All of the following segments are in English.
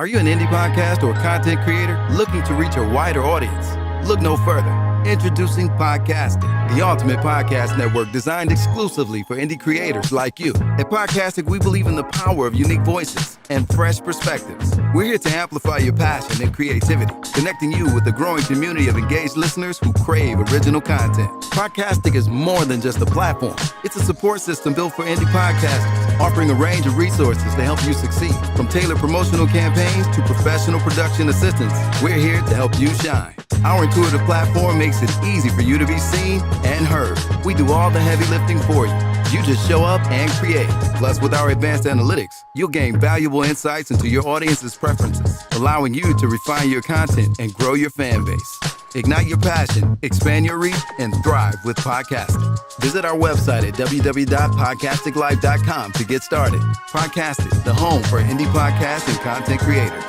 Are you an indie podcast or content creator looking to reach a wider audience? Look no further. Introducing Podcastic, the ultimate podcast network designed exclusively for indie creators like you. At Podcastic, we believe in the power of unique voices and fresh perspectives. We're here to amplify your passion and creativity, connecting you with a growing community of engaged listeners who crave original content. Podcastic is more than just a platform. It's a support system built for indie podcasters, offering a range of resources to help you succeed. From tailored promotional campaigns to professional production assistance, we're here to help you shine. Our intuitive platform makes it easy for you to be seen and heard. We do all the heavy lifting for you. You just show up and create. Plus, with our advanced analytics, you'll gain valuable insights into your audience's preferences, allowing you to refine your content and grow your fan base. Ignite your passion, expand your reach, and thrive with podcasting. Visit our website at www.podcasticlife.com to get started. Podcastic, the home for indie podcasts and content creators.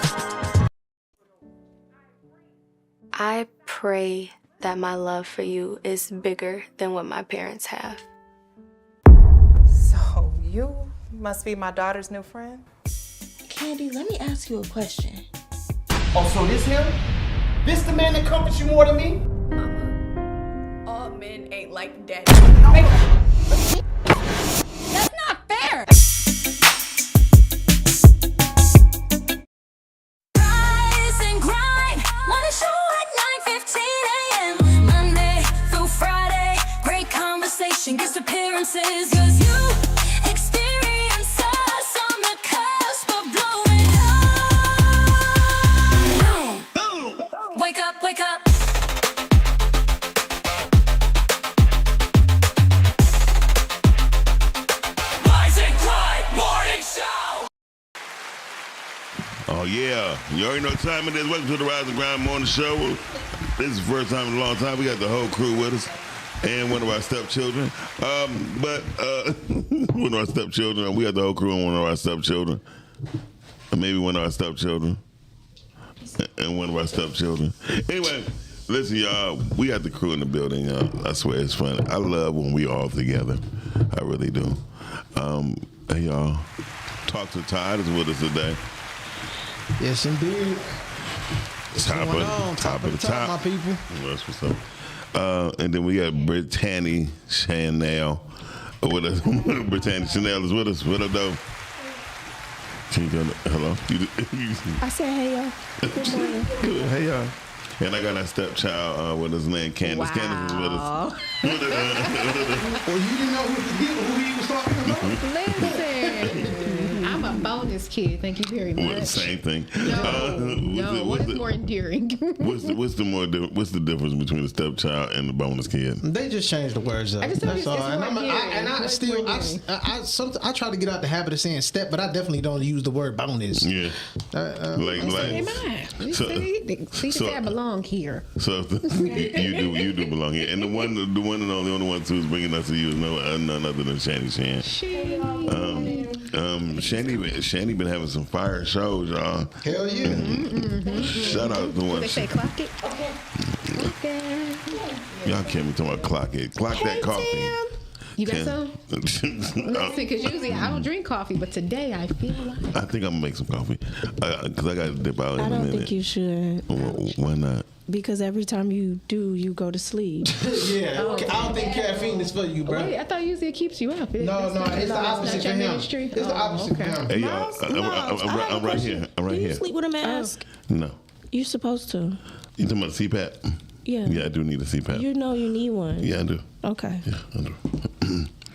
I pray that my love for you is bigger than what my parents have. So you must be my daughter's new friend? Candy, let me ask you a question. Oh, so this him? This the man that comforts you more than me? Mama, all men ain't like daddy. That's not fair! Rise and grind, wanna show at 9:15 a.m. Monday through Friday, great conversation, guest appearances, 'cause you experience us on the cusp of blowing up. Boom! Wake up, wake up. Rise and grind, morning show. Oh, yeah. You already know what time it is. Welcome to the Rise and Grind Morning Show. This is the first time in a long time. We got the whole crew with us and one of our stepchildren. One of our stepchildren. We got the whole crew and one of our stepchildren. Or maybe one of our stepchildren. And one of our stepchildren. Anyway, listen, y'all. We got the crew in the building. I swear it's fun. I love when we all together. I really do. Hey, y'all. Talk to Todd is with us today. Yes, indeed. Top of the top, my people. That's what's up. And then we got Brittany Chanel with us. Brittany Chanel is with us. What up, though? Can you go? Hello? I said, hey, y'all. Good morning. Good. Hey, y'all. And I got our stepchild with his name, Candace. Wow. Candace is with us. Well, you didn't know who he was talking about? Listen, I'm a bonus kid. Thank you very much. Well, same thing. What's more endearing? What's the difference between a stepchild and the bonus kid? They just changed the words up. I just told you That's all. it's more endearing. I try to get out the habit of saying step, but I definitely don't use the word bonus. Yeah. See, I belong here. So you do belong here, and the one and only one who's bringing us to you is none other than Shandy Shan. Shandy been having some fire shows, y'all. Hell yeah! Shout out to one. They say clock it. Okay. Y'all can't be talking about clock it. Clock that coffee. Tim. You got some? Listen, because usually I don't drink coffee, but today I feel like. I think I'm gonna make some coffee because I got to dip out in a minute. I don't think you should. Why not? Because every time you do, you go to sleep. Yeah, I don't think caffeine is for you, bro. Wait, I thought usually it keeps you up. No, it's the opposite for him. It's the opposite for him. Hey, y'all, I'm right here. I'm right Do you here. sleep with a mask? No. You're supposed to. You talking about a CPAP? Yeah. Yeah, I do need a CPAP. You know you need one. Yeah, I do. Okay. Yeah, I do.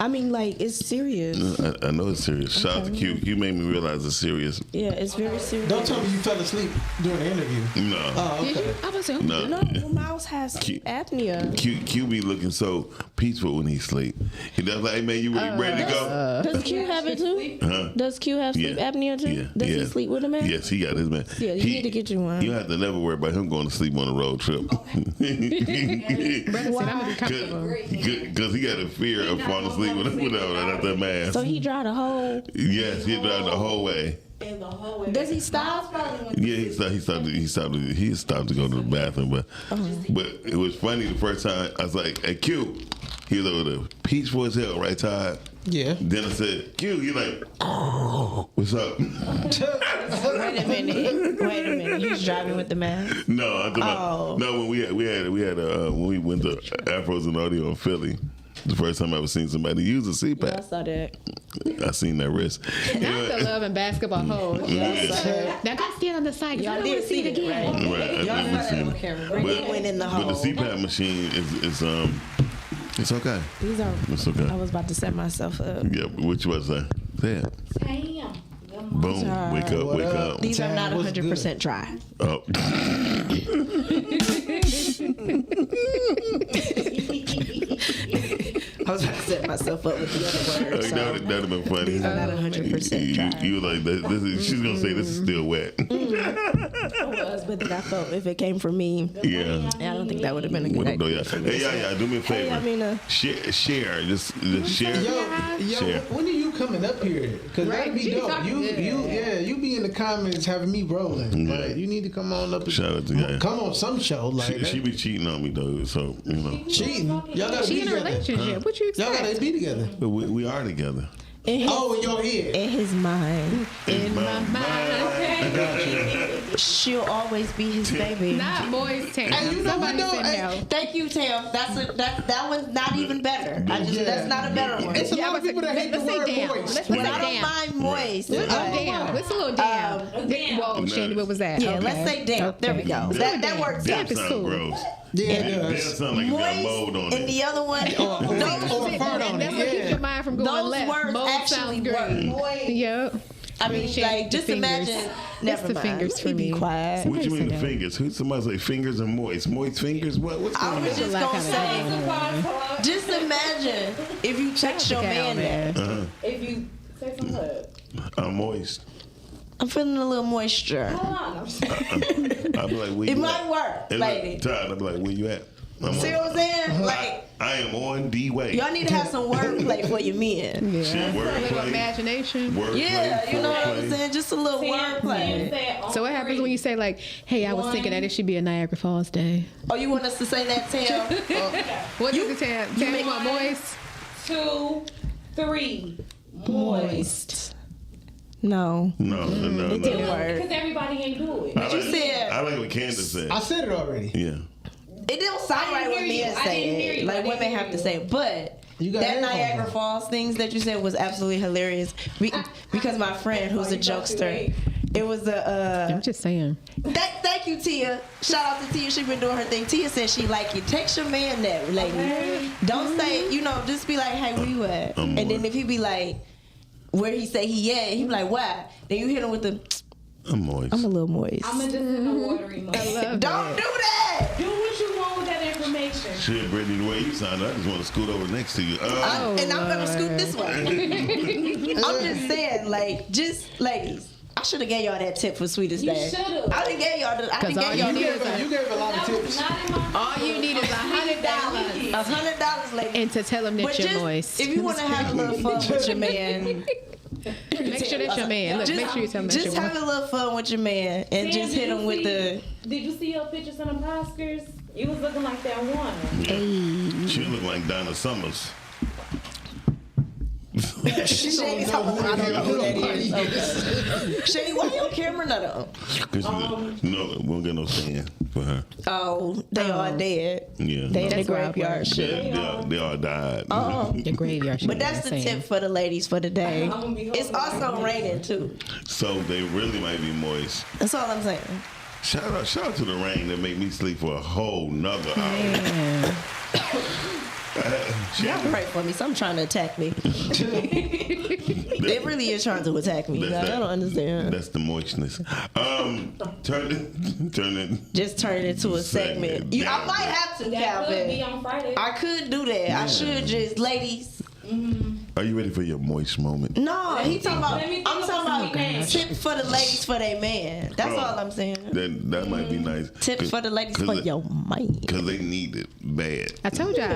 I mean, like, it's serious. I know it's serious. Shout out to Q. You made me realize it's serious. Yeah, it's very serious. Don't tell me you fell asleep during the interview. No. Oh, Did okay. you? I was saying, No. Miles has apnea. Q be looking so peaceful when he sleep. He does like, hey man, you ready to go? Does Q have it too? Huh? Does Q have sleep apnea too? Yeah. Does he sleep with a mask? Yes, he got his man. Yeah, you need to get you one. You have to never worry about him going to sleep on a road trip. Brother said, I'm gonna be comfortable. Because he got a fear of falling asleep without that mask. So he drive the whole. Yes, he drive the whole way. Does he stop? Yeah, he stopped to go to the bathroom, but it was funny the first time. I was like, "Hey, Q," he was over there, peaceful as hell, right, Todd? Yeah. Then I said, Q, you like, oh, what's up? Wait a minute. He's driving with the mask. No, I'm talking about, no. When we had when we went to Afros and Audio in Philly, the first time I ever seen somebody use a CPAP. Yeah, I saw that. I seen that wrist. Not the love and basketball hole. Now go stand on the side. Y'all did see it again. Right, Y'all I think we saw seen that on it. camera. It went in the hole. But the CPAP machine is it's okay. These are. It's okay. I was about to set myself up. Yeah, what you about to say? Say it. Boom. Sorry. Wake up, wake up. These are not What's 100% dry. Oh. I was about to set myself up with the other word. So That'd have been funny. these are not 100% dry. You like that? She's gonna say this is still wet. I was, but then I felt if it came from me, Yeah. I don't think that would have been a good What up, though, idea. yeah. For me. Hey, yeah, do me a favor. I mean, share, just share. Yo, Share. when are you coming up here? Cause Right, that'd be she dope. talking good. You be in the comments having me rolling. Yeah. Like, you need to come on up. And, Shout out to Yaya. Come on some show. Like She be cheating on me though, so you know. cheating. Y'all gotta She be in a together. relationship. What you Y'all expect? gotta be together. But we are together. in his, Oh, in your head. in his mind, In my mind. I got you. she'll always be his baby. Not boys, Tam. Hey, you know what, Somebody though? said Hey, no. Thank you, Tam. That one's not even better. That's not a better one. It's a lot of people that hate the Let's say word damn. moist. Let's But say I don't damn. mind moist. What's a damn? What's a little damn? Whoa, Shandy, what was that? Yeah, Okay. let's say damn. There we go. Okay. That works Damn out. is sound cool. gross. Yeah, it Damn does. sound like it got mold on Moist, and it. the other one, Or fart on That's it. what keeps Yeah. your mind from going those left. words Mold actually sounds great. work. Yep. I mean, Shandy, like, the just fingers. imagine. It's Never the mind. fingers Let for me be me. quiet. What you mean Somebody the said fingers? Who somebody say fingers and moist? Moist fingers? What's I going was on? just Like gonna kind say, just imagine if you text your man that. If you say some what? I'm moist. I'm feeling a little moisture. I'll be like, where It you might at? work, And lady. look, Todd, I'll be like, where you at? I'm See on. what I'm saying? Like, I am on the way. y'all need to have some wordplay for your men. Yeah. Shit, A little wordplay. imagination. Wordplay, Yeah, you know what I'm foreplay. saying? Just a little wordplay. So what happens when you say like, "Hey, I was thinking that it should be a Niagara Falls day"? Oh, you want us to say that, Tam? What is it, Tam? Tam, you want moist? 2, 3. Moist. No. No. It didn't work. Because everybody ain't do it. I you like, said- I like what Candace said. I said it already. Yeah. It don't sound I right didn't when hear men you. I say didn't hear it. you. I Like didn't women hear have to you. say it. But You got that headphones Niagara on. Falls things that you said was absolutely hilarious. Because my friend, who's a jokester, it was a. I'm just saying. Thank you, Tia. Shout out to Tia. She been doing her thing. Tia said she like you. Text your man that, lady. Don't say, just be like, hey, where you at? And then if he be like, where he say he at, he be like, why? Then you hit him with the, I'm moist. I'm a little moist. I'm just in a watery mode. Love Don't do that. Do what you want with that information. Shit, Brittany, the way you sound, I just want to scoot over next to you. And I'm gonna scoot this way. I'm just saying, like, just ladies. I should have gave y'all that tip for Sweetest You Day. should've. I didn't gave y'all the. I 'Cause didn't all gave you y'all need the. is You gave a lot of That was tips. not in my All you need is $100 $100, ladies. and to tell him that But you're just, moist. if you want to have a little fun with your man, Make sure that's your man. Look, make sure you tell him that's just your have man. a little fun with your man and just hit him with the. Did you see your pictures in the Oscars? You was looking like that one. She look like Donna Summers. Shady, I don't know who that is. Shady, why your camera not on? Cause no, we won't get no stand for her. Oh, they are dead. Yeah. They in the That's wild graveyard word. shit. They all died. The graveyard. But that's the tip for the ladies for the day. I'm gonna be It's also raining too. So they really might be moist. That's all I'm saying. Shout out to the rain that made me sleep for a whole nother hour. Y'all pray for me. Some trying to attack me. It really is trying to attack me. I don't understand. That's the moistness. Turn it. Just turn it into a segment. I might have to, That could be Calvin. on Friday. I could do that. I should just, ladies. Are you ready for your moist moment? No, he talking about. Let me think I'm of talking some about names. tip for the ladies for their man. That's Oh. all I'm saying. That might be nice. Tip for the ladies for your man. Because they need it bad. I told y'all,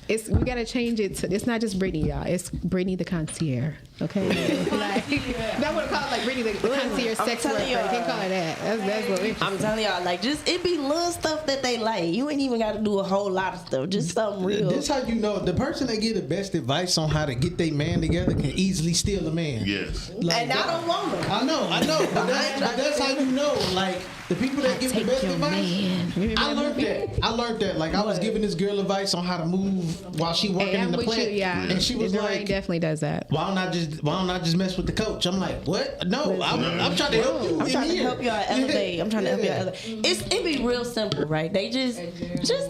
it's we gotta change it to. It's not just Brittany, y'all. It's Brittany the concierge. Okay, like that would have called like really like the concierge I'm sex telling worker. You y'all. can't call it that. That's what we're. I'm telling y'all, like, just it be little stuff that they like. You ain't even got to do a whole lot of stuff. Just something real. This how you know the person that give the best advice on how to get their man together can easily steal a man. Yes. Like, and I don't want them. I know, but that's how you know. Like the people that give the best advice. I learned that. Like I was giving this girl advice on how to move while she working in the plant, and she was like, definitely does that. Why don't I just mess with the coach? I'm like, what? No, I'm trying to help you. I'm trying to help y'all elevate. I'm trying to help y'all elevate. It be real simple, right? They just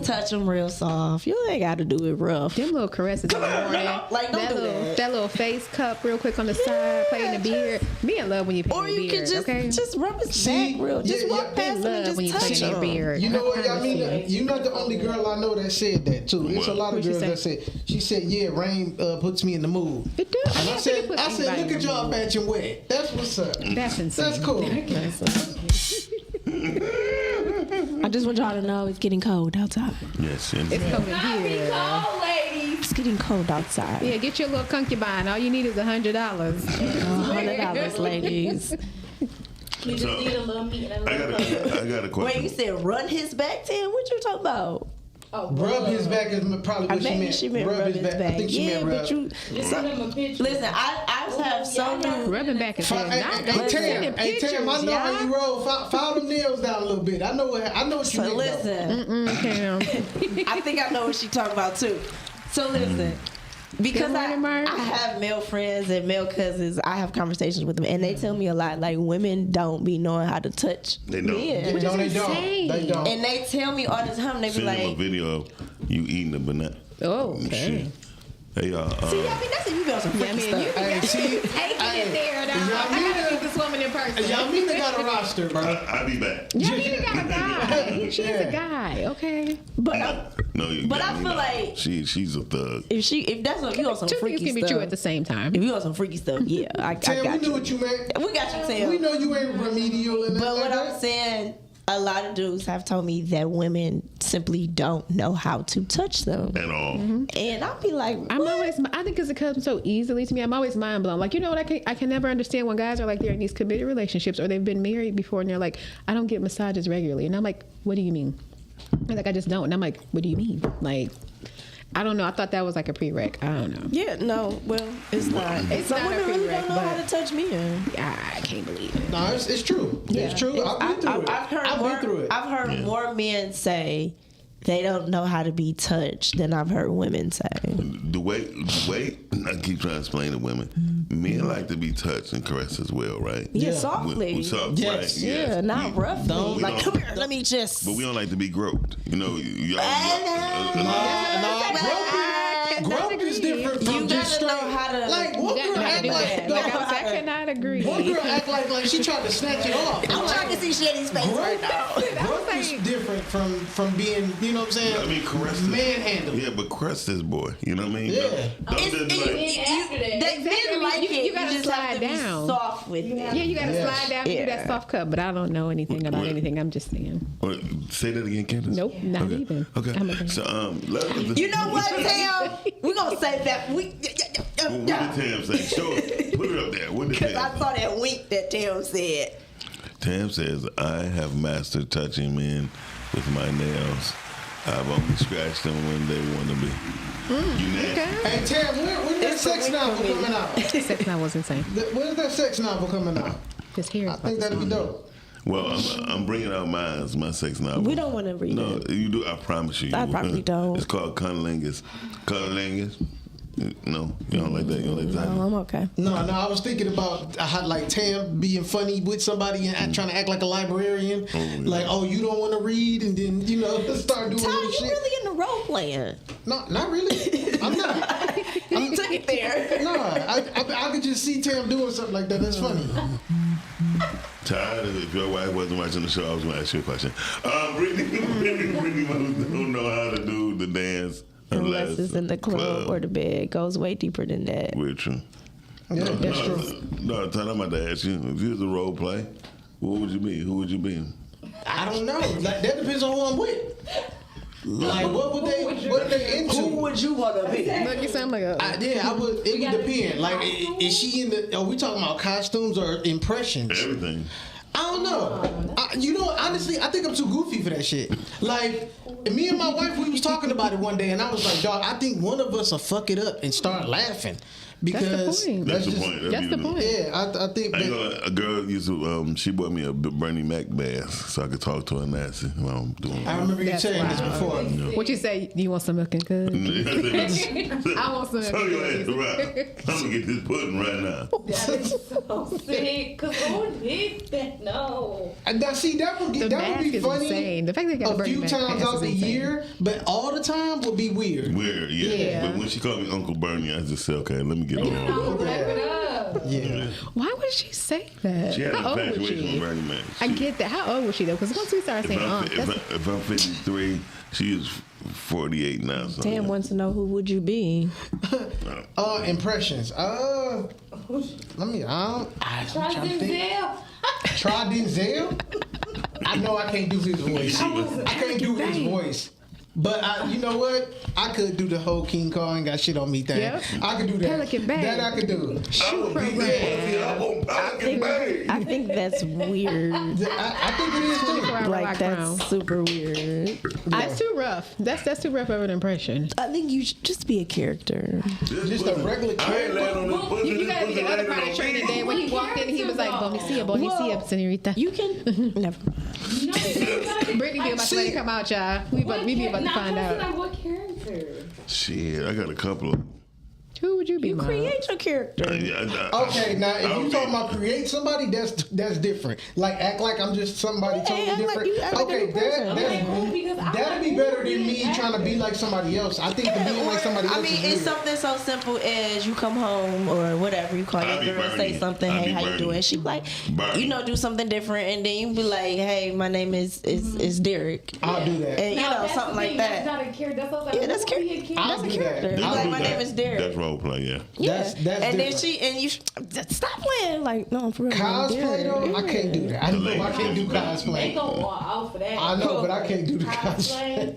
touch them real soft. You ain't got to do it rough. Them little caresses in the morning. Like, don't do that. That little face cup real quick on the side, play in the beard. Me in love when you play in the beard. Or you can just rub his back real. Just walk past him and just when you touch play in him. your beard. You know what? I mean, you're not the only girl I know that said that too. It's a lot of girls that said. She said, "Yeah, rain puts me in the mood." It do. And I said, "Look at y'all matching wet. That's what's up. That's insane. That's cool." I just want y'all to know it's getting cold outside. Yes. It's cold in here. It's getting cold outside. Yeah, get your little concubine. All you need is $100. $100, ladies. You just need a little meat and a little I got a question. Wait, you said run his back, Tim? What you talking about? Rub his back is probably what she meant. Rub his back. I think she meant rub. But you. Listen, I have so many. Rubbing back is good. Hey, Tam, I know how you roll. File them nails down a little bit. I know what you mean. So listen, I think I know what she talking about too. So listen. Because I have male friends and male cousins, I have conversations with them, and they tell me a lot. Like, women don't be knowing how to touch men. They don't. And they tell me all the time. They be Send like, them a video of you eating the banana. Oh, okay. Hey, y'all. See, I mean, that's if you got some freaky stuff. I gotta meet this woman in person. Yamina got a roster, bro. I'll be back. Yamina got a guy. She's a guy, okay. But I feel like she's a thug. If that's what you want some two freaky things can stuff. be true at the same time. If you want some freaky stuff, yeah, I Tam, got we knew what you meant. We got you, Tam. We know you ain't remedial in that. But what I'm saying, a lot of dudes have told me that women simply don't know how to touch them at all. And I'll be like, what? I think because it comes so easily to me, I'm always mind blown. Like, you know what? I can never understand when guys are like, they're in these committed relationships or they've been married before and they're like, I don't get massages regularly. And I'm like, what do you mean? And like, I just don't. And I'm like, what do you mean? Like, I don't know. I thought that was like a prereq. I don't know. Yeah, no. Well, it's not. It's Some not a women really prereq, don't know how to touch men. I can't believe it. No, it's true. Yeah. It's true. I've been through it. I've heard more men say they don't know how to be touched than I've heard women say. The way I keep trying to explain to women, men like to be touched and caressed as well, right? Yeah, softly. With soft, Yes. right? Yeah, not roughly. Like, come here, let me just. But we don't like to be groped. You know, Grope is different from You just gotta know straight. how to. Like, what girl act like? I cannot agree. One girl act like she tried to snatch it off. I'm trying to see Shetty's face right now. Grope is different from being, you know what I'm saying? I mean, caress this. Manhandle. Yeah, but caress this boy. You know what I mean? Yeah. Don't just like, Men like it. You gotta just slide have to down. Be soft with it. Yeah, you gotta slide down and do Yeah. that soft cup. But I don't know anything about anything. I'm just saying. say that again, Candace. Nope, not okay. even. Okay. So You know what, Tam? We're gonna say that. What did Tam say? Sure. Put it up there. What did Because Tam I saw that wink that Tam said. Tam says, I have mastered touching men with my nails. I've only scratched them when they want to be. You nasty. Hey, Tam, when that sex novel coming out? Sex novel was insane. When is that sex novel coming out? His hair. I think that'd be dope. Well, I'm bringing out my sex novel. We don't want to read No, it. you do. I promise you. I probably don't. It's called Cunnilingus. Cunnilingus. No, you don't like that. You don't like that. No, I'm okay. No, I was thinking about how like Tam being funny with somebody and trying to act like a librarian. Like, oh, you don't want to read, and then start doing Ty, little you shit. really in the role playing? No, not really. I'm not. You took it there. No, I could just see Tam doing something like that. That's funny. Tired of if your wife wasn't watching the show, I was going to ask you a question. Brittany don't know how to do the dance Unless it's in the club or the bed. It goes way deeper than that. We're true. Yeah, that's true. No, Ty, I'm about to ask you. If you was a role play, what would you be? Who would you be? I don't know. Like, that depends on who I'm with. Like, what are they into? Who would you want to be? Look, you sound like a. It would depend. Like, is she in the? Are we talking about costumes or impressions? Everything. I don't know. Honestly, I think I'm too goofy for that shit. Like, me and my wife, we was talking about it one day, and I was like, dog, I think one of us will fuck it up and start laughing. Because that's the point. That's the point. Yeah, I think a girl used to. She bought me a Bernie Mac mask so I could talk to her nasty while I'm doing. I remember you saying this before. What you say? Do you want some milk and cookies? I want some milk and cookies. I'm gonna get this pudding right now. That is so sick. Cause who needs that? No. Now, see, that would be funny. Insane. The fact that a few times out the year, but all the time would be weird. Weird, yeah. But when she called me Uncle Bernie, I just said, okay, let me get on. Yeah. Why would she say that? She had How an old was infatuation she? with Bernie Mac. I get that. How old was she though? Because once we started saying, if I'm 53, she is 48 now. So Tam wants to know who would you be? Impressions. Let me. Try Denzel. Try Denzel. I know I can't do his voice. I can't do his voice. But you know what? I could do the whole King Kong ain't got shit on me thing. Yep. I could do that. Pelican Bay. That I could do. I think that's weird. I think it is too. Like that's super weird. That's too rough. That's too rough of an impression. I think you should just be a character. Just a regular character. You gotta be the other part of training day when he walked in. He was like, "Bonicia, senorita." You can never. Brittany be about to let it come out, y'all. We be about to find out. What character? Shit, I got a couple of. Who would you be? You create your character. Okay, now if you talking about create somebody, that's different. Like act like I'm just somebody totally different. Okay, that'd be better than me trying to be like somebody else. I think to being like somebody else. I mean, it's something so simple as you come home or whatever you call your girl, say something, hey, how you doing? She be like, do something different, and then you be like, hey, my name is Derek. I'll do that. And something like that. That's not a character. That's a character. That's a character. Like my name is Derek. That's role play, yeah. That's and different. then you stop playing. Like, no, for real. Cosplay though, I can't do that. I know I can't do cosplay. They go off for that. I know, but I can't do the cosplay.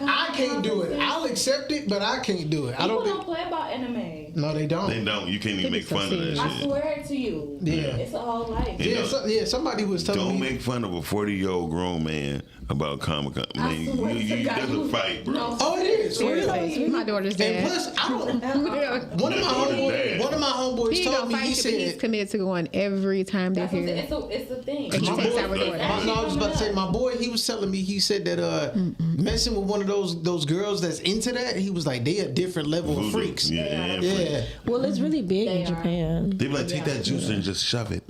I can't do it. I'll accept it, but I can't do it. I don't play about anime. No, they don't. They don't. You can't even make fun of that shit. I swear it to you. Yeah. It's a whole life. Yeah, somebody was telling me. Don't make fun of a 40-year-old grown man about Comic-Con. Man, that's a fight, bro. Oh, it is. Seriously, my daughter's dad. And plus, I don't. One of my homeboys told me, he said he's committed to going every time they're here. It's a thing. And he takes our daughter. I was about to say, my boy, he was telling me, he said that messing with one of those girls that's into that, he was like, they a different level of freaks. Yeah. Well, it's really big in Japan. They be like, take that juice and just shove it.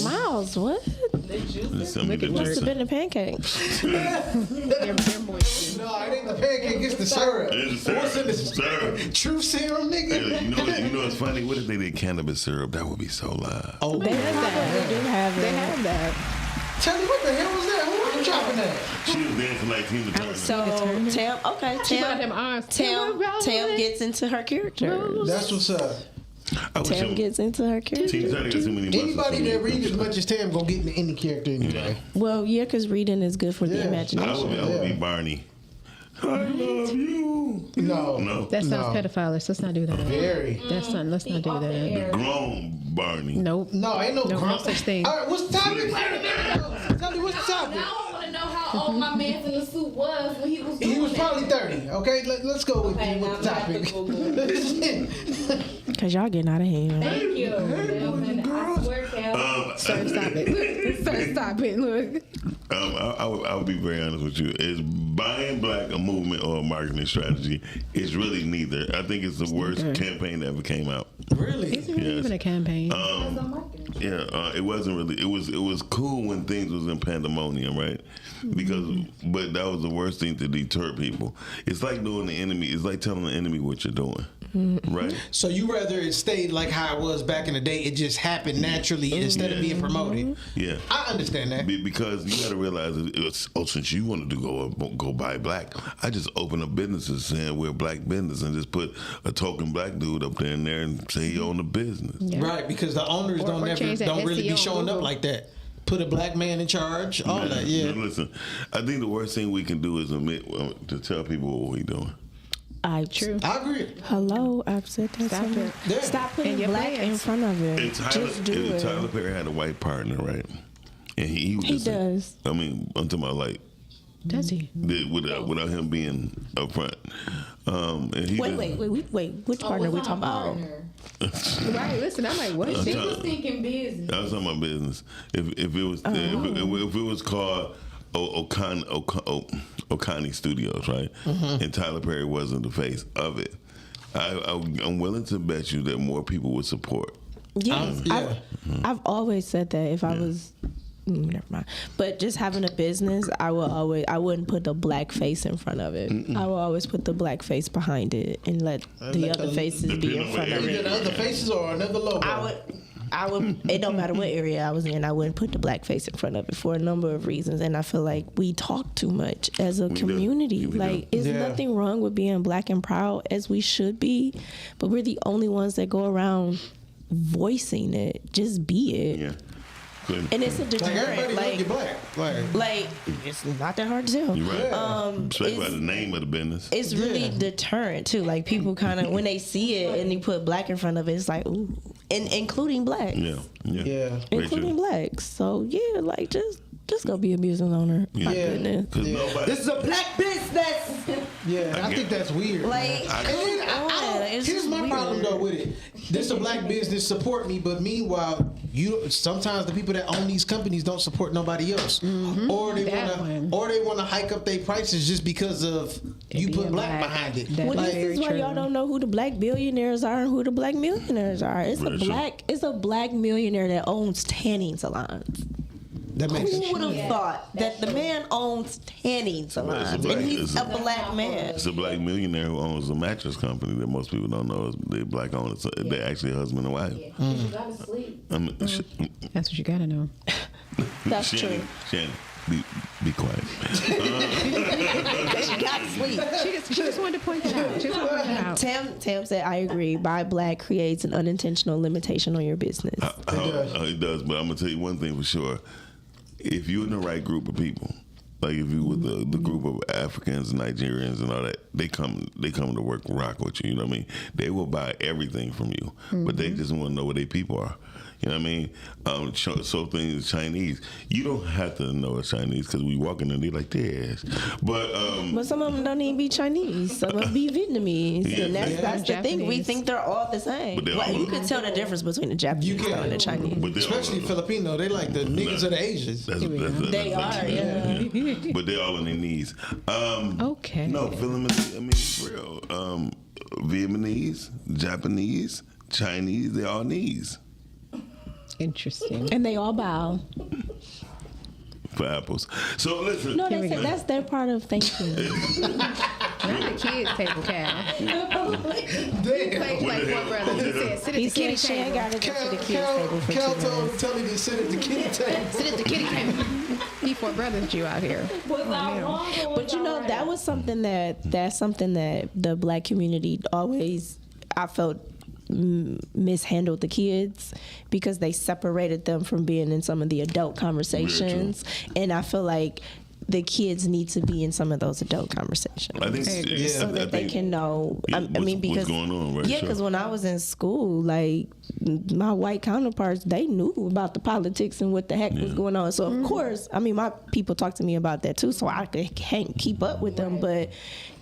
Miles, what? The juice. Must have been a pancake. No, it ain't the pancake, it's the syrup. What's in the syrup? True serum, nigga. You know what's funny? What if they did cannabis syrup? That would be so live. Oh, they have that. Tell me, what the hell was that? Who was chopping that? She was dancing like Tina Turner. So Tam gets into her character. That's what's up. Tam gets into her character. Anybody that reads as much as Tam gonna get into any character anyway. Well, yeah, because reading is good for the imagination. I would be Barney. I love you. No. That sounds pedophilic. So let's not do that. Very. Let's not do that. The grown Barney. Nope. No, ain't no grown. No such thing. All right, what's the topic? Tell me what's the topic. Now I want to know how old my man in the suit was when he was doing He was it. probably 30. Okay, let's go with the topic. Because y'all getting out of hand. Thank you. I swear, Cal. Sir, stop it. Sir, stop it. Look. I would be very honest with you. Is buying black a movement or a marketing strategy? It's really neither. I think it's the worst campaign that ever came out. Really? It's really even a campaign. It wasn't really. It was cool when things was in pandemonium, right? But that was the worst thing to deter people. It's like doing the enemy. It's like telling the enemy what you're doing. Right. So you rather it stayed like how it was back in the day? It just happened naturally instead of being promoted. Yeah, I understand that because you got to realize since you wanted to go buy black, I just open up businesses saying we're a black business and just put a token black dude up there in there and say he own the business. Right, because the owners don't really be showing up like that. Put a black man in charge. All that. Yeah. Listen, I think the worst thing we can do is admit to tell people what we're doing. I agree. Hello, I've said that. Stop putting black in front of it. Just do it. Tyler Perry had a white partner, right? And he does. I mean, I'm talking about like. Does he? Without him being up front. And he wait. Which partner are we talking about? Right. Listen, I'm like, what? She was thinking business. I was talking about business. If it was if it was called Okani Studios, right? Mm-hmm. And Tyler Perry wasn't the face of it, I'm willing to bet you that more people would support. Yeah. I've always said that if I was. Never mind. But just having a business, I wouldn't put the black face in front of it. I will always put the black face behind it and let the other faces be in front of it. Either the other faces or another logo. I would. It don't matter what area I was in. I wouldn't put the black face in front of it for a number of reasons. And I feel like we talk too much as a community. There's nothing wrong with being black and proud as we should be, but we're the only ones that go around voicing it. Just be it. Yeah. And it's a deterrent. Like it's not that hard to tell. You're right. Especially by the name of the business. It's really deterrent too. Like people kind of when they see it and you put black in front of it, it's like ooh, and including blacks. Yeah. Including blacks. So yeah, like just go be a business owner. My goodness. This is a black business. Yeah, I think that's weird. Like, here's my problem though with it. This is a black business, support me, but meanwhile, sometimes the people that own these companies don't support nobody else, or they want to hike up their prices just because of you put black behind it. Well, this is why y'all don't know who the black billionaires are and who the black millionaires are. It's a black millionaire that owns tanning salons. Who would have thought that the man owns tanning salons and he's a black man? It's a black millionaire who owns a mattress company that most people don't know is they black owned. So they're actually a husband and wife. She gotta sleep. That's what you gotta know. That's true. Shannon, be quiet. She got to sleep. She just wanted to point that out. Tam said, I agree. Buy black creates an unintentional limitation on your business. It does, but I'm going to tell you one thing for sure. If you're in the right group of people, like if you with the group of Africans, Nigerians, and all that, they come to rock with you. You know what I mean? They will buy everything from you, but they just want to know where their people are. You know what I mean? So things Chinese. You don't have to know it's Chinese because we walk in and they're like, yes. But some of them don't even be Chinese. Some of them be Vietnamese. And that's the thing. We think they're all the same. But you can tell the difference between the Japanese and the Chinese. Especially Filipino. They like the niggas of the Asians. They are, yeah. But they're all on their knees. Okay. No, Vietnamese, I mean, for real. Vietnamese, Japanese, Chinese, they're all knees. Interesting. And they all bow. For apples. So listen. No, they said that's their part of thanksgiving. Not the kids' table, Cal. Like one brother. He said, sit at the kitty table. Got to go to the kids' table for Cal tell me to sit at the kitty table. Sit at the kitty table. Before brothers you out here. But you know, that was something that's something that the black community always, I felt, mishandled the kids because they separated them from being in some of the adult conversations, and I feel like the kids need to be in some of those adult conversations. I think, so that they can know. I mean, because what's going on, right? Yeah, because when I was in school, like my white counterparts, they knew about the politics and what the heck was going on. So of course, I mean, my people talk to me about that too, so I can't keep up with them, but.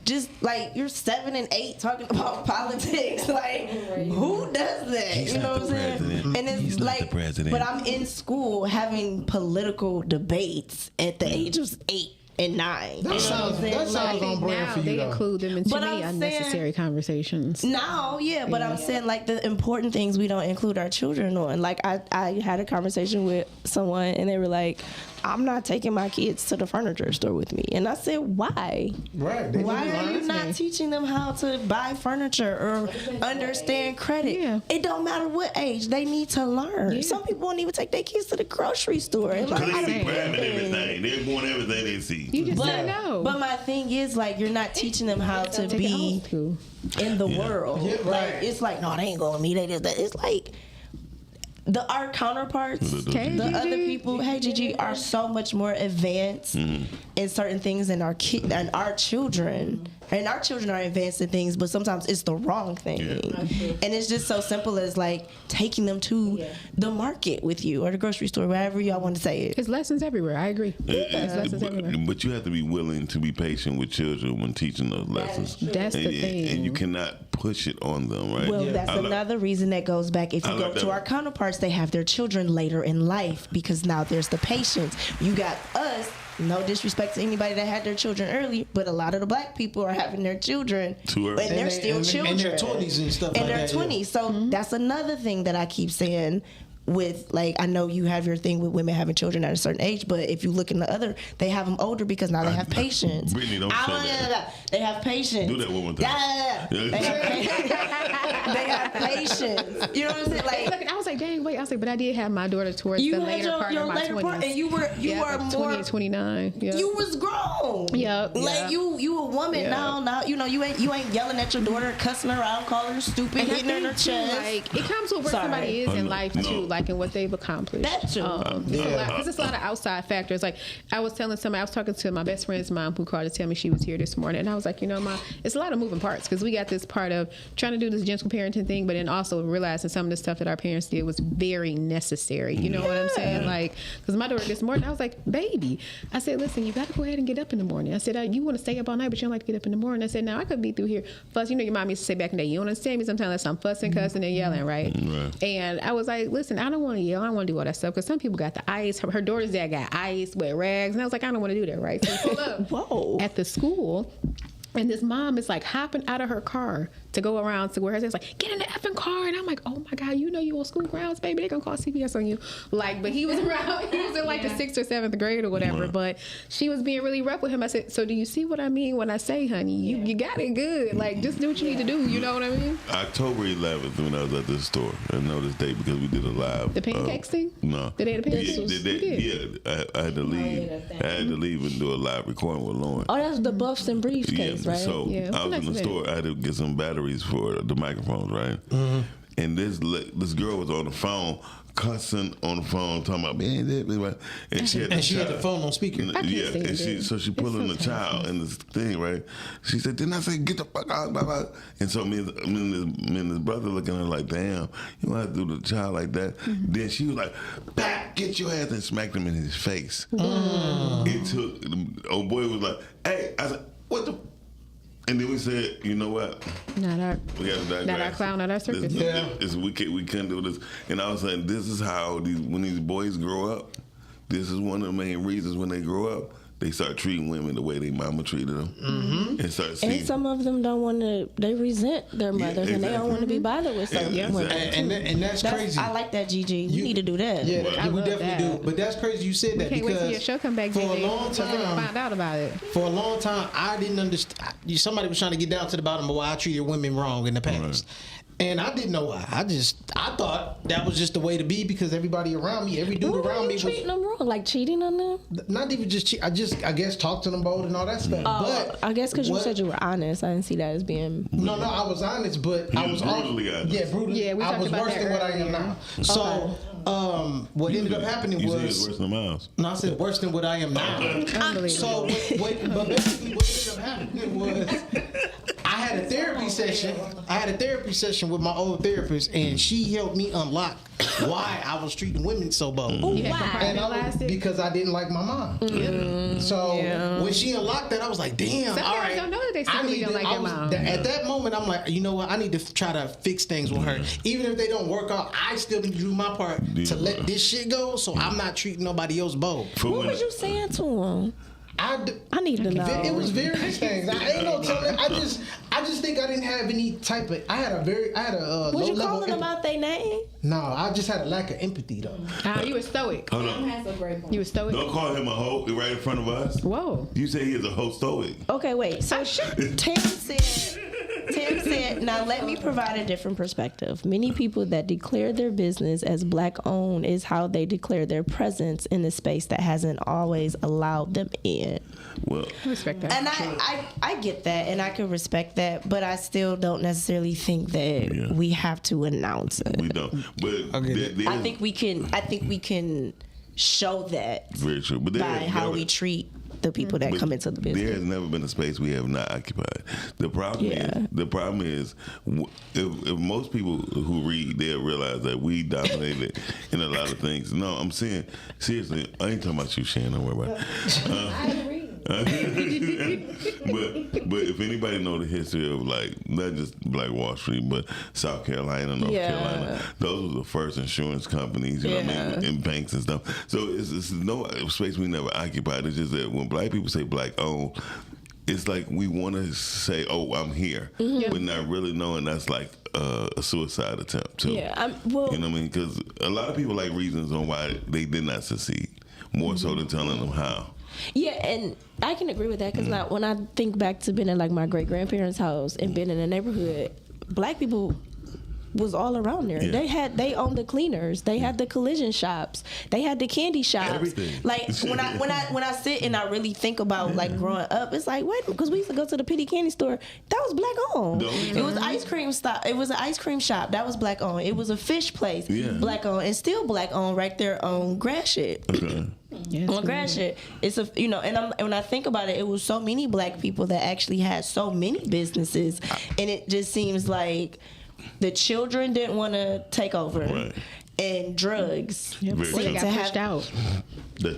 Just like you're 7 and 8 talking about politics, like who does that? He's you know what I'm saying? President. And it's He's like, but I'm in school having political debates at the age of 8 and 9. That sounds on brand for you. They include them in too many unnecessary conversations. No, but I'm saying like the important things we don't include our children on. Like I had a conversation with someone and they were like, I'm not taking my kids to the furniture store with me. And I said, why? Right. Why are you not teaching them how to buy furniture or understand credit? Yeah. It don't matter what age. They need to learn. Yeah. Some people won't even take their kids to the grocery store. Because they be grabbing everything. They're going everything they see. You just don't know. But my thing is, like, you're not teaching them how to be in the world. Yeah, right. Like, it's like, no, they ain't going with me. They just, it's like, our counterparts, Hey, the Gigi. other people, hey Gigi, are so much more advanced in certain things than our and our children. And our children are advanced in things, but sometimes it's the wrong thing. And it's just so simple as like taking them to the market with you or the grocery store, wherever y'all want to say it. It's lessons everywhere. I agree. There's lessons everywhere. But you have to be willing to be patient with children when teaching those lessons. That's the thing. And you cannot push it on them, right? Well, that's another reason that goes back. If you go to our counterparts, they have their children later in life because now there's the patience. You got us. No disrespect to anybody that had their children early, but a lot of the black people are having their children too early. and they're still children. In their 20s and stuff in like their that. 20s. So that's another thing that I keep saying with, like, I know you have your thing with women having children at a certain age, but if you look in the other, they have them older because now they have patience. Brittany, don't say that. They have patience. Do that one more time. They have patience. They have patience. You know what I'm saying? Like, Look, I was like, dang, wait. I was like, but I did have my daughter towards you the had later part your of my later 20s. part, and you were like more 20 and 29. Yep. You was grown. Yep. Like you a woman now. You know you ain't yelling at your daughter, cussing her out, calling her stupid, And I hitting her in her think, too, chest. like, it comes with where somebody is in life too, like in what they've accomplished. That too. Because it's a lot of outside factors. Like I was telling somebody, I was talking to my best friend's mom who called to tell me she was here this morning, and I was like, you know, Mom, it's a lot of moving parts because we got this part of trying to do this gentle parenting thing, but then also realizing some of the stuff that our parents did was very necessary. You know what I'm saying? Like, because my daughter this morning, I was like, baby, I said, listen, you got to go ahead and get up in the morning. I said, you want to stay up all night, but you don't like to get up in the morning. I said, now I could be through here fuss. You know, your mom used to say back in the day, you don't understand me sometimes unless I'm fussing, cussing, and yelling, right? And I was like, listen, I don't want to yell. I don't want to do all that stuff because some people got the ice. Her daughter's dad got ice, wet rags, and I was like, I don't want to do that, right? So we pull up at the school. And this mom is like hopping out of her car to go around to where her dad's like, get in the effing car. And I'm like, oh my God, you know you on school grounds, baby. They're going to call CPS on you. Like, but he was around, he was in like the 6th or 7th grade or whatever. But she was being really rough with him. I said, so do you see what I mean when I say, honey, you got it good. Like, just do what you need to do. You know what I mean? October 11th when I was at the store. I know this date because we did a live. The pancakes thing? No. The day of the pancakes? I had to leave. I had to leave and do a live recording with Lauren. Oh, that's the Buffs and Briefs case, right? So I was in the store. I had to get some batteries for the microphones, right? And this girl was on the phone, cussing on the phone, talking about and she had the phone on speaker. Yeah, and she pulled in the child in this thing, right? She said, "Didn't I say get the fuck out?" Blah, blah. And so me and his brother looking at her like, "Damn, you don't have to do the child like that." Then she was like, "Back, get your ass," and smacked him in his face. It took the old boy was like, "Hey," I said, "What the?" And then we said, you know what? Not our clown, not our circus. We couldn't do this. And I was saying, this is how when these boys grow up, this is one of the main reasons when they grow up, they start treating women the way their mama treated them. And start seeing. And some of them don't want to, they resent their mothers and they don't want to be bothered with certain women. And that's crazy. I like that, Gigi. You need to do that. Yeah, we definitely do. But that's crazy you said that Can't because wait till your show come back, for Gigi, a long so we'll time, find out about it. For a long time, I didn't understand. Somebody was trying to get down to the bottom of why I treated women wrong in the past. And I didn't know why. I thought that was just the way to be because everybody around me, every dude around me was treating them wrong, like cheating on them. Not even just cheat. I guess talk to them bold and all that stuff. But I guess because you said you were honest, I didn't see that as being. No, I was honest, but I was brutally honest. Yeah, brutally. Yeah, we I talked was about worse that than what I am earlier. now. So. What ended up happening you was said worse than Miles. No, I said worse than what I am now. So but basically what ended up happening was I had a therapy session with my old therapist, and she helped me unlock why I was treating women so bold. Because I didn't like my mom. So when she unlocked that, I was like, damn. Some all parents right. don't know that they secretly don't like their mom. At that moment, I'm like, you know what? I need to try to fix things with her. Even if they don't work out, I still need to do my part to let this shit go, so I'm not treating nobody else bold. What was you saying to him? I need to know. It was various things. I ain't no telling. I just think I didn't have any type of. I had a. Was low you level calling them out their name? No, I just had a lack of empathy though. You were stoic. Hold on. You were stoic. Don't call him a hoe right in front of us. Whoa. You say he is a hoe stoic. Okay, wait. So Tam said Tim said, now let me provide a different perspective. Many people that declare their business as black owned is how they declare their presence in a space that hasn't always allowed them in. Well, I respect that. And I get that, and I can respect that, but I still don't necessarily think that we have to announce it. we don't. But I think we can show that very true. But by how we treat the people that come into the business. There has never been a space we have not occupied. The problem is, if most people who read, they'll realize that we dominated in a lot of things. No, I'm saying seriously. I ain't talking about you, Shannon. Don't worry about it. I agree. but if anybody know the history of like not just Black Wall Street, but South Carolina, North Carolina, those were the first insurance companies, you know what I mean, and banks and stuff. So it's no space we never occupied. It's just that when black people say black owned, it's like we want to say, "Oh, I'm here," but not really knowing that's like a suicide attempt too. You know what I mean? Because a lot of people like reasons on why they did not succeed, more so than telling them how. Yeah, and I can agree with that because when I think back to being in like my great grandparents' house and being in the neighborhood, black people was all around there. Yeah. They owned the cleaners, they had the collision shops, they had the candy shops. Everything. Like when I sit and I really think about like growing up, it's like wait, because we used to go to the Penny Candy store, that was black owned. It was ice cream stop. It was an ice cream shop that was black owned. It was a fish place, black owned, and still black owned right there on Gratiot. On Gratiot, it's and when I think about it, it was so many black people that actually had so many businesses, and it just seems like the children didn't want to take over, and drugs. They got pushed out. That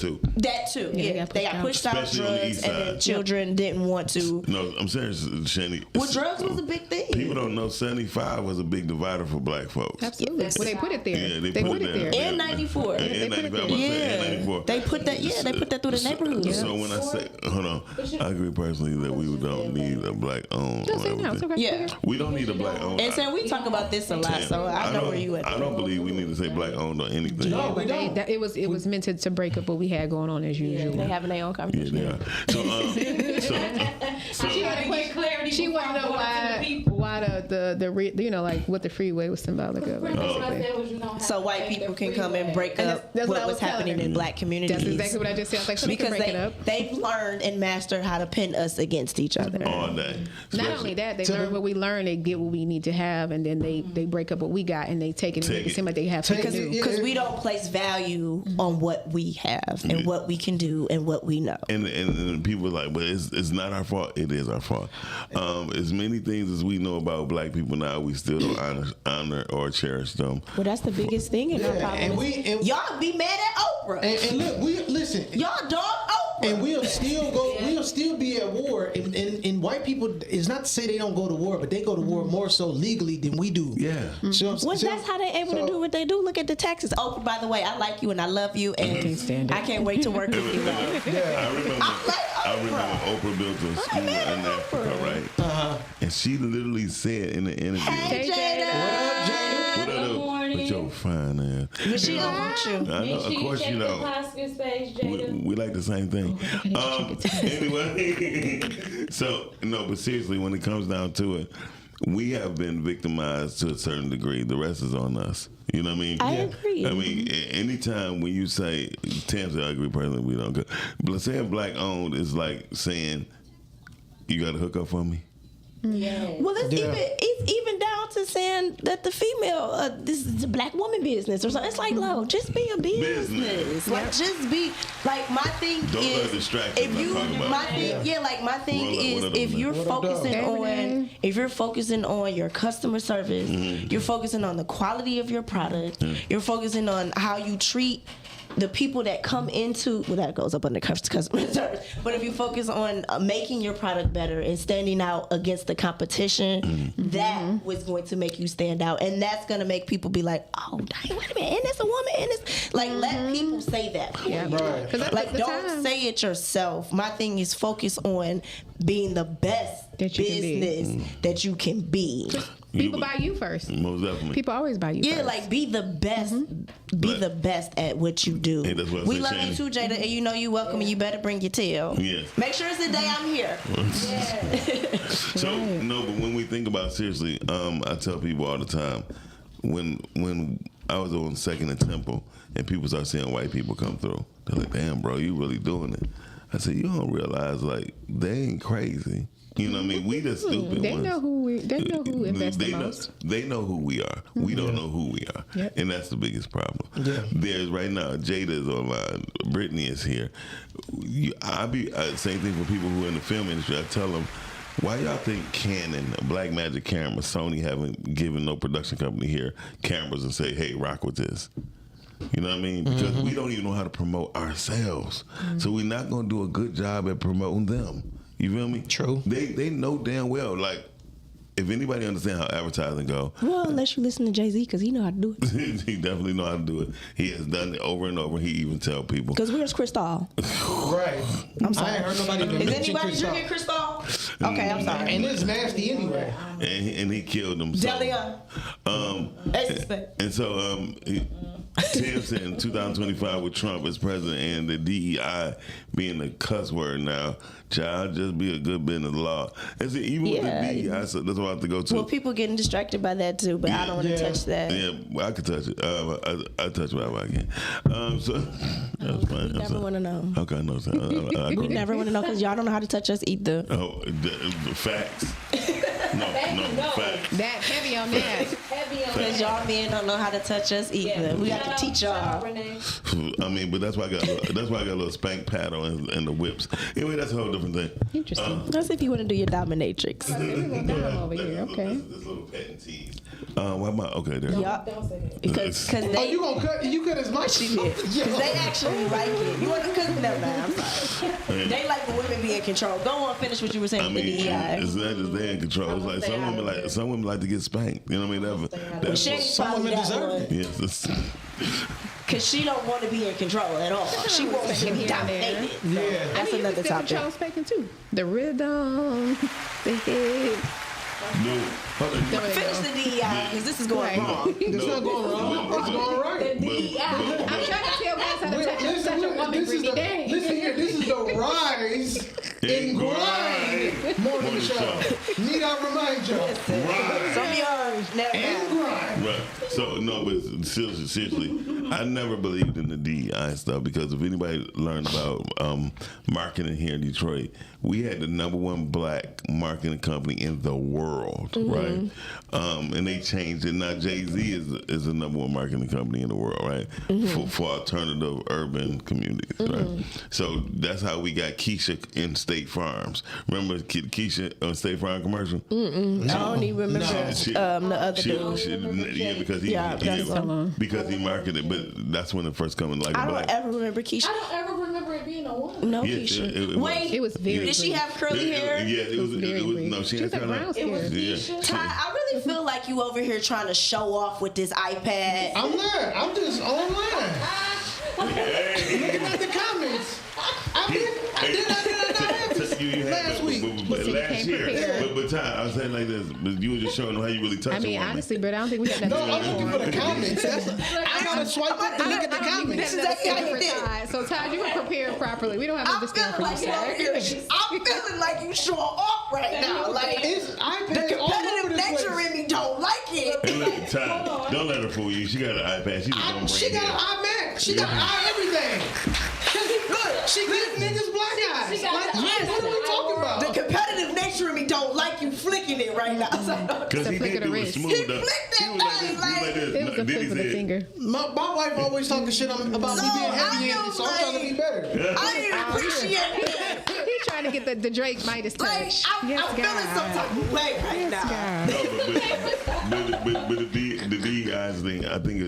too. Yeah, they got pushed out. Drugs, and then children didn't want to. No, I'm serious, Shani. Well, drugs was a big thing. People don't know 75 was a big divider for black folks. Absolutely. Well, they put it there. Yeah, they put it there. And 94. And 94. They put that. Yeah, they put that through the neighborhood. So when I say, hold on, I agree personally that we don't need a black owned. Yeah, we don't need a black owned. And so we talk about this a lot. So I know where you at. I don't believe we need to say black owned or anything. No, we don't. It was meant to break up what we had going on as usual. They having their own conversation. Yeah, they are. So She want to get clarity. She want to know why the like what the freeway was symbolic of. So white people can come and break up what was happening in black communities. That's exactly what I just said. I was like, so because break it up. They've learned and mastered how to pin us against each other. all day. Not only that, they learn what we learn, they get what we need to have, and then they break up what we got and they take it and make it seem like they have something new. Because we don't place value on what we have and what we can do and what we know. And people are like, but it's not our fault. It is our fault. As many things as we know about black people now, we still don't honor or cherish them. Well, that's the biggest thing in our problem. And y'all be mad at Oprah. And look, listen. Y'all dog Oprah. And we'll still be at war. And white people, it's not to say they don't go to war, but they go to war more so legally than we do. Yeah. So that's how they're able to do what they do. Look at the taxes. Oprah, by the way, I like you and I love you, and I can't wait to work with you. I remember Oprah built a school in Africa, right? And she literally said in the interview, "Hey, Jada. What up, Jada? What up? Good morning. With your fine ass." But she don't want you. I know, of course you don't. We like the same thing. Anyway, so no, but seriously, when it comes down to it, we have been victimized to a certain degree. The rest is on us. You know what I mean? I agree. I mean, anytime when you say, Tam said, I agree personally, we don't go. But saying black owned is like saying, you got to hook up for me? Yeah. Well, it's even down to saying that the female, this is a black woman business or something. It's like, no, just be a business. Like, just be, like, my thing don't is, let distractions. my thing is, if you're focusing on your customer service, you're focusing on the quality of your product, you're focusing on how you treat the people that come into, well, that goes up under customer service, but if you focus on making your product better and standing out against the competition, that was going to make you stand out, and that's going to make people be like, oh, dang, wait a minute, and it's a woman, and it's like, let people say that. Yeah, right. Like, don't say it yourself. My thing is focus on being the best business that you can be. People buy you first. Most definitely. People always buy you first. Yeah, like be the best. Be the best at what you do. Hey, that's what I We say, love Shannon. you too, Jada, and you know you welcome and you better bring your tail. Yes. Make sure it's the day I'm here. So no, but when we think about it seriously, I tell people all the time when I was on Second and Temple and people start seeing white people come through, they're like, "Damn, bro, you really doing it." I said, "You don't realize like they ain't crazy." You know what I mean? We the stupid They ones. know who invests the They know, most. they know who we are. We don't know who we are. Yep. And that's the biggest problem. Yeah. There's right now, Jada is online. Brittany is here. Same thing for people who are in the film industry. I tell them, why y'all think Canon, Blackmagic Camera, Sony haven't given no production company here cameras and say, hey, rock with this? You know what I mean? Because we don't even know how to promote ourselves. So we're not going to do a good job at promoting them. You feel me? True. They know damn well, like, if anybody understand how advertising go, Well, unless you listen to Jay-Z, because he know how to do it. he definitely know how to do it. He has done it over and over. He even tell people. Because where's Cristal? Right. I'm sorry. I ain't heard nobody Is mention anybody Cristal. drinking Cristal? Okay, I'm sorry. And it's nasty anyway. And he killed him. So, Delia. and so Tim said in 2025 with Trump as president and the DEI being the cuss word now, child, just be a good bit of the law. And see, even with the DEI, so that's what I have to go to. Well, people getting distracted by that too, but I don't want to touch that. Yeah, well, I could touch it. I touch whatever I can. So that's fine. We never want to know. Okay, I know. We never want to know because y'all don't know how to touch us either. Oh, the facts. No, facts. That heavy on that. Because y'all men don't know how to touch us either. We have to teach y'all. I mean, but that's why I got a little spank paddle and the whips. Anyway, that's a whole different thing. Interesting. That's if you want to do your dominatrix. Over here, okay. This little petting tease. Why am I? Okay, there. Y'all, because they, you gonna cut? You cut his mic? she did. Because they actually like it. You want to cook? Never mind. I'm sorry. They like when women be in control. Go on, finish what you were saying I with the mean, DEI. it's not just they in control. It's like some women like to get spanked. You know what I mean? That's Some women deserve it. Yes. Because she don't want to be in control at all. She wants to be dominated. Yeah. That's another topic. Control spanking too. The rhythm, the hit. No. Finish the DEI because this is going wrong. It's not going wrong. It's going right. I'm trying to tell guys how to touch a woman. Brittany. Dang. Listen here. This is the rise and grind morning show. Need I remind y'all? Some of y'all never And grind. Right. So no, but seriously, I never believed in the DEI stuff because if anybody learned about marketing here in Detroit, we had the #1 black marketing company in the world, right? And they changed it. Now Jay-Z is the #1 marketing company in the world, right? For alternative urban communities, right? So that's how we got Keisha in State Farms. Remember Keisha on State Farm commercial? I don't even remember the other dude. Yeah, because he because he marketed, but that's when it first came in like I don't black. ever remember Keisha. I don't ever remember it being a woman. No, Yes, Keisha. it was. Wait, It was very. did she have curly hair? Yeah, it was. No, she had She's a kind brown of. skin. Yeah. Ty, I really feel like you over here trying to show off with this iPad. I'm not. I'm just online. Looking at the comments. I did last week. Last year. But Ty, I was saying like this, but you were just showing them how you really touch I mean, a woman. honestly, but I don't think we got nothing No, to I'm do looking for the comments. I gotta swipe up to look at the comments. Exactly how you did. So, Todd, you were prepared properly. We don't have I'm to stand for feeling you, like you over sir. here. I'm feeling like you showing off right now. Like It's the iPad all over competitive this nature place. in me don't like it. Hey, look, Ty, don't let her fool you. She got an iPad. She just gonna bring She it got in. an iMac. She got everything. Look, she gives niggas black eyes. Like, what are we talking about? The competitive nature in me don't like you flicking it right now. Because he flick did of the do it wrist. smooth. He though. flicked He that was like thing, this. He was like this. It was a Then he flip of the said- finger. My wife always talking shit about me being heavy-handed, so I'm trying to be better. I didn't appreciate that. He's trying to get the Drake Midas touch. Like, I'm feeling some type of way right now. No, but the D guys thing, I think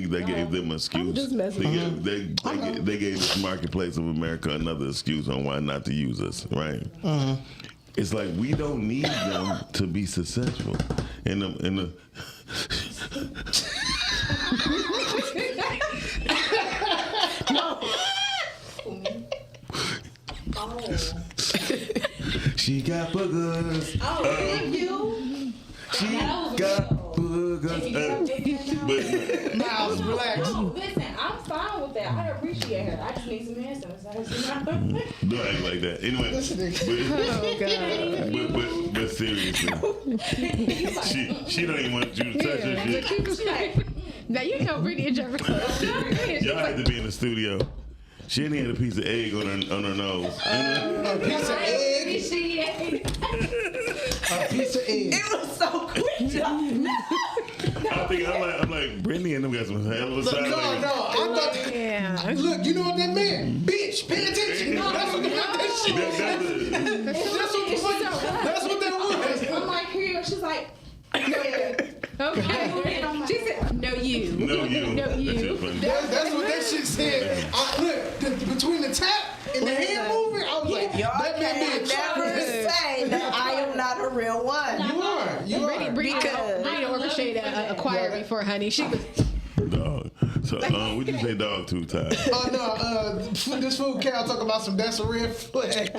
they gave them an excuse. just messing They gave this Marketplace of America another excuse on why not to use us, right? It's like we don't need them to be successful. In the She got boogers. Oh, thank you. She got boogers. Miles, relax. No, listen, I'm fine with that. I appreciate her. I just need some hand sanitizer. Don't act like that. Anyway, but seriously, she don't even want you to touch her shit. Now you know Brittany and Jefferson. Y'all had to be in the studio. She only had a piece of egg on her nose. A piece of egg. A piece of egg. It was so quick. I'm like, Brittany and them got some hell of a side. No, I thought. Yeah. Look, you know what that meant? Bitch, pay attention. That's what that shit. That's what that was. I'm like, here. She's like, Okay. She said, no, you. No, you. No, you. That's what that shit said. Look, between the tap and the hand movement, I was like, Y'all that man can't never say that I am not a real one. You are. Brittany orchestrated a choir before, honey. She was. Dog. So, we just say dog 2 times. Oh no, this fool Cal talk about some that's a red flag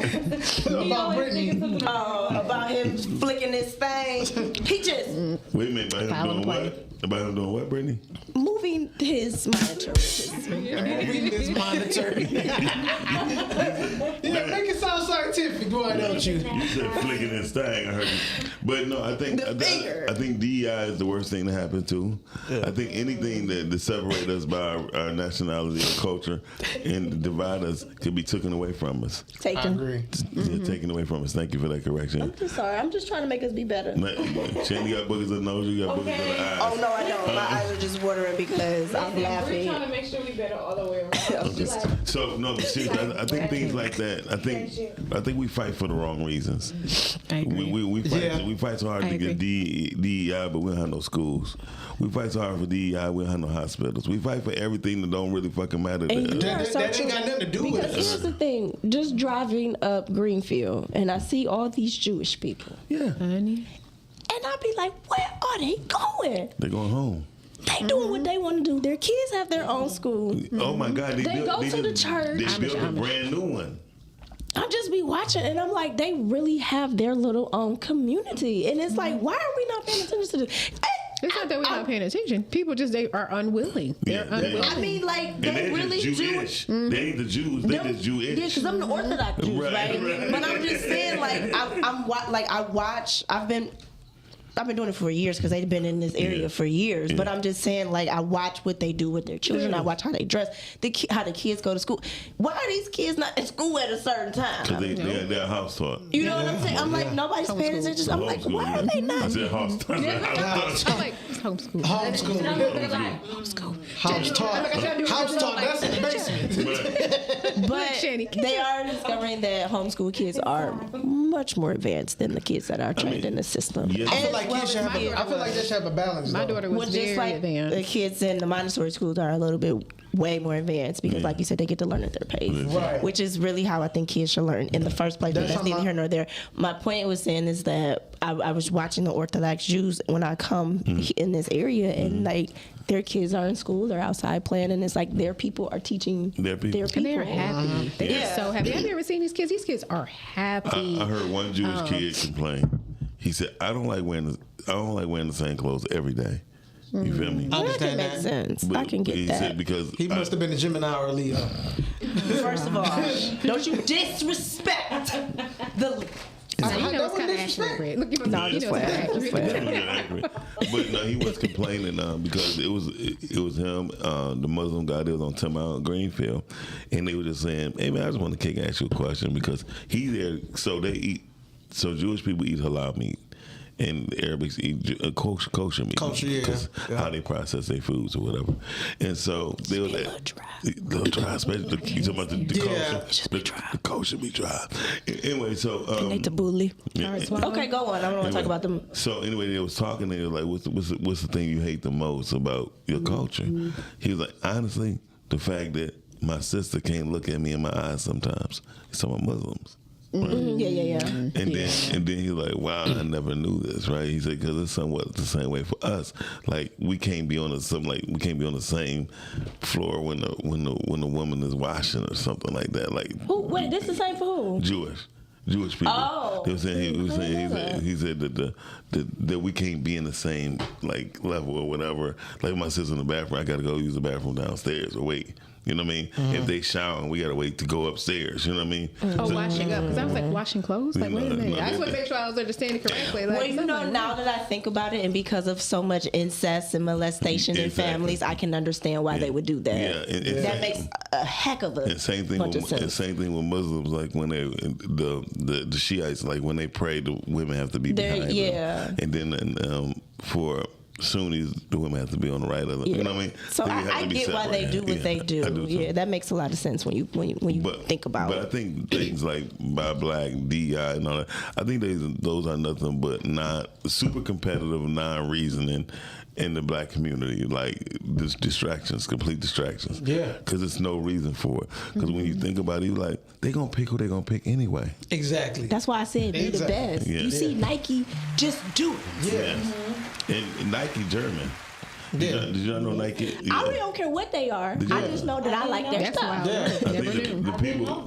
about Brittany. About him flicking his thing. He just Wait a minute, about him doing what? About him doing what, Brittany? moving his monitor. Moving his monitor. Yeah, make it sound scientific, boy, don't you? You said flicking his thing, I heard you. But no, I think DEI is the worst thing to happen too. Yeah. I think anything that separate us by our nationality or culture and divide us could be taken away from us. I agree. Yeah, taken away from us. Thank you for that correction. I'm just sorry. I'm just trying to make us be better. Shandy got boogers in the nose, you got boogers in the eyes. Oh no, I don't. My eyes are just watering because I'm we're laughing. trying to make sure we better all the way around. So no, but seriously, I think things like that. I think we fight for the wrong reasons. I agree. We fight so hard to get DEI, but we don't have no schools. We fight so hard for DEI, we don't have no hospitals. We fight for everything that don't really fucking matter. And that ain't got nothing to do with because us. here's the thing: just driving up Greenfield, and I see all these Jewish people. Yeah, honey. And I be like, where are they going? They're going home. They doing what they want to do. Their kids have their own school. Oh my God! They go to the church. They built a brand new one. I just be watching, and I'm like, they really have their little own community, and it's like, why are we not paying attention to this? It's not that we're not paying attention. People just they are unwilling. They're unwilling. I mean, like they really Jewish. They ain't the Jews. They just Jewish. Yeah, because I'm the Orthodox Jews, right? But I'm just saying, like I've been doing it for years because they've been in this area for years. But I'm just saying, like, I watch what they do with their children. I watch how they dress, how the kids go to school. Why are these kids not in school at a certain time? Because they're house taught. You know what I'm saying? I'm like, nobody's paying attention. I'm like, why are they not? I said house taught. I'm like, homeschool. Homeschool. House taught. House taught. That's in the basement. But they are discovering that homeschool kids are much more advanced than the kids that are trained in the system. Yeah. I feel like kids should have. I feel like they should have a balance. My daughter was just very like advanced. The kids in the Montessori schools are a little bit way more advanced because, like you said, they get to learn at their pace, right. Which is really how I think kids should learn in the first place. That's neither here nor there. My point was saying is that I was watching the Orthodox Jews when I come in this area, and like their kids are in school, they're outside playing, and it's like their people are teaching their people. And they're happy. They're so happy. Have you ever seen these kids? These kids are happy. I heard one Jewish kid complain. He said, "I don't like wearing the same clothes every day." You feel me? I understand that. Makes sense. But I can get he that. said because he must have been a Gemini or a Leo. First of all, don't you disrespect the. So you know it's kind of accurate. Look, you know it's accurate. But no, he was complaining because it was him, the Muslim guy that was on 10 Mile Greenfield, and they were just saying, "Hey man, I just want to ask you a question because he's there, so Jewish people eat halal meat." And the Arabics eat kosher meat. Because how they process their foods or whatever. And so they were like, a little dry, especially you talking about the kosher. The kosher be dry. Anyway, so. Okay, go on. I don't want to talk about them. So anyway, they was talking, and they were like, what's the thing you hate the most about your culture? He was like, honestly, the fact that my sister can't look at me in my eyes sometimes. Some are Muslims. Right? Yeah. And then he's like, "Wow, I never knew this." Right? He said, "Because it's somewhat the same way for us. Like we can't be on the same floor when the woman is washing or something like that. Like who? Wait, this the same for who? Jewish. Jewish people. Oh. He was saying he said that we can't be in the same like level or whatever. Like my sister in the bathroom, I got to go use the bathroom downstairs or wait. You know what I mean? If they shower, we gotta wait to go upstairs. You know what I mean? Oh, washing up. Because I was like, washing clothes? Like, wait a minute. I just want to make sure I was understanding correctly. Like, Well, you know, now that I think about it, and because of so much incest and molestation in families, I can understand why they would do that. Yeah, that makes a heck of a bunch of sense. Same thing with Muslims. Like when they the Shiites, like when they pray, the women have to be behind them. And then for Sunnis, the women have to be on the right of them. You know what I mean? So I get why they do what they do. Yeah, that makes a lot of sense when you think about it. But I think things like Buy Black, DEI, and all that, I think those are nothing but super competitive, non-reasoning in the black community, like distractions, complete distractions. Yeah. Because there's no reason for it. Because when you think about it, you're like, they're going to pick who they're going to pick anyway. Exactly. That's why I said be the best. Yeah. You see Nike, just do it. Yeah. And Nike German. Did you not know Nike? I really don't care what they are. I just know that I like their stuff. I think the people,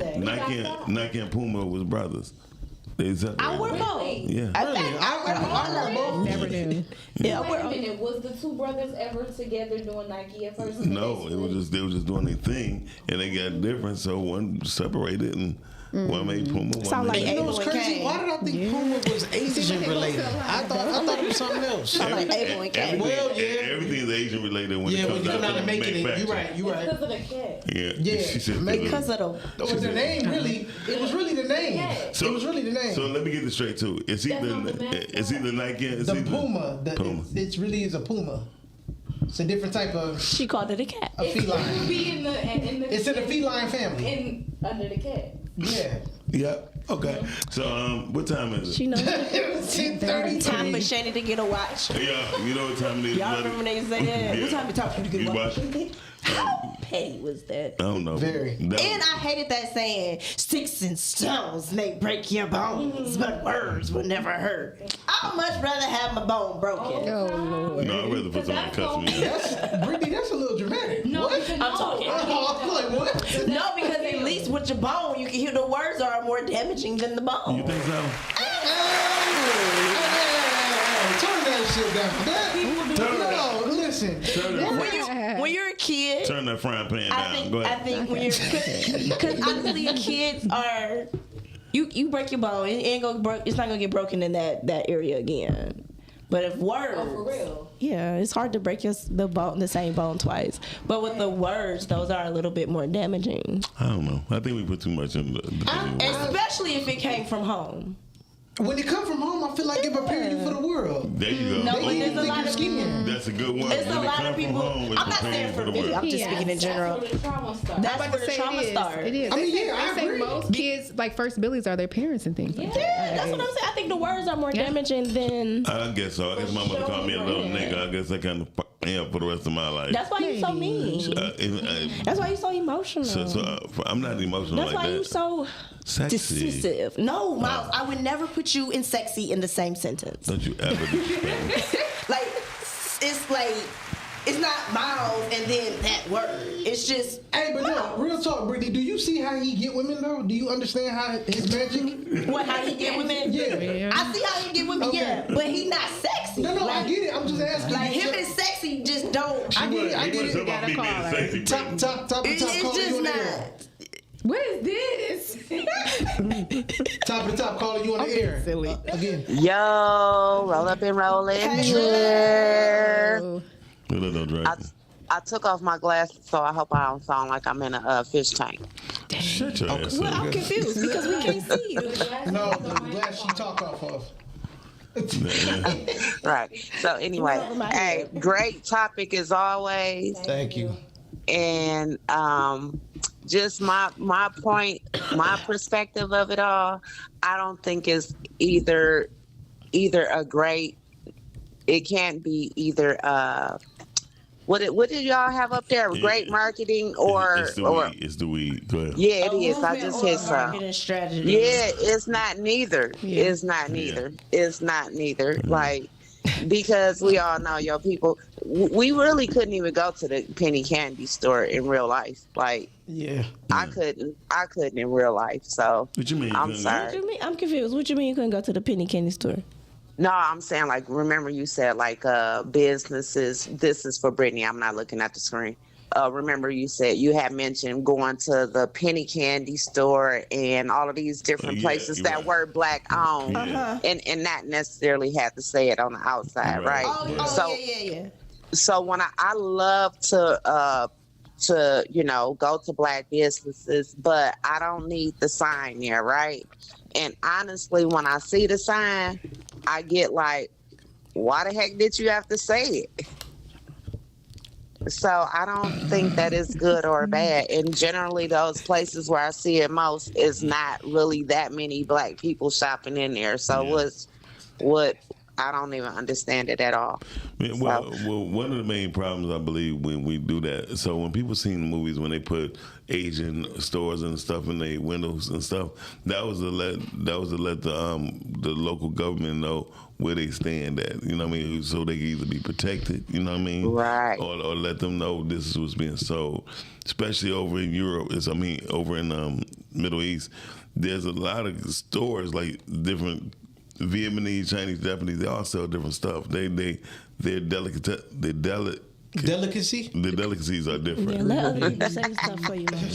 Nike and Puma was brothers. I wear both. Yeah. I wear both. Never knew. Yeah, wait a minute. Was the two brothers ever together doing Nike at first? No, they were just doing their thing, and they got different. So one separated, and one made Puma. Sound like you know what's crazy? Why did I think Puma was Asian related? I thought it was something else. Sound like Abel and Cain. Well, everything is Asian related when it comes when down to making it. You're right. Because of the cat. Yeah. She said because of the. Was the name really? It was really the name. So, it was really the name. So let me get this straight too. It's either Nike. The Puma. It really is a Puma. It's a different type of. She called it a cat. A feline. It's in the feline family. Under the cat. Yeah. Yep. Okay. So what time is it? She knows. It's 10:30. Time for Shani to get a watch. Yeah. You know what time it is? Y'all remember when they say that? Yeah. What time it talk for you to get a watch? watch? How petty was that? I don't know. Very. And I hated that saying, sticks and stones may break your bones, but words will never hurt. I'd much rather have my bone broken. Oh, Lord. No, I'd rather put somebody cussing me. Brittany, that's a little dramatic. No, what? I'm talking. I'm like, what? No, because at least with your bone, you can hear the words are more damaging than the bone. You think so? Turn that shit down. No, listen. When you're a kid, Turn that frying pan down. Go I ahead. think when you're, because honestly, kids are, you break your bone, it ain't gonna broke. It's not gonna get broken in that area again. But if words, for real, yeah, it's hard to break the same bone twice. But with the words, those are a little bit more damaging. I don't know. I think we put too much in the Especially if it came from home. When it come from home, I feel like it prepared you for the world. There you go. No, but there's a lot of people. That's a good one. There's a When it lot come of from people. home, it's I'm not preparing saying you for the me. world. I'm just speaking in general. That's where the trauma starts. That's where the trauma starts. It is. I mean, I say agree. most kids, like, first billies are their parents and things. Like that. Yeah, that's what I'm saying. I think the words are more damaging than. I guess so. I guess my mother called me a little nigga. I guess I kind of fucked me up for the rest of my life. That's why you so mean. That's why you so emotional. I'm not emotional That's like why that. you so Sexy. dismissive. No, Miles, I would never put you and sexy in the same sentence. Don't you ever disrespect me. Like, it's not Miles and then that word. It's just. Hey, but no, real talk, Brittany. Do you see how he get women though? Do you understand how his magic? What, how he get women? Yeah. I see how he get women, yeah, but he not sexy. No, like, I get it. I'm just asking. Like him and sexy just don't. I get it. He gotta call her. Top. It's just not. What is this? Top of the top, calling you on the air. Silly. Again. Yo, roll up and roll in here. I took off my glasses, so I hope I don't sound like I'm in a fish tank. Shut your ass Well, I'm confused because we can't see you. No, the glass she talk off of. Right. So anyway, hey, great topic as always. Thank you. And just my point, my perspective of it all, I don't think is either a great. It can't be either. What did y'all have up there? Great marketing or it's the weed. Go ahead. Yeah, it is. I just hit some. Marketing strategy. Yeah, it's not neither. Yeah. It's not neither. It's not neither. Like, because we all know, people, we really couldn't even go to the penny candy store in real life. Like, Yeah. I couldn't in real life. So What you mean? I'm sorry. What you mean? I'm confused. What you mean you couldn't go to the penny candy store? No, I'm saying like remember you said like businesses. This is for Brittany. I'm not looking at the screen. Remember you said you had mentioned going to the penny candy store and all of these different places that were black owned, and not necessarily have to say it on the outside, right? Oh, yeah. So when I love to go to black businesses, but I don't need the sign there, right? And honestly, when I see the sign, I get like, why the heck did you have to say it? So I don't think that is good or bad. And generally, those places where I see it most is not really that many black people shopping in there. So what I don't even understand it at all. Well, one of the main problems I believe when we do that. So when people see the movies, when they put Asian stores and stuff in their windows and stuff, that was to let the local government know where they stand at. You know what I mean? So they can either be protected. You know what I mean? Right. Or let them know this is what's being sold. Especially over in Europe. Over in Middle East, there's a lot of stores like different. Vietnamese, Chinese, Japanese, they all sell different stuff. Delicacy? The delicacies are different. Yeah, let other people say stuff for you, man.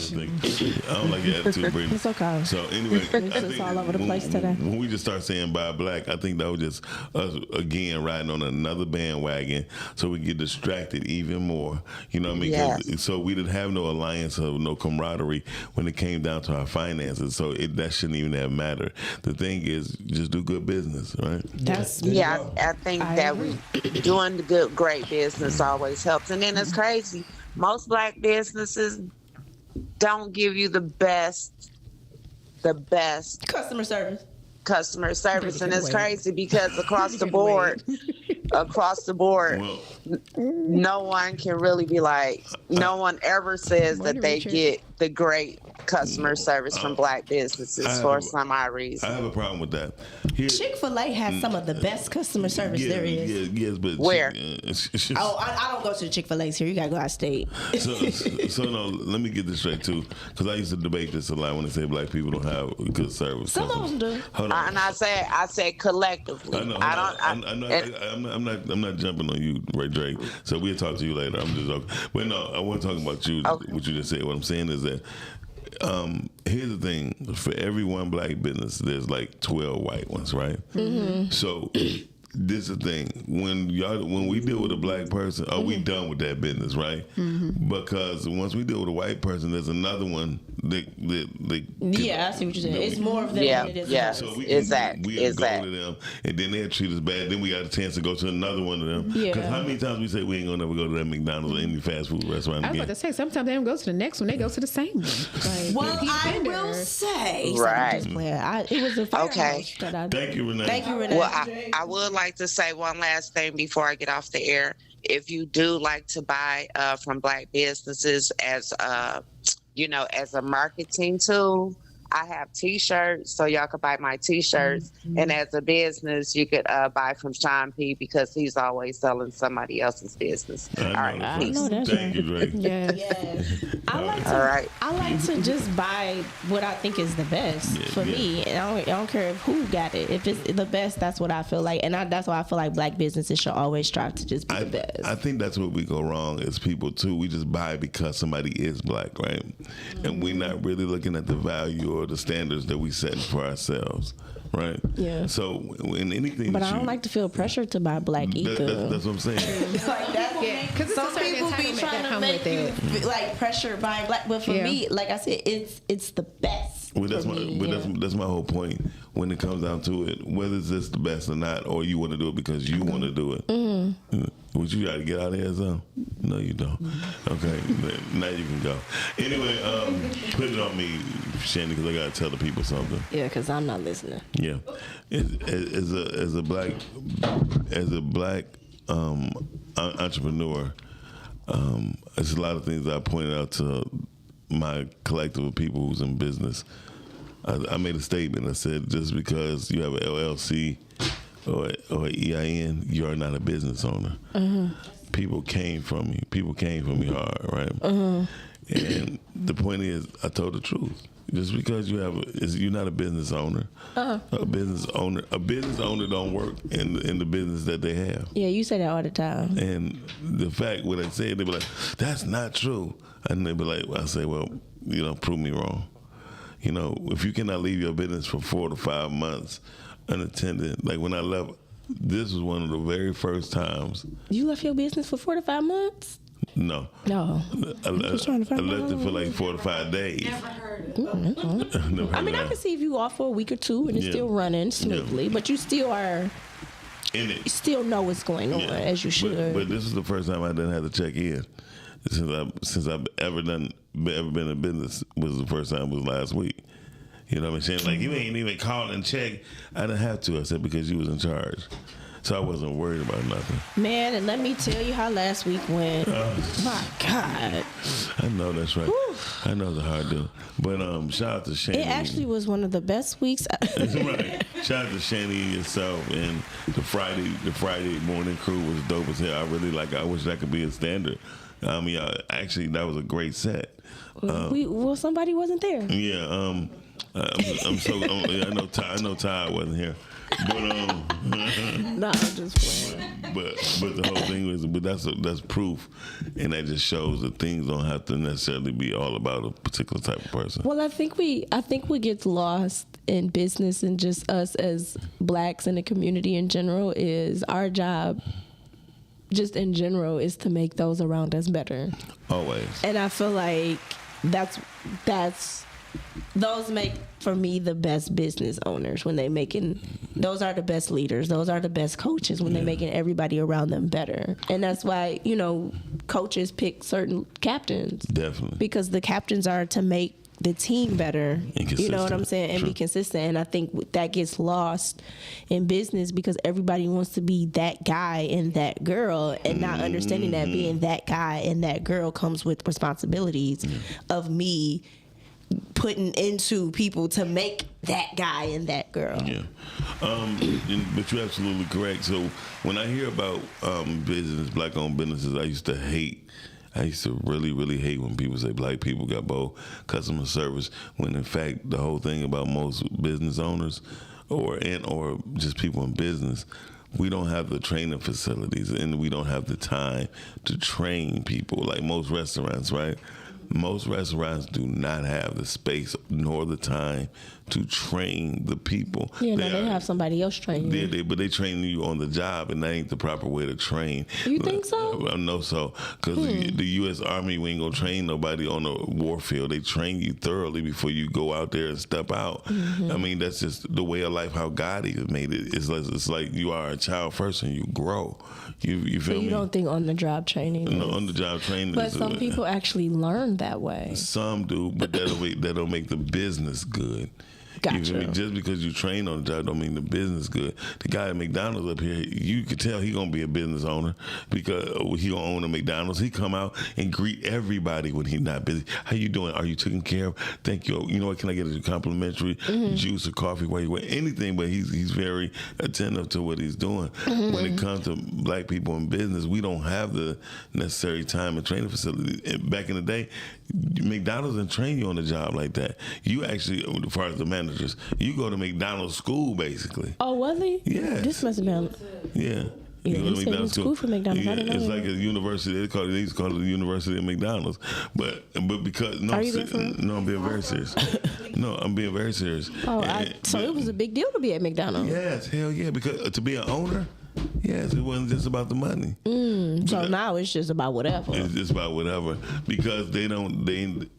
I don't like your attitude, Brittany. It's okay. So anyway, it's all over the place today. When we just start saying buy black, I think that was just us again riding on another bandwagon, so we get distracted even more. You know what I mean? Yes. So we didn't have no alliance or no camaraderie when it came down to our finances. So that shouldn't even have mattered. The thing is, just do good business, right? I think that doing the great business always helps. And then it's crazy. Most black businesses don't give you the best customer service. And it's crazy because across the board, no one can really be like, no one ever says that they get the great customer service from black businesses for some odd reason. I have a problem with that. Chick-fil-A has some of the best customer service there is. Yes, but where? I don't go to the Chick-fil-A's here. You gotta go out of state. So no, let me get this straight too, because I used to debate this a lot when they say black people don't have good service. Some of them do. Hold on. And I said collectively. I'm not jumping on you, Ray Drake. So we'll talk to you later. I'm just joking. But no, I want to talk about you. Okay. What you just said. What I'm saying is that here's the thing: for every one black business, there's like 12 white ones, right? Mm-hmm. So this is the thing: when we deal with a black person, are we done with that business, right? Mm-hmm. Because once we deal with a white person, there's another one. I see what you're saying. It's more of them than it is. Yeah, so we go to them, and then they'll treat us bad. Then we got a chance to go to another one of them. Because how many times we say we ain't gonna never go to that McDonald's or any fast food restaurant again? I was about to say, sometimes they don't go to the next one; they go to the same one. Like, well, I will say, right? It was a firehouse. Thank you, Renee. Thank you, Renee. Well, I would like to say one last thing before I get off the air. If you do like to buy from black businesses as as a marketing tool, I have T-shirts, so y'all could buy my T-shirts. Mm-hmm. And as a business, you could buy from Sean P because he's always selling somebody else's business. All right, peace. Thank you, Drake. Yes. I like to just buy what I think is the best for me, and I don't care who got it. If it's the best, that's what I feel like, and that's why I feel like black businesses should always strive to just be the best. I think that's where we go wrong as people too. We just buy because somebody is black, right? Mm-hmm. And we're not really looking at the value or the standards that we set for ourselves, right? Yeah. So in anything, but I don't like to feel pressure to buy black either. That's what I'm saying. Like that's some people be trying to make you like pressure buying black, but for me, like I said, it's the best. Well, that's my whole point. When it comes down to it, whether it's just the best or not, or you want to do it because you want to do it. Mm-hmm. Would you got to get out of here, son? No, you don't. Mm-hmm. Okay, now you can go. Anyway, put it on me, Shandy, because I got to tell the people something. Yeah, because I'm not listening. Yeah, as a black entrepreneur, there's a lot of things I pointed out to my collective of people who's in business. I made a statement. I said, just because you have an LLC or EIN, you are not a business owner. Mm-hmm. People came from me. People came from me hard, right? Mm-hmm. And the point is, I told the truth. Just because you're not a business owner. A business owner don't work in the business that they have. Yeah, you say that all the time. And the fact when I say it, they be like, "That's not true," and they be like, "I say, well, prove me wrong." If you cannot leave your business for 4 to 5 months unattended, like when I left, this was one of the very first times. You left your business for 4 to 5 months? No. I left it for like 4 to 5 days. Never heard it. I mean, I can see if you off for a week or two and it's still running smoothly, but you still are in it. You still know what's going on as you should. But this is the first time I didn't have to check in since I've ever been in business. Was the first time was last week. You know what I'm saying? Like, you ain't even called and checked. I didn't have to. I said, because you was in charge. So I wasn't worried about nothing. Man, and let me tell you how last week went. My God. I know that's right. Whew. I know it's a hard deal. But shout out to Shani. It actually was one of the best weeks. Right. Shout out to Shani and yourself, and the Friday morning crew was dope as hell. I really I wish that could be a standard. Actually, that was a great set. Somebody wasn't there. Yeah. I know Ty wasn't here, but nah, I'm just playing. But the whole thing was, that's proof, and that just shows that things don't have to necessarily be all about a particular type of person. Well, I think what gets lost in business and just us as blacks in the community in general is our job. Just in general is to make those around us better. Always. And I feel like that's those make for me the best business owners when they those are the best leaders, those are the best coaches when they're making everybody around them better. And that's why coaches pick certain captains. Definitely. Because the captains are to make the team better, you know what I'm saying, and be consistent. And I think that gets lost in business because everybody wants to be that guy and that girl, and not understanding that being that guy and that girl comes with responsibilities of me putting into people to make that guy and that girl. Yeah. But you're absolutely correct. So when I hear about black-owned businesses, I used to really, really hate when people say black people got both customer service, when in fact the whole thing about most business owners or just people in business, we don't have the training facilities and we don't have the time to train people like most restaurants, right? Most restaurants do not have the space nor the time to train the people. Yeah, they have somebody else training you. But they train you on the job, and that ain't the proper way to train. You think so? I know so. Because the U.S. Army, we ain't going to train nobody on a warfield. They train you thoroughly before you go out there and step out. Mm-hmm. I mean, that's just the way of life, how God has made it. It's like you are a child first and you grow. You feel me? You don't think on-the-job training? No, on-the-job training. But some people actually learn that way. Some do, but that'll make the business good. Gotcha. Just because you train on the job don't mean the business good. The guy at McDonald's up here, you can tell he gonna be a business owner because he gonna own a McDonald's. He come out and greet everybody when he's not busy. How you doing? Are you taken care of? Thank you. You know what? Can I get a complimentary juice or coffee while you wait? Anything, but he's very attentive to what he's doing. Mm-hmm. When it comes to black people in business, we don't have the necessary time and training facilities. Back in the day, McDonald's didn't train you on the job like that. You actually, as far as the managers, you go to McDonald's school basically. Oh, was he? Yeah. This must have been. Yeah. Yeah, he said he was school for McDonald's. Yeah, I didn't know it's that. like a university. They used to call it the University of McDonald's. But because Are you I'm being very serious. No, I'm being very serious. Oh, so it was a big deal to be at McDonald's. Yes, hell yeah. Because to be an owner. Yes, it wasn't just about the money. So now it's just about whatever. It's just about whatever because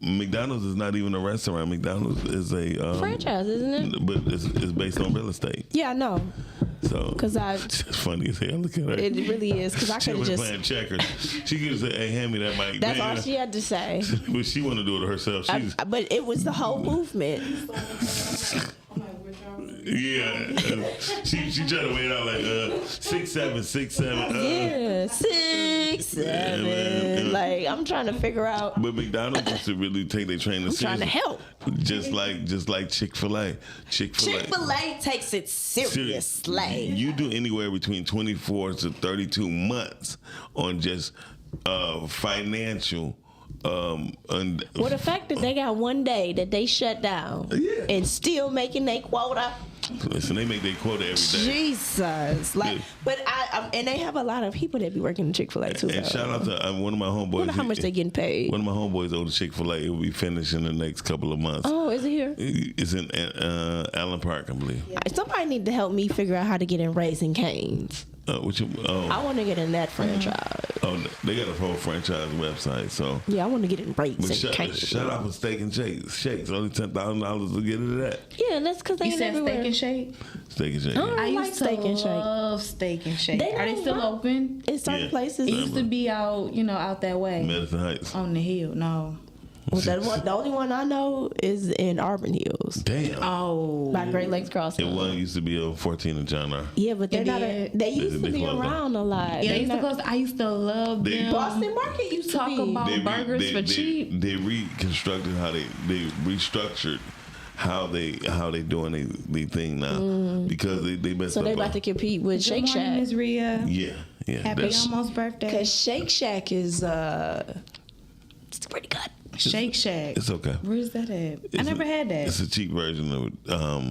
McDonald's is not even a restaurant. McDonald's is a franchise, isn't it? But it's based on real estate. Yeah, I know. So, because it's funny as hell. Look at her. It really is. Because I could have just playing checkers. She could have said, "Hey, hand me that mic." That's all she had to say. But she wanted to do it herself. But it was the whole movement. Yeah, she tried to wait out like 6'7", 6'7". Yeah, 6'7". Like I'm trying to figure out. But McDonald's used to really take their training seriously. Trying to help. Just like Chick-fil-A. Chick-fil-A takes it seriously. You do anywhere between 24 to 32 months on just financial And Well, the fact that they got one day that they shut down and still making their quota. listen, they make their quota every day. Jesus, like, but and they have a lot of people that be working in Chick-fil-A too. And shout out to one of my homeboys. Wonder how much they getting paid. One of my homeboys over Chick-fil-A. It will be finished in the next couple of months. Oh, is it here? It's in Allen Park, I believe. Somebody need to help me figure out how to get in Raising Cane's. I want to get in that franchise. Oh, they got a whole franchise website. So yeah, I want to get in Raising Cane's. Shout out for Steak and Shakes. Only $10,000 to get into that. Yeah, that's because they You said everywhere. Steak and Shake? Steak and Shake. I used to Steak and Shake. love Steak and Shake. Are they still open? In certain places. It used to be out, out that way. Medicine Heights. On the hill, no. Well, the only one I know is in Auburn Hills. Damn. Oh. By Great Lakes Crossing. And one used to be on 14 and John R. Yeah, but they're not. They used to be around a lot. Yeah, they used to close. I used to love them. Boston Market used to talk about burgers for cheap. They reconstructed how they restructured how they doing the thing now because they messed so up. they about to compete with Shake Shack. Good morning, Ms. Rhea. Yeah. Happy almost birthday. Cause Shake Shack is it's pretty good. Shake Shack. It's okay. Where's that at? I never had that. It's a cheap version of it.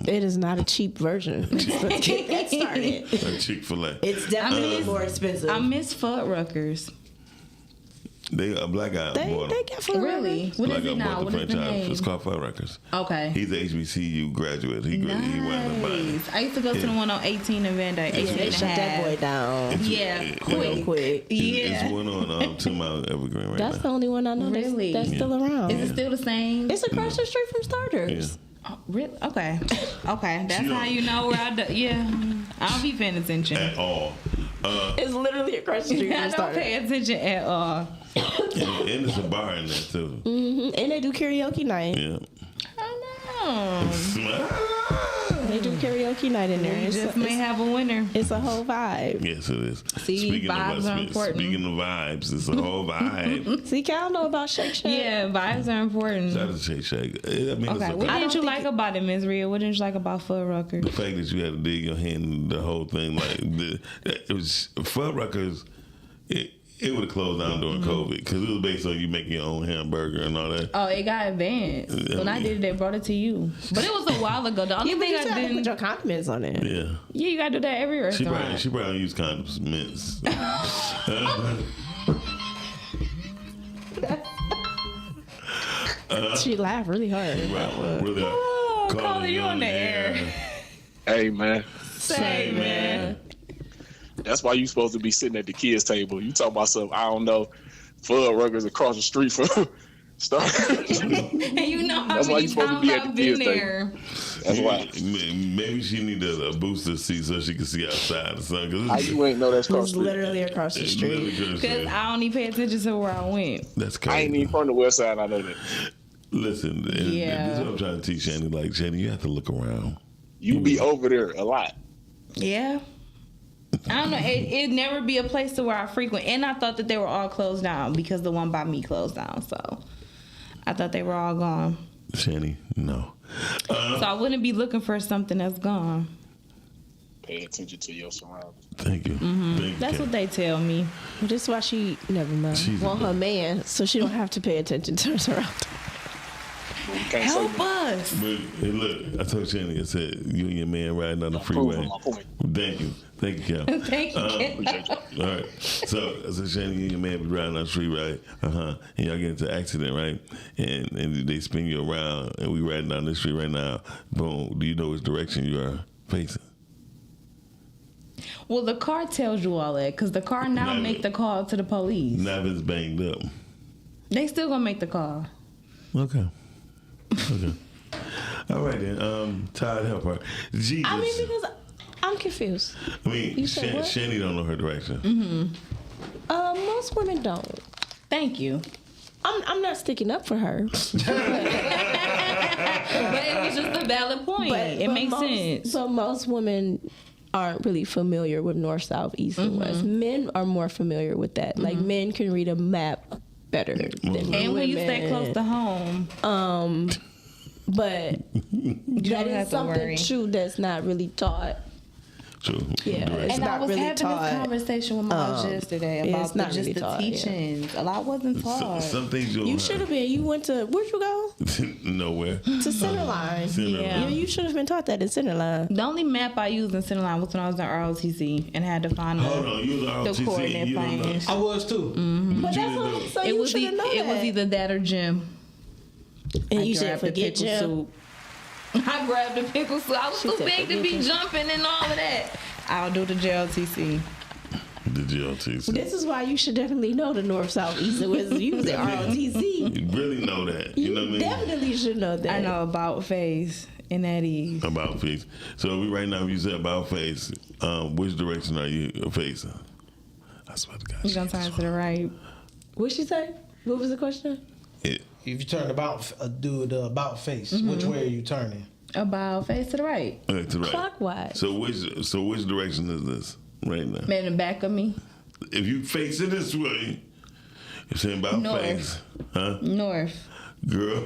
It is not a cheap version. Let's get that started. A Chick-fil-A. It's definitely more expensive. I miss Fuddruckers. They a black guy. They got Fuddruckers. Really? What is it now? What What is the name? It's called Fuddruckers. Okay. He's an HBCU graduate. He wound up buying it. I used to go to the one on 18 and Van Dyke. They shut that boy down. Quick. It's one on 2 Mile Evergreen right That's now. the only one I know that's still around. Is it still the same? It's across the street from Starters. Oh, really? Okay. That's how you know where I don't be paying attention. At all. It's literally across the street from I don't Starters. pay attention at all. And there's a bar in there too. Mm-hmm. And they do karaoke night. Yeah. They do karaoke night in there. You just may have a winner. It's a whole vibe. Yes, it is. See, vibes are important. Speaking of vibes, it's a whole vibe. See, Cal know about Shake Shack. Yeah, vibes are important. Shout out to Shake Shack. I mean, Okay, what didn't you like about it, Ms. Rhea? What didn't you like about Fuddruckers? the fact that you had to dig your hand in the whole thing, like it was Fuddruckers. It would have closed down during COVID because it was based on you making your own hamburger and all that. Oh, it got advanced. When I did it, they brought it to you. But it was a while ago. The only thing I didn't put your condiments on it. Yeah. Yeah, you gotta do that every restaurant. She probably used condiments. She laughed really hard. Really hard. Oh, calling you on the air. Hey, man. Say, man. That's why you supposed to be sitting at the kids' table. You talk about some, I don't know, Fuddruckers across the street from Starters. And you know how That's why many you supposed to times be at I've the been kids' there. That's why. Maybe she needed a booster seat so she could see outside the sun. How you ain't know that's across It's the street? literally across the street. Because I only pay attention to where I went. That's crazy. I ain't even from the west side, I know that. Listen, this is what I'm trying to teach Shanny. Like, Shanny, you have to look around. You be over there a lot. Yeah. I don't know. It'd never be a place to where I frequent. And I thought that they were all closed down because the one by me closed down. So I thought they were all gone. Shanny, no. So I wouldn't be looking for something that's gone. Pay attention to your surroundings. Thank you. Thank you, That's Kat. what they tell me. This is why she never mind. She's Want her man, so she don't have to pay attention to her surroundings. Help us. But hey, look, I told Shanny, I said, you and your man riding down the freeway. Thank you, Cal. Thank you. All right. So Shanny, you and your man be riding down the street, right? And y'all get into an accident, right? And they spin you around, and we riding down the street right now. Boom. Do you know which direction you are facing? Well, the car tells you all that because the car now make the call to the police. Navin's banged up. They still gonna make the call. Okay. All right then. Todd, help her. Jesus. I mean, because I'm confused. I mean, You said what? Shanny don't know her direction. Mm-hmm. Most women don't. Thank you. I'm not sticking up for her. But it was just a valid point. It makes sense. So most women aren't really familiar with north, south, east, and west. Men are more familiar with that. Like men can read a map better than women. And when you stay close to home. But that don't have is to something worry. true that's not really taught True. Yeah, it's And I not was really having taught. this conversation with my boss yesterday about it's not just really the taught, yeah. teachings. A lot wasn't taught. Some things You should have been. You went to, where'd you go? nowhere. To Centerline. Centerline. Yeah. You should have been taught that in Centerline. The only map I used in Centerline was when I was in ROTC and had to find Hold on, you was the ROTC, coordinate you don't know. plans. I was too. But that's what, so you should have known It was either that or gym. And I you said grabbed the forget pickle gym. soup. I grabbed the pickle soup. I was She too said big to forget be gym. jumping and all of that. I'll do the JLTC. The GLTC. This is why you should definitely know the North, South, East, and West. You was at ROTC. You really know that. You know what I mean? Definitely should know that. I know about face and at ease. About face. So right now, if you say about face, which direction are you facing? I swear to God. You're going to turn to the right. What'd she say? What was the question? If you turn do the about face, which way are you turning? About face to the right. Okay, to the right. Clockwise. So which direction is this right now? Man in the back of me. If you face it this way, you're saying about North. face, huh? North. Girl,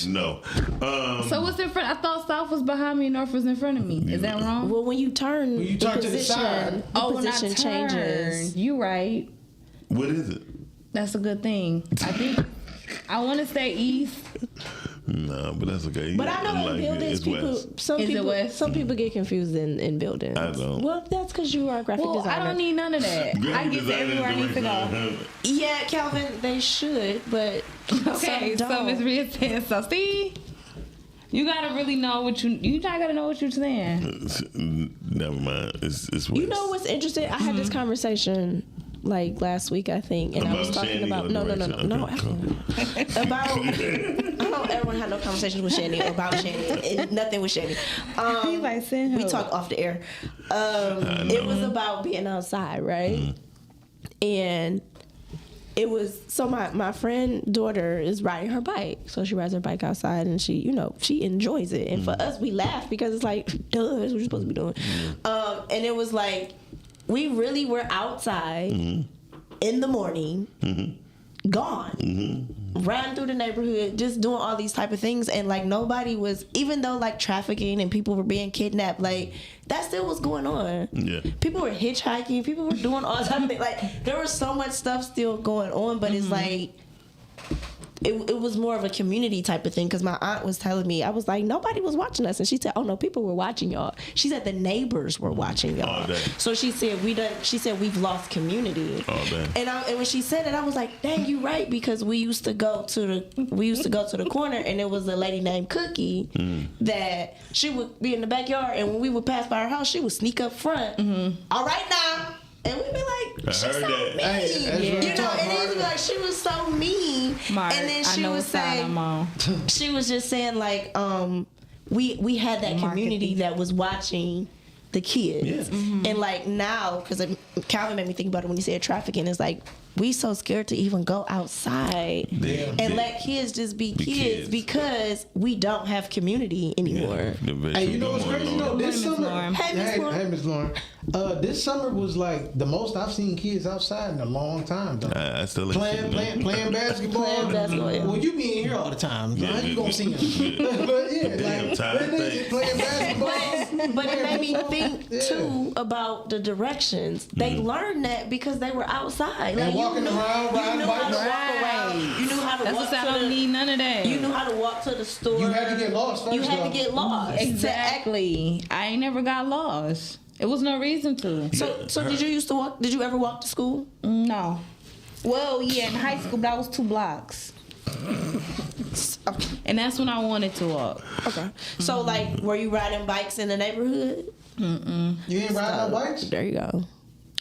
no. So what's in front? I thought South was behind me and North was in front of me. Is that wrong? Well, when you turn, When you turn to the side. Oh, when I position turn. changes. You right. What is it? That's a good thing. I think I want to say east. No, but that's okay. But I know in like buildings, it's people, west. some people get confused in buildings. I don't. Well, that's because you are a graphic Well, designer. I don't need none of that. I get to everywhere I need to go. Yeah, Calvin, they should, but Okay, some so don't. Miss Rhea saying so. See, you gotta really know what you not gotta know what you're saying. Never mind. It's west. You know what's interesting? I had this conversation like last week, I think, and I was About talking Shandy about or no. direction? Okay, About I don't ever want to have no conversations with Shandy about Shandy. Nothing with Shandy. He like send her. We talk off the air. It was about being outside, right? And it was so my friend daughter is riding her bike, so she rides her bike outside and she enjoys it. And for us, we laugh because it's like, duh, that's what you're supposed to be doing. And it was like we really were outside in the morning, gone, riding through the neighborhood, just doing all these type of things, and like nobody was, even though like trafficking and people were being kidnapped, like that still was going on. Yeah. People were hitchhiking, people were doing all type of things. Like there was so much stuff still going on, but it's like it was more of a community type of thing, because my aunt was telling me, I was like, nobody was watching us, and she said, oh no, people were watching y'all. She said the neighbors were watching y'all. All day. So she said we've lost community. All day. And when she said it, I was like, dang, you right, because we used to go to the corner, and there was a lady named Cookie that she would be in the backyard, and when we would pass by her house, she would sneak up front. All right now. And we'd be like, she's so heard that. mean. Hey, You know, and it would be like, she was so mean. Mark, and then I she know was what side I'm on. she was just saying like, we had that community that was watching the kids. And like now, because Calvin made me think about it when he said trafficking, it's like, we so scared to even go outside and let kids just be kids because we don't have community anymore. Hey, you know what's crazy though? This summer, Hey, Miss Lauren. This summer was like the most I've seen kids outside in a long time. Though. I still ain't playing basketball. Playing basketball, yeah. Well, you be in here all the time. Yeah, How you gonna see them? But yeah, Damn, like tired thing. playing basketball. But it made me think too about the directions. They learned that because they were outside. Like, walking around, riding knew how to bikes. walk away. You knew how to That's walk what I to don't need none of that. You knew how to walk to the store. You had to get lost first. You had though. to get lost. Exactly. I ain't never got lost. It was no reason to. So did you used to walk? Did you ever walk to school? No. Well, yeah, in high school, that was 2 blocks. And that's when I wanted to walk. Okay. So like, were you riding bikes in the neighborhood? Mm-mm. You ain't riding no bikes? There you go.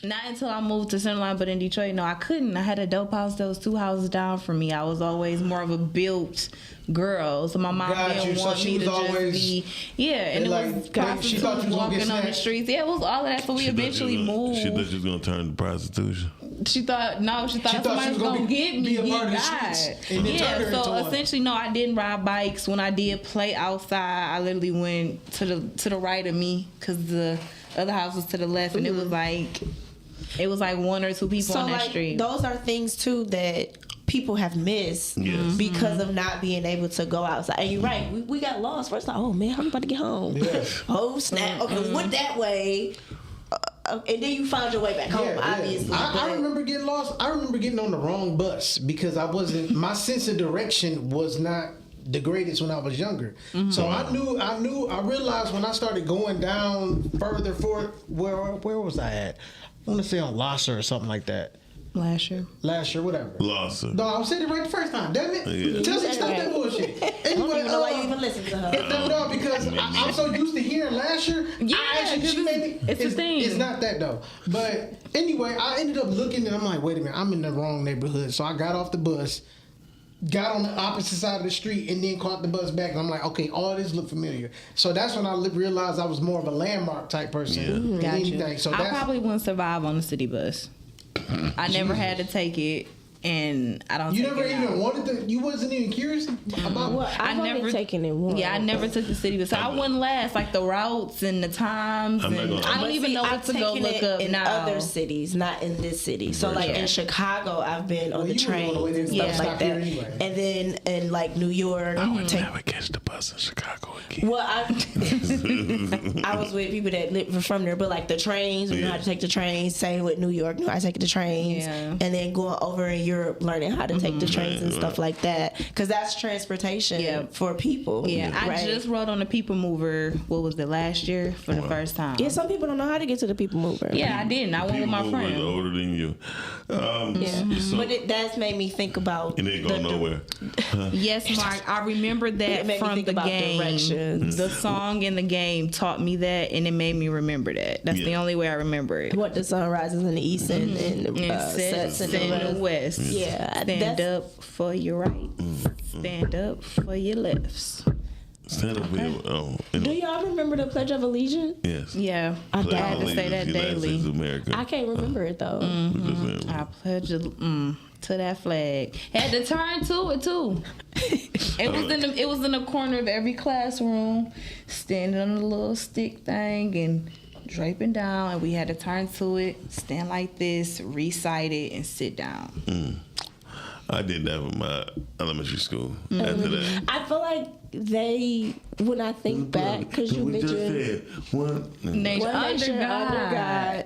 Not until I moved to Centerline, but in Detroit, no, I couldn't. I had a dope house that was 2 houses down from me. I was always more of a built girl, so my mom didn't want me to just be. Yeah, and it was prostitutes walking on the streets. Yeah, it was all of that. So we eventually moved. She thought she was gonna turn to prostitution. She thought somebody was gonna get me, get God. Yeah, so essentially, no, I didn't ride bikes. When I did play outside, I literally went to the right of me because the other house was to the left, and it was like 1 or 2 people on that street. Those are things too that people have missed because of not being able to go outside. And you're right, we got lost. First, like, oh man, how am I about to get home? Oh snap! Okay, went that way. And then you found your way back home, obviously. I remember getting lost. I remember getting on the wrong bus because I wasn't. My sense of direction was not the greatest when I was younger. So I realized when I started going down further forward. Where was I at? I want to say on Lasser or something like that. Lasher, whatever. Lasser. No, I was saying it right the first time. Damn it. Yeah. Chelsea, stop that bullshit. Anyway, I don't even know why you even listen to her. No, because I'm so used to hearing Lasher. Yeah, it's a thing. It's not that though. But anyway, I ended up looking and I'm like, wait a minute, I'm in the wrong neighborhood. So I got off the bus, got on the opposite side of the street, and then caught the bus back. And I'm like, okay, all this look familiar. So that's when I realized I was more of a landmark type person. Gotcha. Anything. So I probably wouldn't survive on the city bus. I never had to take it, and I don't. You never even wanted to. You wasn't even curious about what? I've never taken it once. Yeah, I never took the city bus. So I wouldn't last like the routes and the times. I don't even know what to go look up in now. other cities, not in this city. So like in Chicago, I've been on the train and stuff like that. Anyway. And then in like New York, I would never catch the bus in Chicago again. Well, I was with people that live from there, but like the trains, we know how to take the trains. Same with New York, knew how to take the trains, and then going over in Europe, learning how to take the trains and stuff like that, because that's transportation for people. Yeah, I just rode on the People Mover. What was it, last year for the first time? Yeah, some people don't know how to get to the People Mover. Yeah, I didn't. I went with my friend. Older than you. So, but that's made me think about. It ain't going nowhere. Yes, Mark. I remember that from the game. The song in the game taught me that, and it made me remember that. That's the only way I remember it. What the sun rises in the east and sets in the west. Yeah, stand up for your right. Stand up for your lefts. Stand up for your. Do y'all remember the Pledge of Allegiance? Yes. Yeah, I had to say that daily. I can't remember it though. I pledge to that flag. Had to turn to it too. It was in the corner of every classroom, standing on the little stick thing and draping down, and we had to turn to it, stand like this, recite it, and sit down. I did that with my elementary school. After that, I feel like when I think back, because you mentioned one nation under God,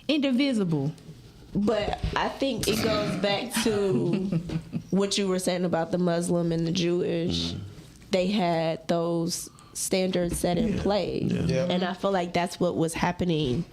indivisible. But I think it goes back to what you were saying about the Muslim and the Jewish. They had those standards set in place. And I feel like that's what was happening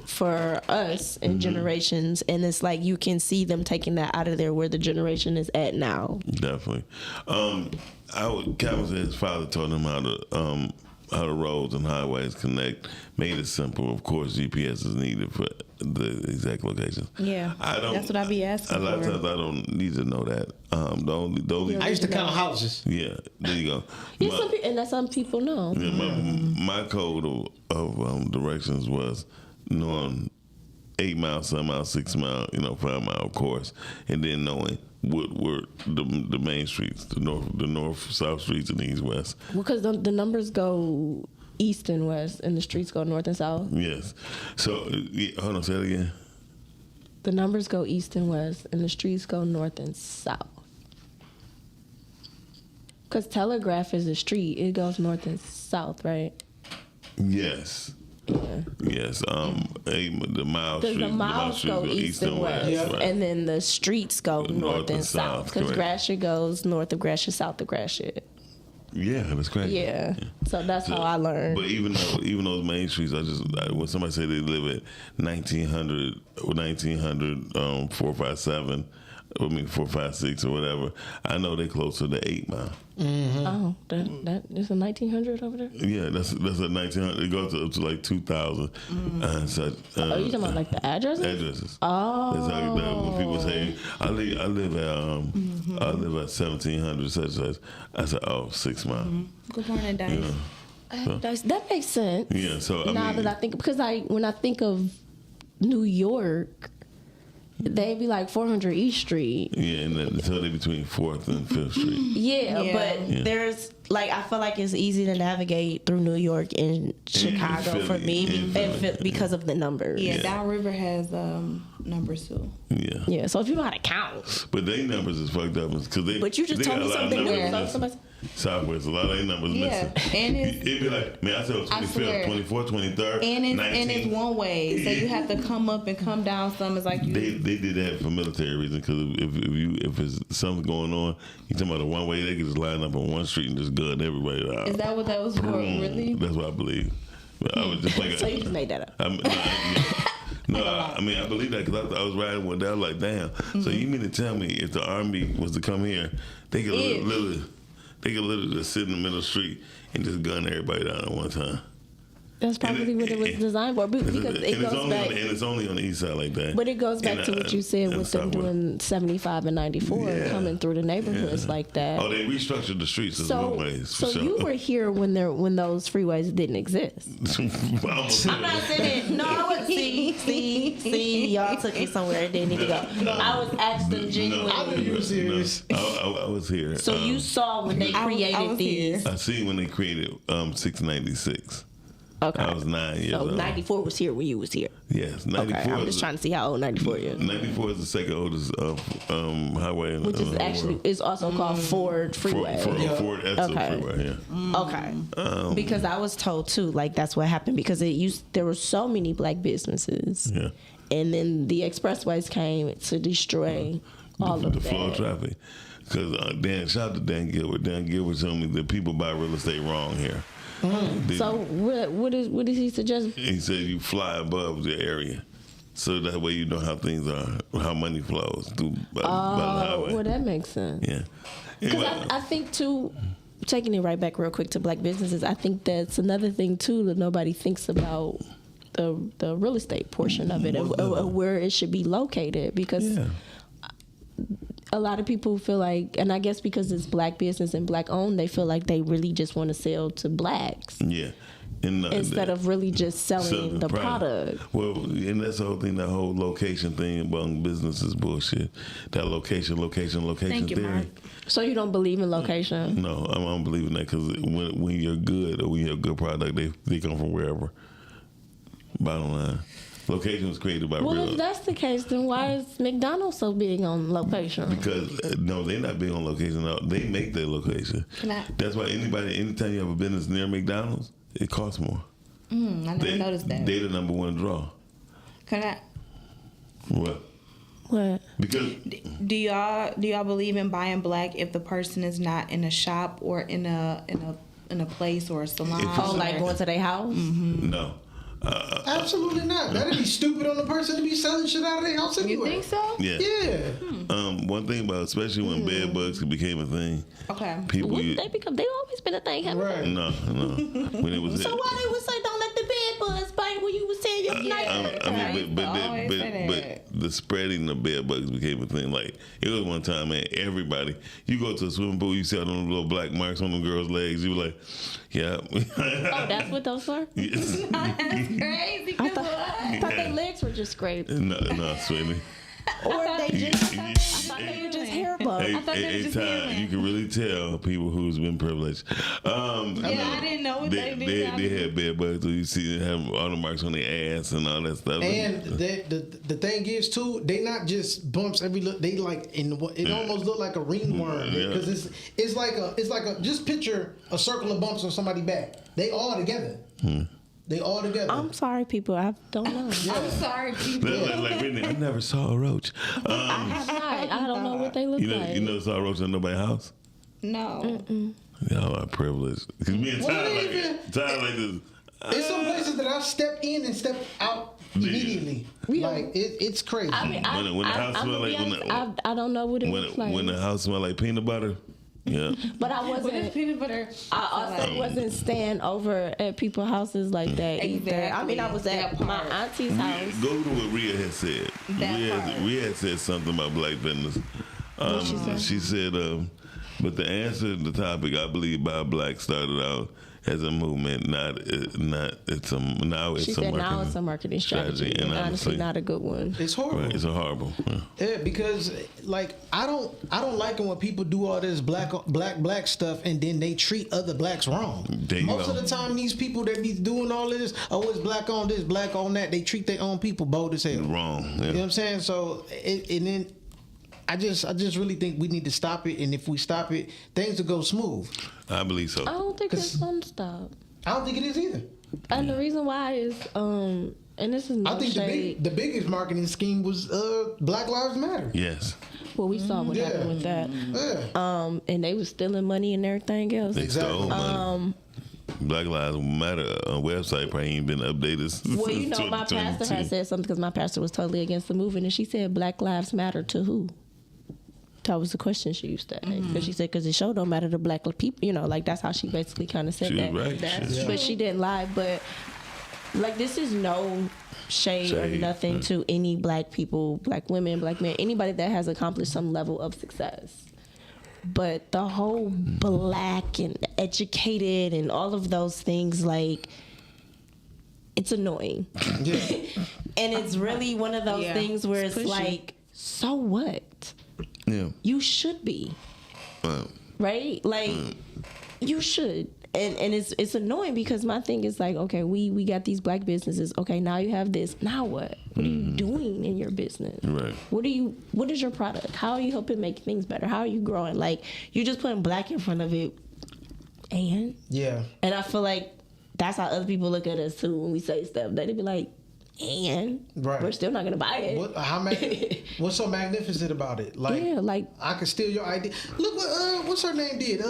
for us in generations. And it's like you can see them taking that out of there where the generation is at now. Definitely. Calvin said his father taught him how the roads and highways connect, made it simple. Of course, GPS is needed for the exact locations. Yeah, that's what I be asking. A lot of times I don't need to know that. I used to count houses. Yeah, there you go. And that's some people know. Yeah, my code of directions was knowing 8 miles, 7 miles, 6 miles, 5 mile course, and then knowing what were the main streets, the north, south streets, and the east, west. Because the numbers go east and west, and the streets go north and south. Yes. So hold on, say it again. The numbers go east and west, and the streets go north and south. Because Telegraph is a street; it goes north and south, right? Yes. Yeah. Yes. The mile streets go east and west, right. And then the streets go north and south. Because Gratiot goes north of Gratiot, south of Gratiot. Yeah, that's crazy. Yeah. So that's how I learned. But even those main streets, when somebody say they live at 1900, 457, 456 or whatever, I know they closer to 8 Mile. Mm-hmm. Oh, that is a 1900 over there. Yeah, that's a 1900. It goes up to like 2000. Are you talking about like the addresses? Addresses. Oh, that's how you know when people say I live at 1700 such. I said 6 Mile. Good morning, Dice. That makes sense. Yeah. So that I think, because when I think of New York. They be like 400 East Street. Yeah, and then so they between 4th and 5th Street. Yeah, but there's like I feel like it's easy to navigate through New York and Chicago Philly, for me because of the numbers. Yeah, Downriver has numbers too. Yeah. Yeah, so if you know how to count. But they numbers is fucked up because they. But you just told me something weird. Southwest, a lot of their numbers missing. And it'd be like, man, I said 25th, 24th, 23rd, and it's one way, so you have to come up and come down. Some is like you. They did that for military reasons because if it's something going on, you talking about the one way, they can just line up on one street and just gun everybody out. Is that what that was for? Really? That's what I believe. But I was just like, so you just made that up. I mean, I believe that because I was riding one day. I was like, damn. So you mean to tell me if the Army was to come here, they could literally just sit in the middle of the street and just gun everybody down at one time. That's probably what it was designed for. Because it goes back. And it's only on the east side like that. But it goes back to what you said with them doing 75 and 94 coming through the neighborhoods like that. Oh, they restructured the streets as roadways. So you were here when those freeways didn't exist. I'm not saying it. No, I was see, y'all took it somewhere it didn't need to go. I was asking genuinely. I knew you were serious. I was here. So you saw when they created these. I see when they created 696. Okay. I was 9 years old. 94 was here when you was here. Yes, 94. Okay, I'm just trying to see how old 94 is. 94 is the second oldest highway in Which is actually is also called Ford Freeway. Ford Edsel Freeway. Yeah. Okay. Because I was told too, like that's what happened because there were so many black businesses. Yeah. And then the expressways came to destroy all of the that. flow of traffic. Because shout out to Dan Gilbert. Dan Gilbert told me that people buy real estate wrong here. So what did he suggest? He said you fly above the area, so that way you know how things are, how money flows through by the highway. Well, that makes sense. Yeah. Because I think too, taking it right back real quick to black businesses, I think that's another thing too that nobody thinks about the real estate portion of it, of where it should be located, because. Yeah. A lot of people feel like, and I guess because it's black business and black owned, they feel like they really just want to sell to blacks. Yeah. Instead of really just selling the product. Well, and that's the whole thing, that whole location thing among business is bullshit. That location Thank you, theory. Mark. So you don't believe in location? No, I don't believe in that because when you're good or when you have a good product, they come from wherever. Bottom line. Location was created by Well, if that's the case, then why is McDonald's so big on location? Because, no, they're not big on location. No, they make their location. That's why anytime you have a business near McDonald's, it costs more. I never noticed that. They're the number one draw. What? Because do y'all believe in buying black if the person is not in a shop or in a place or a salon? Like going to their house? Mm-hmm. No. Absolutely not. That'd be stupid on the person to be selling shit out of their house anyway. You think so? Yeah. Yeah. One thing about, especially when bed bugs became a thing. Okay. They always been a thing, haven't right. they? No. When it was so why they would say don't let the bed bugs bite when you was saying your night? But the spreading of bed bugs became a thing. Like it was one time, man. Everybody, you go to a swimming pool, you see all them little black marks on them girls' legs. You were like, yeah. Oh, that's what those were? Yes. Crazy. I thought their legs were just scraped. No, sweetie. Or they just. I thought they were just hair bugs. You can really tell people who's been privileged. I didn't know what they did. They had bed bugs. So you see them have all the marks on their ass and all that stuff. And the thing is too, they not just bumps every look. They like it almost look like a ringworm because it's like a just picture a circle of bumps on somebody's back. They all together. They all together. I'm sorry, people. I don't know. I'm sorry, people. Like Whitney, I never saw a roach. I have not. I don't know what they look like. You never saw a roach in nobody's house? No. Y'all are privileged. Because me and Tyler like this. There's some places that I've stepped in and stepped out immediately. Like it's crazy. I mean, when the house smell like I don't know what it looks like. When the house smell like peanut butter. Yeah. But I wasn't peanut butter. I also wasn't staying over at people's houses like that either. I mean, I was at my auntie's house. Go to what Rhea had said. Rhea had said something about black business. She said, but the answer to the topic, I believe, by black started out as a movement, now it's a marketing strategy, and honestly not a good one. It's horrible. Right, it's a horrible. Yeah, because like I don't like it when people do all this black stuff and then they treat other blacks wrong. Most of the time, these people that be doing all of this, it's black on this, black on that, they treat their own people bold as hell. Wrong. Yeah. You know what I'm saying? So and then I just really think we need to stop it, and if we stop it, things will go smooth. I believe so. I don't think it's gonna stop. I don't think it is either. And the reason why is, and this is no I think shade. the biggest marketing scheme was Black Lives Matter. Yes. Well, we saw what happened with that. Yeah. And they was stealing money and everything else. They stole money. Black Lives Matter website probably ain't been updated since Well, you know, my pastor had said something because my pastor was totally against the movement, and she said, "Black Lives Matter to who?" That was the question she used to ask. Because she said, because the show don't matter to black people. You know, like that's how she basically kind of said she that. Was right. But she didn't lie. But like, this is no shade or nothing to any black people, black women, black men, anybody that has accomplished some level of success. But the whole black and educated and all of those things, like, it's annoying. Yeah. And it's really one of those things where it's like, so what? Yeah. You should be. Right? Like, you should. And it's annoying because my thing is like, okay, we got these black businesses. Okay, now you have this. Now what? What are you doing in your business? Right. What is your product? How are you helping make things better? How are you growing? Like, you're just putting black in front of it. And? Yeah. And I feel like that's how other people look at us too when we say stuff. They'd be like, and we're still not gonna buy it. What's so magnificent about it? Like, yeah, like I could steal your idea. Look what what's her name did?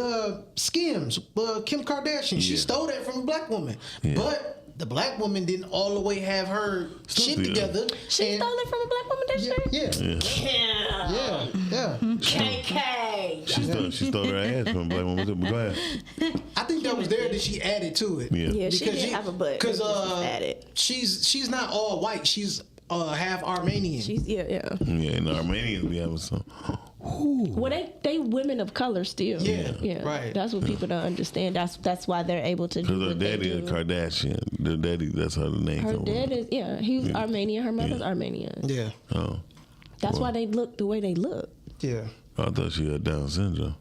Skims. Kim Kardashian. She stole that from a black woman, but the black woman didn't all the way have her shit together. She stole it from a black woman, did she? Yeah. KK. She stole her ass from a black woman. Go ahead. I think that was there that she added to it. Yeah, she did have a butt. Because she's not all white. She's half Armenian. Yeah, and the Armenians be having some. Well, they women of color still. Yeah, right. That's what people don't understand. That's why they're able to do Because her what daddy they is do. Kardashian. The daddy, that's how the name Her comes dad is he's Armenian. Her mother's Armenian. Yeah. Oh. That's why they look the way they look. Yeah. I thought she had Down syndrome.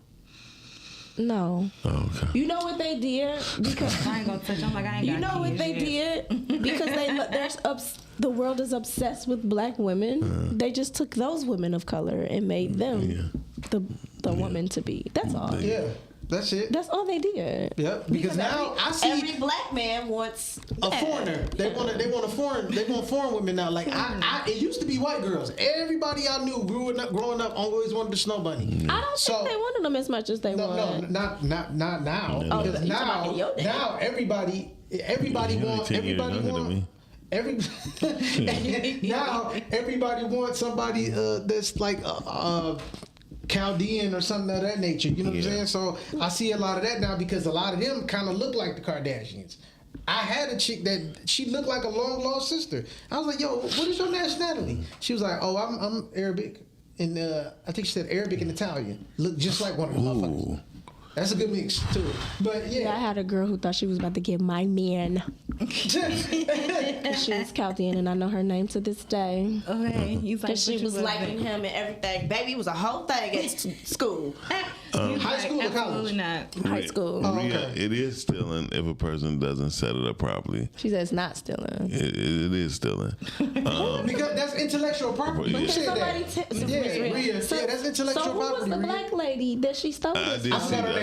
No. Oh, okay. You know what they did? Because I ain't gonna touch them like I ain't got you know what they did? Because the world is obsessed with black women. They just took those women of color and made them the woman to be. That's all. Yeah. That's it. That's all they did. Yep. Because now I see every black man wants a foreigner. They want foreign women now. Like it used to be white girls. Everybody I knew growing up always wanted the snow bunny. I don't think they wanted them as much as they want. No, not now. Oh, because now everybody wants now everybody wants somebody that's like Chaldean or something of that nature. You know what I'm saying? So I see a lot of that now because a lot of them kind of look like the Kardashians. I had a chick that she looked like a long lost sister. I was like, yo, what is your nationality? She was like, oh, I'm Arabic. And I think she said Arabic and Italian. Look just like one of the motherfuckers. That's a good mix too. But yeah, I had a girl who thought she was about to get my man. She was Chaldean, and I know her name to this day. Okay, he's like, she was liking him and everything. Baby, it was a whole thing at school. High school or college? Absolutely not. High school. It is stealing if a person doesn't set it up properly. She said it's not stealing. It is stealing. Because that's intellectual property. Yeah. Who said that? Rhea. That's intellectual property. So who was the black lady that she stole it? I forgot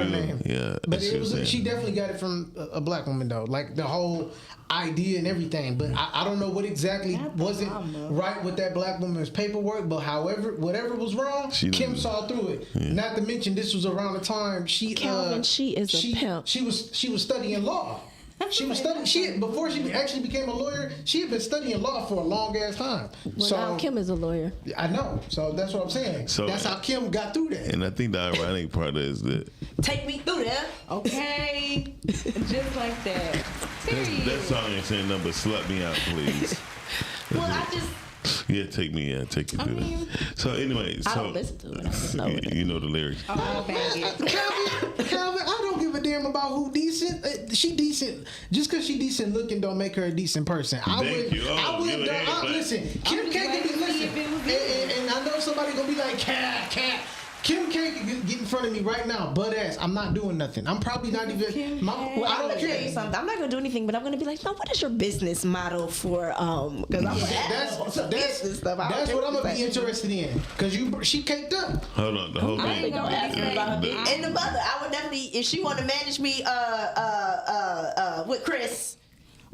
her name. Yeah, but she definitely got it from a black woman though. Like the whole idea and everything. But I don't know what exactly wasn't right with that black woman's paperwork. But whatever was wrong, Kim saw through it. Yeah. Not to mention this was around the time she is a pimp. She was studying law. She was studying. Before she actually became a lawyer, she had been studying law for a long ass time. Well, now Kim is a lawyer. I know. So that's what I'm saying. So that's how Kim got through that. And I think the ironic part is that take me through that. Okay, just like that. That song ain't saying nothing but "slut me out, please." Well, I just. Yeah, take you through that. So anyway, I don't listen to it. You know the lyrics. Calvin, I don't give a damn about who decent. She decent. Just because she decent looking don't make her a decent person. Listen, Kim K can be and I know somebody gonna be like, cat. Kim K can get in front of me right now, butt ass. I'm not doing nothing. I'm probably not even. I don't care. Tell you something. I'm not gonna do anything, but I'm gonna be like, no. What is your business model for? Because that's what I'm gonna be interested in. Because she caked up. Hold on, the whole thing. I ain't gonna ask her about her business. And the mother, I would definitely, if she want to manage me, with Chris.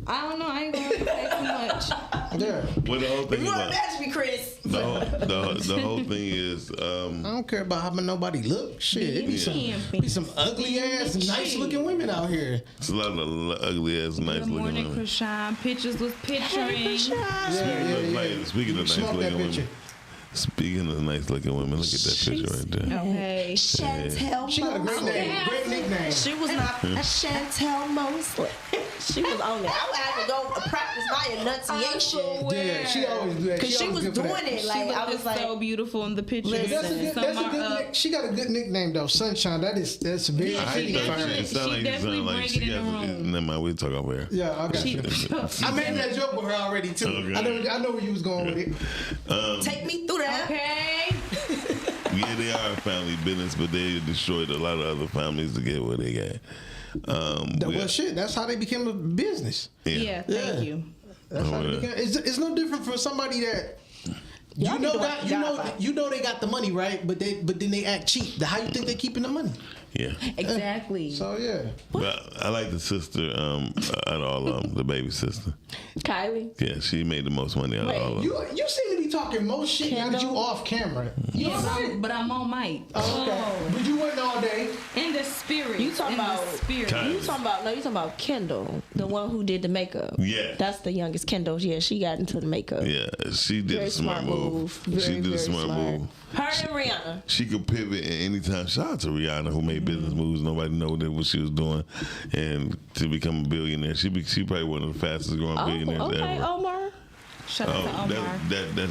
I don't know. I ain't gonna say too much. Yeah. Well, the whole thing you want to match me, Chris? The whole thing is. I don't care about how nobody look. Shit, it be some ugly ass, nice looking women out here. It's a lot of ugly ass, nice looking women. Good morning, Krishan. Pictures was picturing. Speaking of nice looking women. Speaking of nice looking women, look at that picture right there. Okay. Chantel. She got a great name. Great nickname. She was not a Chantel Mosley. She was on it. I would have to go practice my enunciation. Yeah, she always do that. Because she was doing it. Like she I was like, so beautiful in the picture. That's a good. She got a good nickname though, Sunshine. That's very fitting for her. It sounds like she got. Never mind, we'll talk over here. Yeah, I got you. I made that joke with her already too. Okay. I know where you was going with it. Take me through that. Okay. Yeah, they are a family business, but they destroyed a lot of other families to get what they got. Well, shit, that's how they became a business. Yeah, thank you. That's how they became. It's no different for somebody that you know they got the money, right? But then they act cheap. How you think they keeping the money? Yeah. Exactly. So yeah. But I like the sister out of all of them, the baby sister. Kylie. Yeah, she made the most money out of all of them. You seem to be talking most shit now that you off camera. Yeah, but I'm on mic. Oh, okay. But you went all day. In the spirit. You talking about spirit. You talking about Kendall, the one who did the makeup. Yeah. That's the youngest Kendall. Yeah, she got into the makeup. Yeah, she did Very a smart move. She did a smart move. Her and Rihanna. She could pivot at any time. Shout out to Rihanna who made business moves. Nobody know what she was doing, and to become a billionaire. She probably one of the fastest growing billionaires ever. Okay, Omar. Shout out to Omar.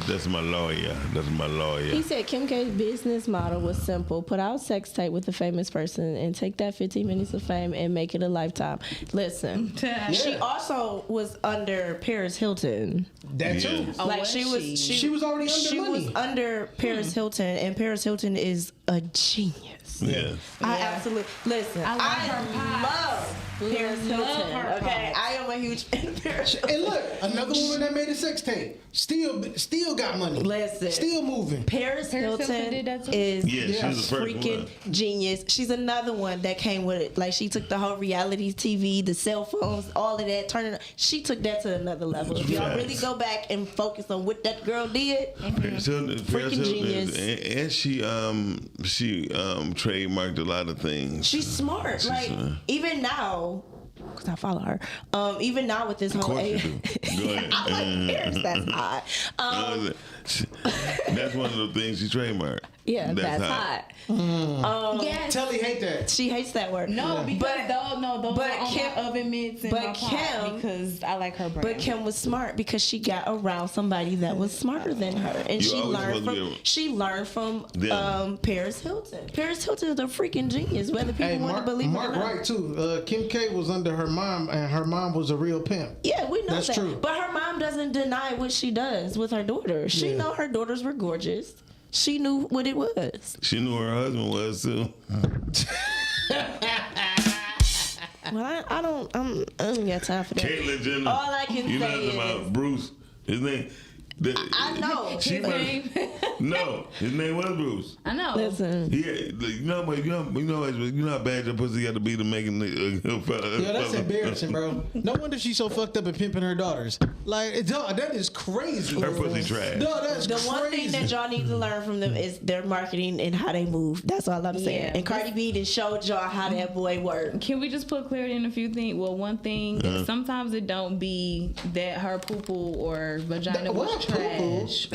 That's my lawyer. That's my lawyer. He said Kim K's business model was simple: put out sex tape with a famous person and take that 15 minutes of fame and make it a lifetime. Listen, she also was under Paris Hilton. That too. Like she was already under money. She was under Paris Hilton, and Paris Hilton is a genius. Yeah. I absolutely listen. I love Paris Hilton. Okay, I am a huge fan of Paris Hilton. And look, another woman that made a sex tape still got money. Listen, still moving. Paris Hilton is a freaking genius. She's another one that came with it. Like she took the whole reality TV, the cell phones, all of that. She took that to another level. If y'all really go back and focus on what that girl did, Paris Hilton, genius. And she trademarked a lot of things. She's smart. Even now, because I follow her. Even now with this whole AI. Go ahead. I like Paris. That's hot. That's one of the things she trademarked. Yeah, that's hot. Yes. Telly hate that. She hates that word. No, because those are on my oven mitts and my pot because I like her brand. But Kim was smart because she got around somebody that was smarter than her, and she learned from Paris Hilton. Paris Hilton is a freaking genius, whether people want to believe it or not. Mark right too. Kim K was under her mom, and her mom was a real pimp. Yeah, we know that's that. True. But her mom doesn't deny what she does with her daughters. She know her daughters were gorgeous. She knew what it was. She knew her husband was too. Well, I don't got time for that. Caitlyn Jenner. All I can you say is about Bruce. His name. I know. His name was Bruce. I know. Listen. Yeah, you know how bad your pussy got to be to make that's embarrassing, bro. No wonder she's so fucked up and pimping her daughters. Like, dog, that is crazy. Her pussy trash. No, that's the crazy. one thing that y'all need to learn from them is their marketing and how they move. That's all I'm saying. And Cardi B done showed y'all how that boy worked. Can we just put clarity in a few things? Well, one thing, sometimes it don't be that her poo-poo or vagina was trash.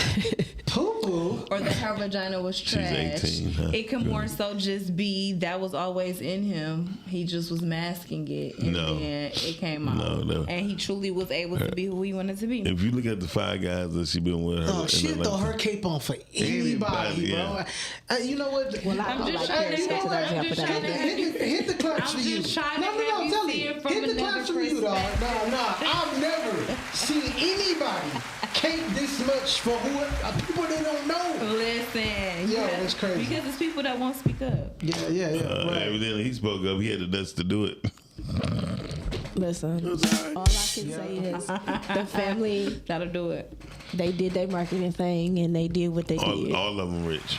Poo-poo. Or that her vagina was trash. She's 18, huh? It could more so just be that was always in him. He just was masking it. And then it came out. No. And he truly was able to be who he wanted to be. If you look at the 5 guys that she been with, Oh, she'll throw her cape on for anybody, bro. You know what? Well, I'm just trying to hit the clutch for you. No, tell me. Hit the clutch for you, dog. No. I've never seen anybody cape this much for people they don't know. Listen. Yo, it's crazy. Because it's people that won't speak up. Yeah. Right. Evidently, he spoke up. He had the nuts to do it. Listen, all I can say is the family that'll do it. They did their marketing thing and they did what they did. All of them rich.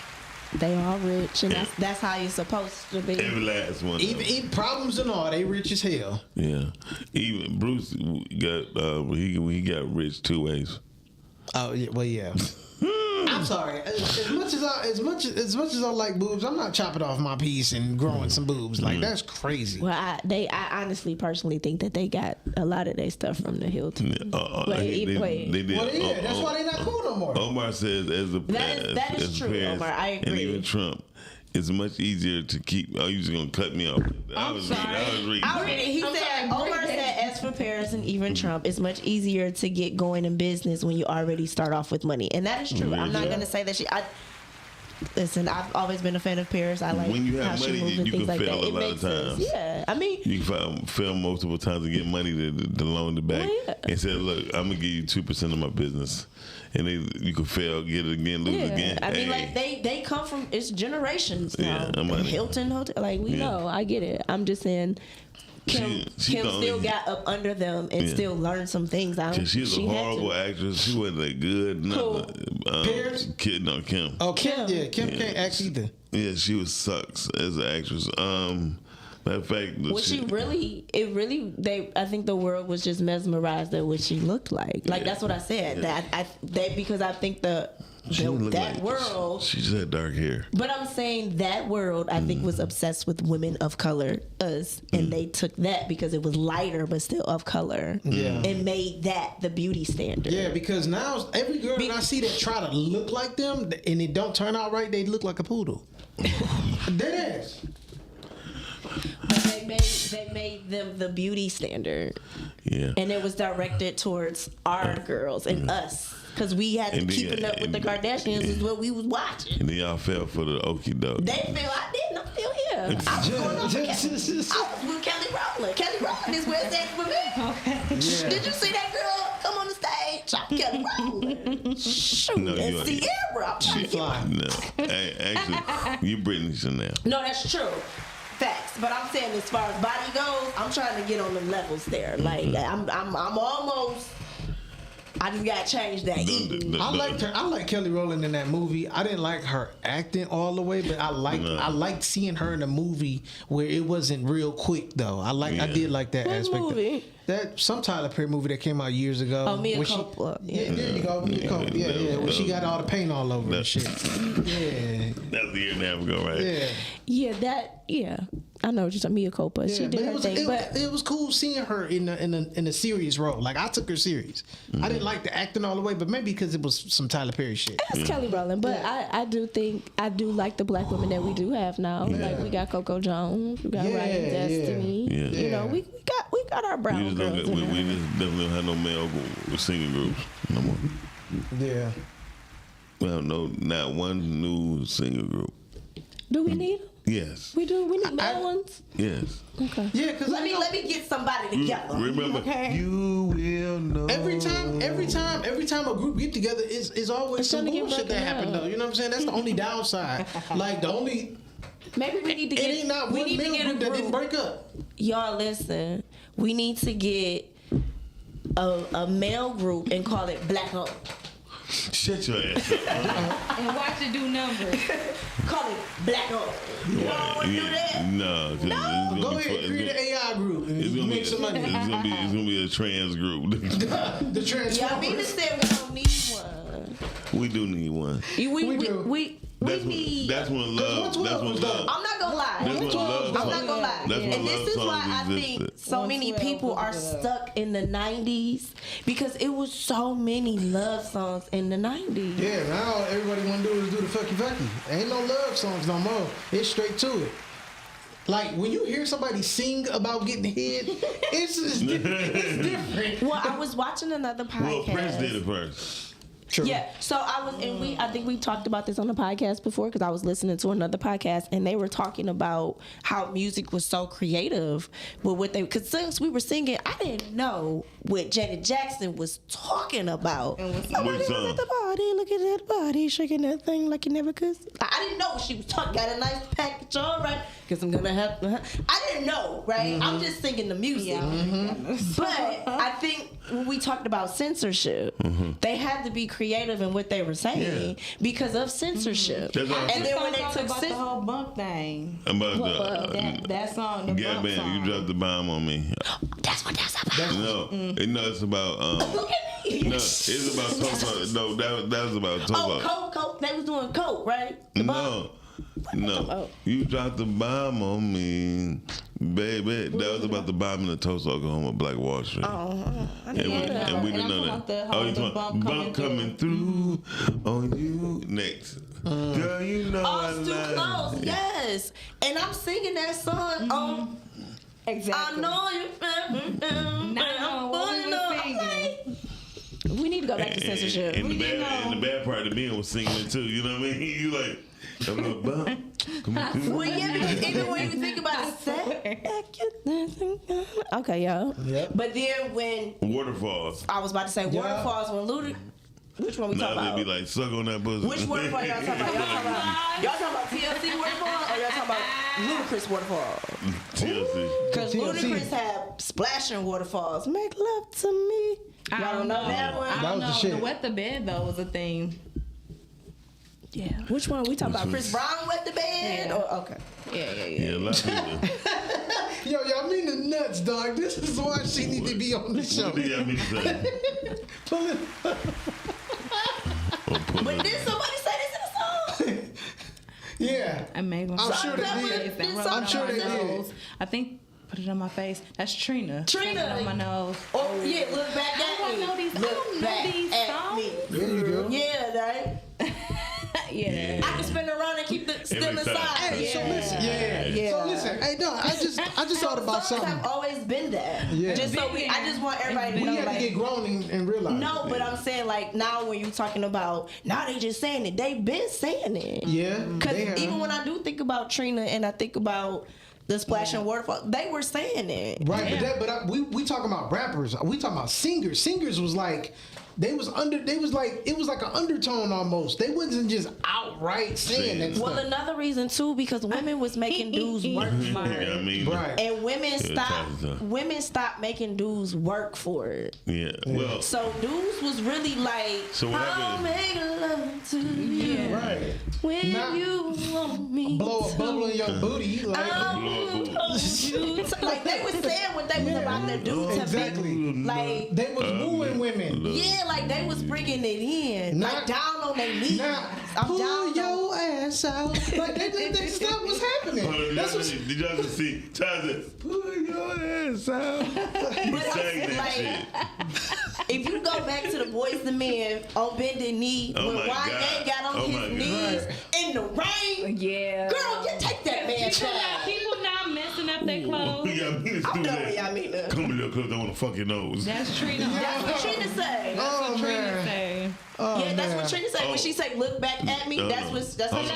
They all rich, and that's how you're supposed to be. Every last one. Even problems and all, they rich as hell. Yeah. Even Bruce got he got rich 2 ways. Oh yeah, well yeah. I'm sorry. As much as I like boobs, I'm not chopping off my piece and growing some boobs. Like that's crazy. Well, I honestly, personally think that they got a lot of their stuff from the Hilton. They did. Well, yeah, that's why they not cool no more. Omar says that is true, parents, Omar. I agree. And even Trump. It's much easier to keep. Oh, you just gonna cut me off? I was reading. Omar said, as for Paris and even Trump, it's much easier to get going in business when you already start off with money, and that is true. I'm not gonna say that listen, I've always been a fan of Paris. I like when you have how she money, moves and you things can like fail that. a lot of times. Yeah, I mean, you can fail multiple times to get money to loan it back. Well, yeah. And say, look, I'm gonna give you 2% of my business, and you can fail, get it again, lose again. I mean, like they come from it's generations now. Yeah, Hilton Hotel, like we know. I get it. I'm just saying. Kim still got up under them and still learned some things. She's a horrible actress. She wasn't that good. Paris? Kim. Oh, Kim. Yeah, Kim can't act either. Yeah, she sucks as an actress. Matter of fact, I think the world was just mesmerized at what she looked like. Like that's what I said. Because I think that world. She just had dark hair. But I'm saying that world, I think, was obsessed with women of color, and they took that because it was lighter but still of color, and made that the beauty standard. Yeah, because now every girl that I see that try to look like them and it don't turn out right, they look like a poodle. Dead ass. But they made them the beauty standard. Yeah. And it was directed towards our girls and us. Because we had to keeping up with the Kardashians is what we was watching. And then y'all fell for the okie doke. They fell. I didn't. I'm still here. I was going on with Kelly Rowland. Kelly Rowland is where it's at for me. Okay. Did you see that girl come on the stage? I'm Kelly Rowland. Shoot. No, and Sierra. I'm trying to get No. Actually, you Brittany Chanel. No, that's true. Facts, but I'm saying as far as body goes, I'm trying to get on the levels there. Like I'm almost. I just gotta change that. I liked her. I like Kelly Rowland in that movie. I didn't like her acting all the way, but I liked seeing her in a movie where it wasn't real quick though. I did like that aspect. Movie? That some Tyler Perry movie that came out years ago. Oh, Mia Coppola. Yeah, there you go, Mia Coppola. Yeah. When she got all the paint all over and shit. Yeah. That's a year and a half ago, right? Yeah. I know what you're talking. Mia Coppola. She did her thing, but it was cool seeing her in a serious role. Like I took her serious. I didn't like the acting all the way, but maybe because it was some Tyler Perry shit. It's Kelly Rowland, but I do like the black women that we do have now. Yeah. Like we got Coco Jones, we got Ryan Destiny. Yeah. You know, we got our brown girls. We just definitely don't have no male singing groups no more. Yeah. Well, no, not one new singer group. Do we need them? Yes. We do. We need male ones. Yes. Okay. Yeah, because let me get somebody together. Remember, you will know. Every time a group get together, is always some bullshit that happen though. You know what I'm saying? That's the only downside. Like the only. Maybe we need to get. It ain't not one male group that didn't break up. Y'all listen. We need to get a male group and call it Black Owned. Shut your ass up. And watch it do numbers. Call it Black Owned. You don't want to do that? No. Go ahead, create an AI group and make some money. It's gonna be a trans group. The trans. Y'all mean to say we don't need one? We do need one. We do. That's when love. That's when love. I'm not gonna lie. That's when love. I'm not gonna lie. That's when And this love is why songs I existed. think so many people are stuck in the 90s because it was so many love songs in the 90s. Yeah, now everybody want to do is do the fucky. Ain't no love songs no more. It's straight to it. Like when you hear somebody sing about getting hit, it's different. Well, I was watching another podcast. Well, Prince did it first. True. Yeah, so I was, and I think we talked about this on the podcast before because I was listening to another podcast and they were talking about how music was so creative with what they, because since we were singing, I didn't know what Janet Jackson was talking about. Somebody was at the party, looking at the body, shaking that thing like you never could. I didn't know what she was talking. Got a nice package, all right, because I'm gonna have. I didn't know, right? I'm just singing the music, but I think when we talked about censorship, they had to be creative in what they were saying because of censorship. And then when they took the whole bump thing, About that song, the yeah, bump man, song. you dropped the bomb on me. That's what that's about. No, it's about. No, it's about Toto. No, that was about Toto. Oh, Coke. They was doing Coke, right? No. You dropped the bomb on me, baby. That was about the bomb in the Tulsa, Oklahoma, Black Wall Street. And we didn't know that. Oh, you talking bump coming through on you next. Girl, you know I Too love Close, you. yes. And I'm singing that song on. Exactly. I know you. We need to go back to censorship. And the bad part of being was singing it too. You know what I mean? You like. I'm a bump. Well, yeah, because even when you think about it, okay, yo. Yep. But then when Waterfalls. I was about to say Waterfalls when Ludacris. Which one we talking Now about? they be like, suck on that pussy. Which waterfall y'all talking about? Y'all talking about TLC waterfall or y'all talking about Ludacris waterfall? TLC. Because Ludacris had splashing waterfalls. Make love to me. Y'all don't know that one? I don't know. The Wet the Bed though was a thing. Yeah. Which one we talking about? Chris Brown Wet the Bed? Yeah. Or, okay. Yeah, a lot of people. Yo, y'all mean the nuts, dog. This is why she need to be on the show. What do y'all mean to say? Pull it. But did somebody say this in the song? Yeah. I'm sure they did. I'm sure they did. I think put it on my face. That's Trina. Put it on my nose. Oh yeah, look back at me. I don't know these songs. There you go. Yeah, right. Yeah. I can spin around and keep the still inside. Hey, so listen. Yeah. So listen. Hey, no, I just thought about songs something. have always been that. Yeah. I just want everybody to We know. have to get grown and realize. No, but I'm saying like now when you're talking about now they just saying it. They've been saying it. Yeah. Because even when I do think about Trina and I think about the Splash and Waterfall, they were saying it. Right, but we talking about rappers. We talking about singers. Singers was like it was like an undertone almost. They wasn't just outright saying that Well, stuff. another reason too, because women was making dudes work for it. Right. And women stopped making dudes work for it. Yeah. Well. So dudes was really like, So what I'll make love to you. Right. When you want me blow a bubble in your booty. Like they was saying what they was about to do to me. Like they was wooing women. Yeah, like they was bringing it in. Like down on their knees. Pull your ass out. Like that stuff was happening. That's what did y'all just see? Tyler, pull your ass out. He sang that shit. If you go back to the Boys the Men on bended knee, when Wanye got on his knees in the rain, girl, you take that man down. People now messing up their clothes. I'm done with y'all mean that. Come with your clothes, I want to fuck your nose. That's Trina. That's what Trina say. That's what Trina say. Yeah, that's what Trina say. When she say, "Look back at me," that's what she said. Hold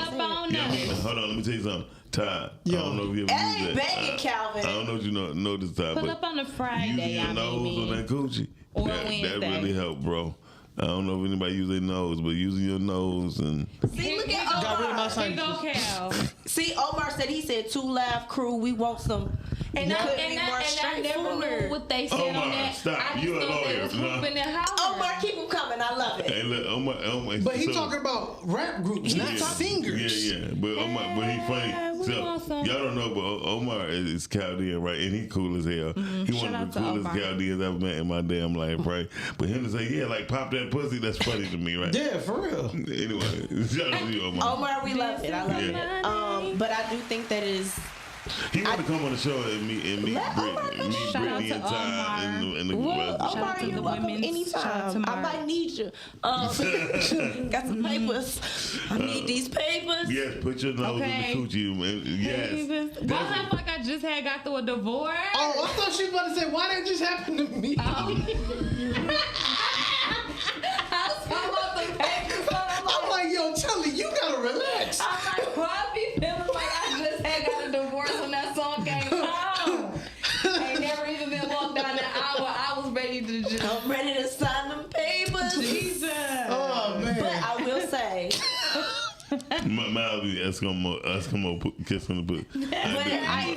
on, let me tell you something. Ty, I don't know if you ever Hey, used that. begging Calvin. I don't know if you know this, Ty, Pull but up on a Friday, using your nose on that coochie, or that Wednesday. really helped, bro. I don't know if anybody use their nose, but using your nose and See, look at Omar. Got rid of my Here go Cal. See, Omar said he said 2 Live Crew. We want some. And I never knew what they said on Omar, that. stop. I just You a thought they lawyer, was nah. hooping and hollering. Omar, keep them coming. I love it. it. Hey, look, Omar, But he talking about rap groups, not singers. Yeah. But Omar, but he funny. So, y'all don't know, but Omar is Chaldean, right? And he cool as hell. He one of the coolest Chaldeans I've met in my damn life, right? But him to say, yeah, like pop that pussy, that's funny to me, right? Yeah, for real. Anyway, shout out to you, Omar. Omar, we love it. I love it. But I do think that is. He want to come on the show and meet Brittany and Ty and the rest. Omar, you're welcome anytime. I might need you. Got some papers. I need these papers. Yes, put your nose in the coochie, man. Yes. Well, I feel like I just had got through a divorce. Oh, I thought she was about to say, why that just happened to me? I was talking about the papers. I'm like, yo, Telly, you gotta relax. I'm like, why I be feeling like I just had got a divorce when that song came out? Ain't never even been walked down the aisle. I was ready to just. I'm ready to sign them papers. Jesus. Oh, man. But I will say. Miles be Eskimo kiss on the book.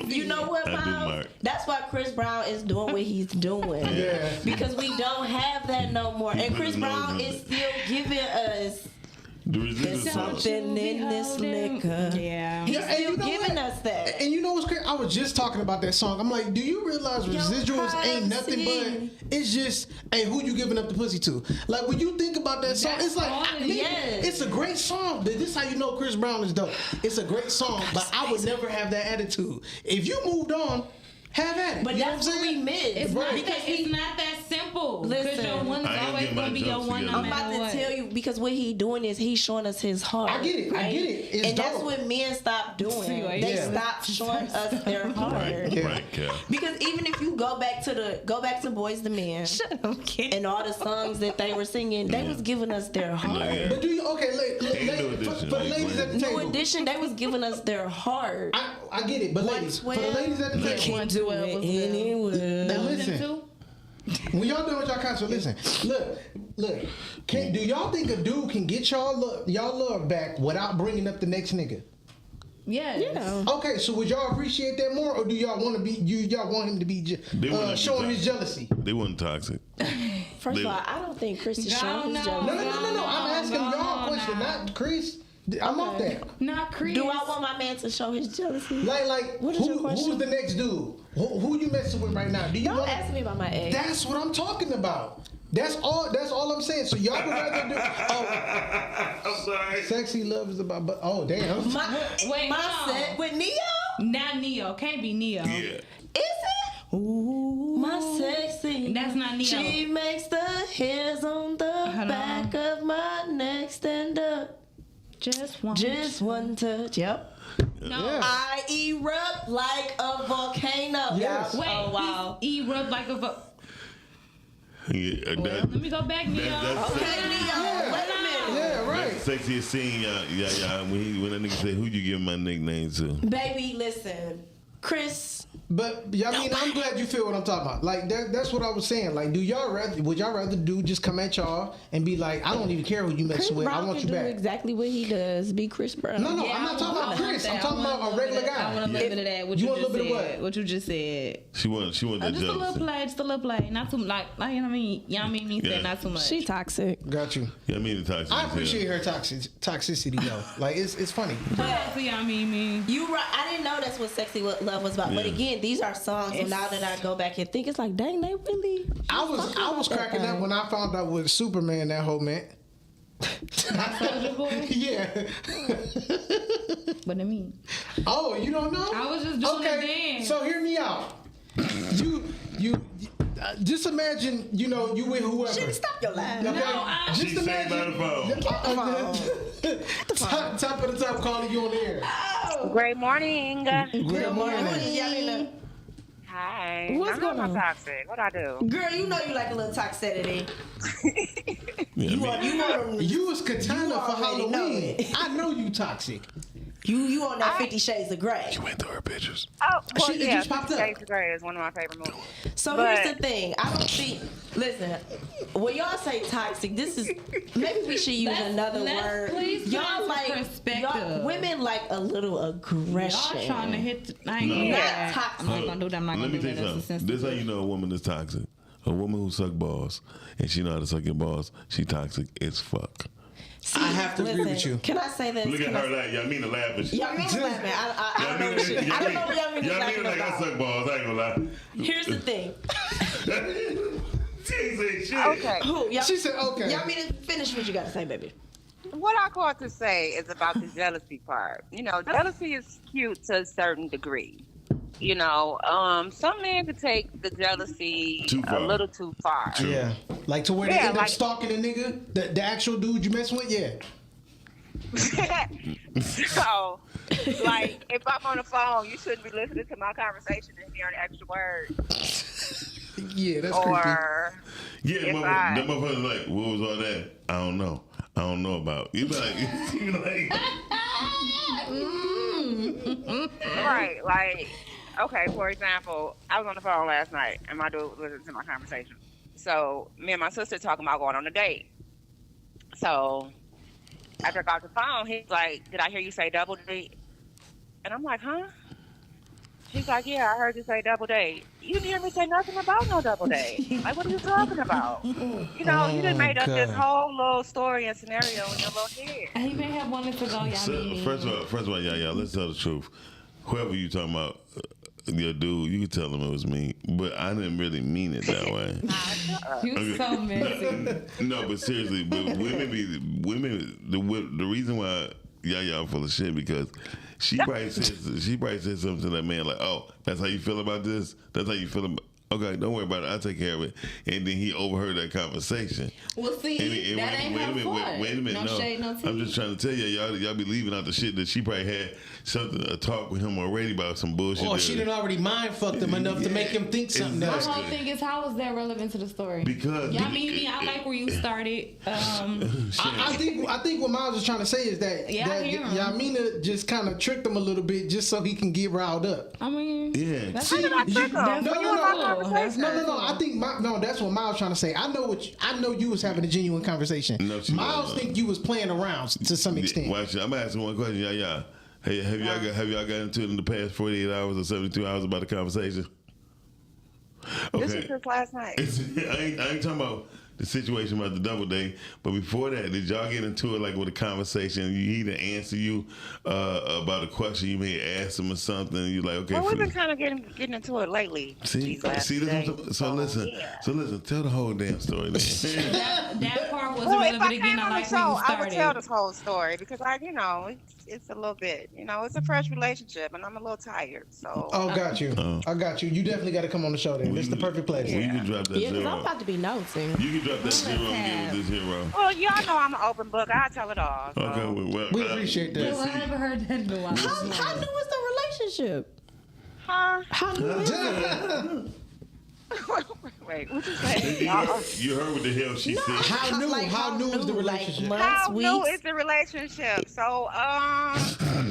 You know what, Miles? That's why Chris Brown is doing what he's doing. Yeah. Because we don't have that no more. And Chris Brown is still giving us. There's something in this liquor. Yeah. He's still giving us that. And you know what's crazy? I was just talking about that song. I'm like, do you realize residuals ain't nothing but it's just, hey, who you giving up the pussy to? Like when you think about that song, it's like, it's a great song. But this is how you know Chris Brown is dope. It's a great song, but I would never have that attitude. If you moved on, have at it. But that's what we miss. It's not that simple. Because your one is always going to be your one no matter what. I'm about to tell you, because what he doing is he's showing us his heart. I get it. Right? I get it. It's and dope. that's what men stop doing. They stop showing us their heart. Right, because even if you go back to Boys the Men and all the songs that they were singing, they was giving us their heart. But do you, okay, for the ladies at the table. New Edition, they was giving us their heart. I get it, but ladies, for the ladies at the table. Now listen, when y'all done with y'all concert, listen. Look. Do y'all think a dude can get y'all love back without bringing up the next nigga? Yeah. Okay, so would y'all appreciate that more, or do y'all want to be? Y'all want him to be showing his jealousy? They weren't toxic. First of all, I don't think Chris is showing his jealousy. No. I'm asking y'all a question, not Chris. I'm off that. Not Chris. Do I want my man to show his jealousy? Like what is your question? Who's the next dude? Who you messing with right now? Don't ask me about my ex. That's what I'm talking about. That's all I'm saying. So y'all would rather do. I'm sorry. Sexy love is about. Oh damn. With Neo? Not Neo. Can't be Neo. Yeah. Is it? Ooh, my sexy. That's not Neo. She makes the hairs on the back of my neck stand up. Just one touch. Yep. No. Yeah. I erupt like a volcano. Yes. Wait, oh wow. Erupt like a volcano. Yeah, let me go back, Neo. Okay, Neo. Wait a minute. Yeah, right. That's the sexiest scene, yeah. When that nigga say, "Who you give my nickname to?" Baby, listen, Chris. But I'm glad you feel what I'm talking about. Like that's what I was saying. Like, would y'all rather dude just come at y'all and be like, I don't even care who you mess with, I want you back. Do exactly what he does. Be Chris Brown. No, I'm not talking about Chris. I'm talking about a regular guy. I want a little bit of that. What you want a little bit of what? What you just said. She want that just jealousy. Just a little play. Not too like you know what I mean. You know what I mean? Said not too much. She toxic. Got you. Yeah, I mean the toxic. I appreciate her toxicity though. Like it's funny. But you know what I mean? You right. I didn't know that's what Sexy Love was about. But again, these are songs. And now that I go back and think, it's like, dang, they really. I was cracking up when I found out what Superman that whole meant. Yeah. What I mean? Oh, you don't know? I was just doing a dance. So hear me out. You just imagine, you with whoever. Shit, stop your laugh. Okay? No, just She saved by the phone. Top of the top, calling you on the air. Oh. Great morning. Good morning. Hi. What's going on? Toxic. What I do? Girl, you know you like a little toxicity. You was Katana for Halloween. I know you toxic. You on that 50 Shades of Grey. She went through her pictures. Oh, well, It yeah. just popped 50 up. Shades of Grey is one of my favorite movies. So here's the thing. I don't think. Listen, when y'all say toxic, this is maybe we should use another word. Please y'all like women like a little aggression. Y'all trying to hit. I ain't not gonna toxic. I'm not gonna do that. I'm not Let gonna me do tell that. you something. This is how you know a woman is toxic. A woman who suck balls and she know how to suck your balls, she toxic as fuck. See, I have to agree with you. Can I say this? Look at her like, y'all mean to laugh. Y'all mean to laugh, man. I don't know what y'all mean to laugh Y'all mean like I suck balls. I ain't gonna lie. Here's the thing. Okay. She said okay. Y'all mean to finish what you got to say, baby? What I called to say is about the jealousy part. You know, jealousy is cute to a certain degree. You know, some men could take the jealousy a little too far. Yeah, like to where they end up stalking a nigga, the actual dude you mess with. Yeah. So, like, if I'm on the phone, you shouldn't be listening to my conversation and hearing extra words. Yeah, that's or creepy. Yeah, that motherfucker like, what was all that? I don't know. I don't know about. You be like, right, like, okay, for example, I was on the phone last night and my dude was listening to my conversation. So me and my sister talking about going on a date. So after I got the phone, he's like, did I hear you say double date? And I'm like, huh? He's like, yeah, I heard you say double date. You didn't hear me say nothing about no double date. Like, what are you talking about? You know, you done made up this whole little story and scenario in your little head. He may have wanted to go, y'all. First of all, y'all, let's tell the truth. Whoever you talking about, your dude, you could tell him it was me, but I didn't really mean it that way. You so messy. No, but seriously, but women. The reason why y'all full of shit because she probably said something to that man like, "Oh, that's how you feel about this. That's how you feel about." Okay, don't worry about it. I'll take care of it. And then he overheard that conversation. Well, see, that ain't her fault. Wait a minute. No shade, no tea. I'm just trying to tell y'all be leaving out the shit that she probably had a talk with him already about some bullshit. Or she didn't already mind fucked him enough to make him think something else. My whole thing is, how is that relevant to the story? Because y'all mean me. I like where you started. I think what Miles was trying to say is that Yamina just kind of tricked him a little bit just so he can get riled up. I mean, yeah. That's how I trick him. No. I think that's what Miles was trying to say. I know you was having a genuine conversation. No, Miles think you was playing around to some extent. Watch it. I'm asking one question. Yeah. Hey, have y'all got into it in the past 48 hours or 72 hours about the conversation? Okay. This was just last night. I ain't talking about the situation about the double date, but before that, did y'all get into it like with a conversation? He didn't answer you about a question you may ask him or something. You like, okay. Well, we've been kind of getting into it lately. See, listen. Tell the whole damn story. Then. that part wasn't relevant again. I like where you started. I would tell this whole story because it's a little bit, it's a fresh relationship, and I'm a little tired. So. Oh, got you. I got you. You definitely got to come on the show then. This is the perfect place. Well, you can drop that because I'm about to be nosy. You can drop that zero and give us this hero. Well, y'all know I'm an open book. I tell it all. So. Okay, well, we appreciate that. Well, I haven't heard that in a while. How new is the relationship? Huh? How new is it? Wait, what you say? You heard what the hell she said. How new is the relationship? How new is the relationship? So,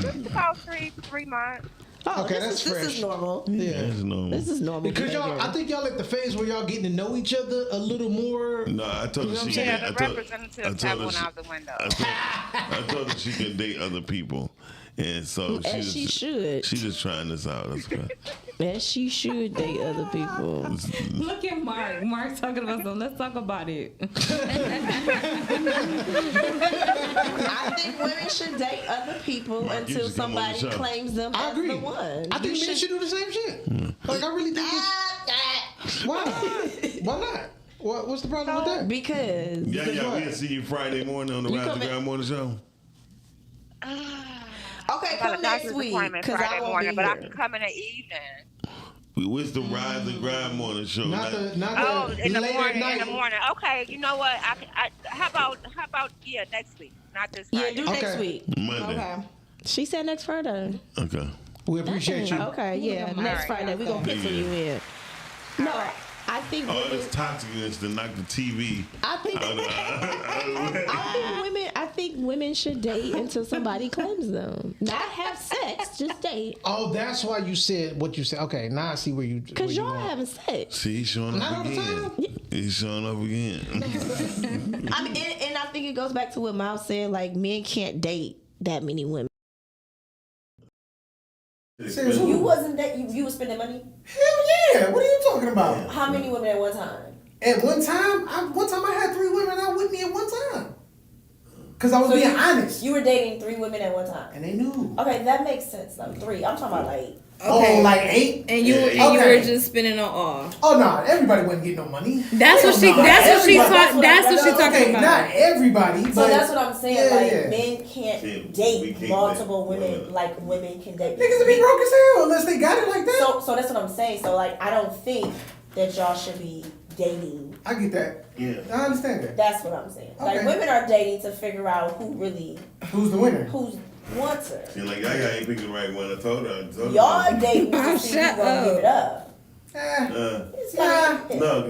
just about three months. Oh, okay, this is normal. Yeah, that's normal. This is normal. Because I think y'all at the phase where y'all getting to know each other a little more. No, I told her she. Yeah, the representative that went out the window. I told her she could date other people, and so she should. She's just trying this out. That's good. And she should date other people. Look at Mark. Mark's talking about something. Let's talk about it. I think women should date other people Mark, until somebody claims them as the one. I think men should do the same shit. Like, I really think Why not? What's the problem with that? Because we'll see you Friday morning on the Rise of Ground Morning Show. Okay, come next week because I won't be here. But I can come in the evening. What's the Rise and Grind Morning Show? In the morning. Okay, you know what? How about next week? Not this Friday. Yeah, do next week. Monday. Okay. She said next Friday. Okay. We appreciate you. Okay, yeah, next Friday we're gonna pencil you in. No, I think all this toxicness to knock the TV. I think women should date until somebody claims them. Not have sex, just date. Oh, that's why you said what you said. Okay, now I see where you. Because y'all having sex. See, he's showing up again. He's showing up again. I mean, and I think it goes back to what Miles said. Like, men can't date that many women. Seriously? You wasn't that you was spending money? Hell yeah! What are you talking about? How many women at one time? At one time I had 3 women out with me at one time. Cause I was being honest. You were dating 3 women at one time. And they knew. Okay, that makes sense though. 3. I'm talking about like. Okay. Oh, like 8? And you were just spending on all. Oh no, everybody wasn't getting no money. That's what she's talking about. Not everybody. So but that's what I'm saying. Men can't date multiple women like women can date. Niggas will be broke as hell unless they got it like that. So that's what I'm saying. So like I don't think that y'all should be dating. I get that. Yeah. I understand that. That's what I'm saying. Okay. Like women are dating to figure out who's the winner. Who's wants her. See, like I ain't picking the right one. I told her. Y'all dating to see who gonna give it up. No,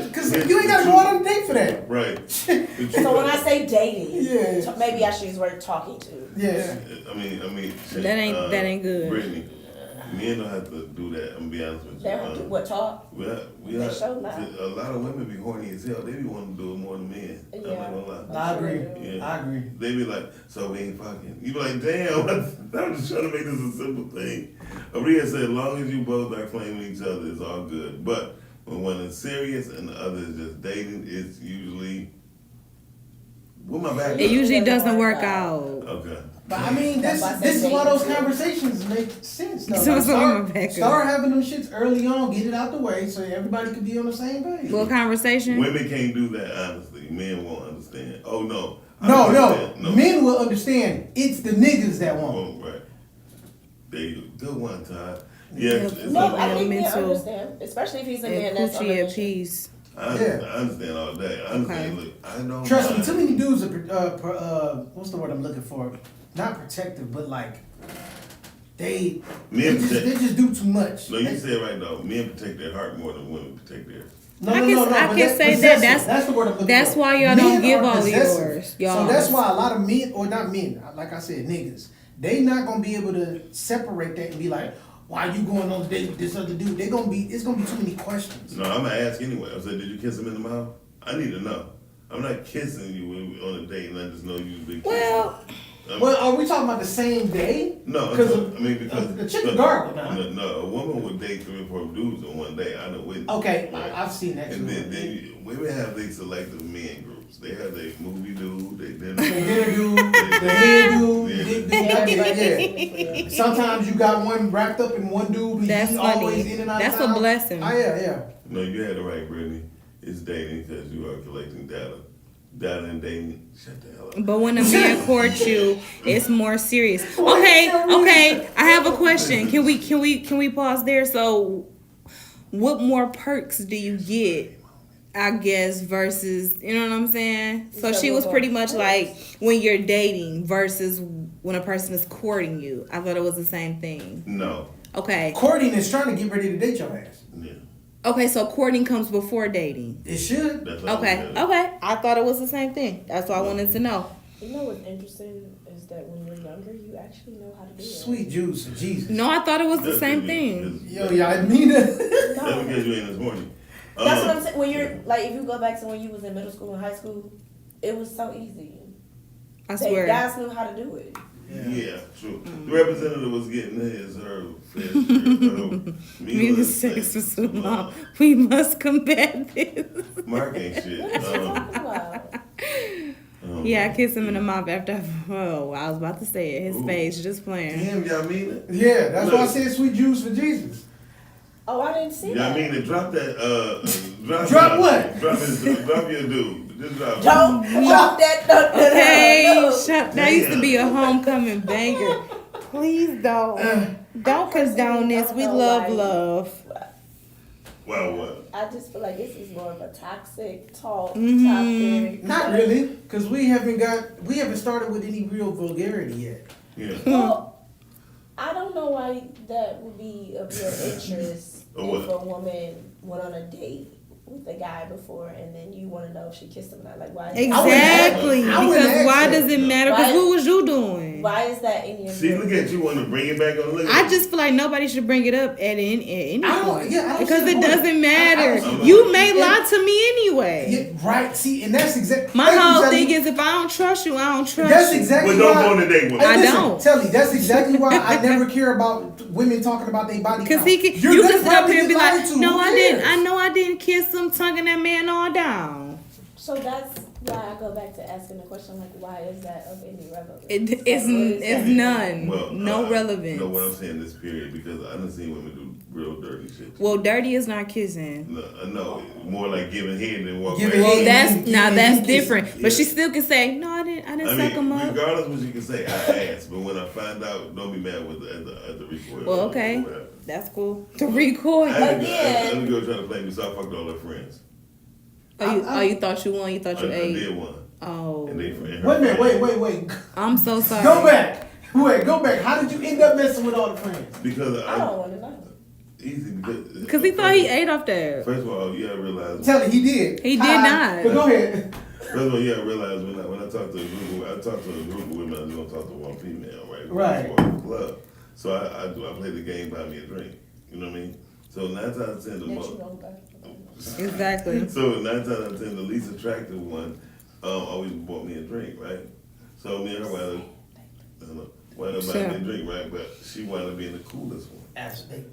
because you ain't gotta go out on a date for that. Right. So when I say dating, maybe I should use the word talking to. Yeah. I mean. That ain't good. Brittany, men don't have to do that. I'm gonna be honest with you. They don't do what, talk? We They show not. a lot of women be horny as hell. They be wanting to do it more than men. I'm not gonna lie. I agree. Yeah. I agree. They be like, so we ain't fucking. You be like, damn, I'm just trying to make this a simple thing. Aria said, as long as you both are claiming each other, it's all good. But when one is serious and the other is just dating, it's usually. What my back? It usually doesn't work out. Okay. But I mean, this is why those conversations make sense though. So Like, start having them shits early on, get it out the way, so everybody can be on the same page. Little conversation. Women can't do that honestly. Men won't understand. Oh no. No. Men will understand. It's the niggas that won't. Oh, right. There you go. Good one, Todd. Yeah. No, I think men understand, especially if he's a man that's on a peace. I understand all day. I understand. Look, I don't. Trust me, too many dudes are what's the word I'm looking for? Not protective, but like they just do too much. No, you said it right though. Men protect their heart more than women protect theirs. I can say that. That's the word I'm looking that's for. why y'all don't give all yours. So that's why a lot of men, or not men, like I said, niggas, they not gonna be able to separate that and be like, why you going on a date with this other dude? It's gonna be too many questions. No, I'm gonna ask anyway. I said, did you kiss him in the mouth? I need to know. I'm not kissing you on a date and I just know you been kissing. Well, are we talking about the same day? No, because the chick is garbage now. No, a woman would date 3 or 4 dudes on one day. I know witness. Okay, I've seen that too. And then women have their selective men groups. They have their movie dude, their dinner dude, the head dude. Sometimes you got one wrapped up in one dude, but that's he's funny. always in and out That's of town. a blessing. Oh yeah. No, you had it right, Brittany. It's dating because you are collecting data. Data and dating. Shut the hell up. But when a man courts you, it's more serious. Okay. I have a question. Can we pause there? So, what more perks do you get? I guess versus, you know what I'm saying? So she was pretty much like when you're dating versus when a person is courting you. I thought it was the same thing. No. Okay. Courting is trying to get ready to date your ass. Yeah. Okay, so courting comes before dating. It should. Okay. I thought it was the same thing. That's all I wanted to know. You know what's interesting is that when you're younger, you actually know how to do it. Sweet juice, Jesus. No, I thought it was the same thing. Yo, I mean That's because you ain't as horny. That's what I'm saying. When you're like, if you go back to when you was in middle school and high school, it was so easy. I swear. Guys knew how to do it. Yeah, true. The representative was getting his, her. Me sex with some mom. We must combat this. Mark ain't shit. Yeah, I kissed him in the mouth after. Oh, I was about to say it. His face, just playing. Damn, y'all mean it? Yeah, that's why I said sweet juice for Jesus. Oh, I didn't see that. Y'all mean it? Drop that. Drop what? Drop your dude. Just drop. Don't drop that. Okay, shut. That used to be a homecoming banger. Please don't. Don't condone this. We love. Well, what? I just feel like this is more of a toxic talk Mm-hmm. topic. Not really, because we haven't started with any real vulgarity yet. Yeah. Well, I don't know why that would be of your interest if a woman went on a date with a guy before and then you want to know if she kissed him or not. Like, why? Exactly. Because why does it matter? Because what was you doing? Why is that in your? See, look at you want to bring it back on. Look. I just feel like nobody should bring it up at any point. Because it see the doesn't matter. You may lie to me anyway. Yeah, right. See, and that's exactly my whole thing is if I don't trust you, I don't trust you. That's exactly why. Don't go on a date with me. I don't. Telly, that's exactly why I never care about women talking about their body. Because you can sit up here and be like, no, I didn't. I know I didn't kiss some tonguing that man all down. So that's why I go back to asking the question, like, why is that of any relevance? It's none. Well, no relevance. No, what I'm saying this period, because I done seen women do real dirty shit. Well, dirty is not kissing. No, more like giving head than walking. Well, that's different. But she still can say, no, I didn't suck him up. Regardless of what she can say, I asked. But when I find out, don't be mad with at the recoil. Well, okay, that's cool. The recoil. Let me go try to play me, so I fucked all her friends. You thought you won? You thought you ate? I did one. Oh. And they, Wait a minute, wait. I'm so sorry. Go back. Go back. How did you end up messing with all the friends? Because I don't want to know. Easy, because he thought he ate off there. First of all, you gotta realize. Tell him he did. He did not. But go ahead. First of all, you gotta realize when I talk to a group of women, I don't talk to one female, right? Right. Club. So I play the game, buy me a drink. You know what I mean? So 9 times out of 10, the most. Exactly. So 9 times out of 10, the least attractive one always bought me a drink, right? So me and her wound up buying me a drink, right? But she wound up being the coolest one. Absolutely.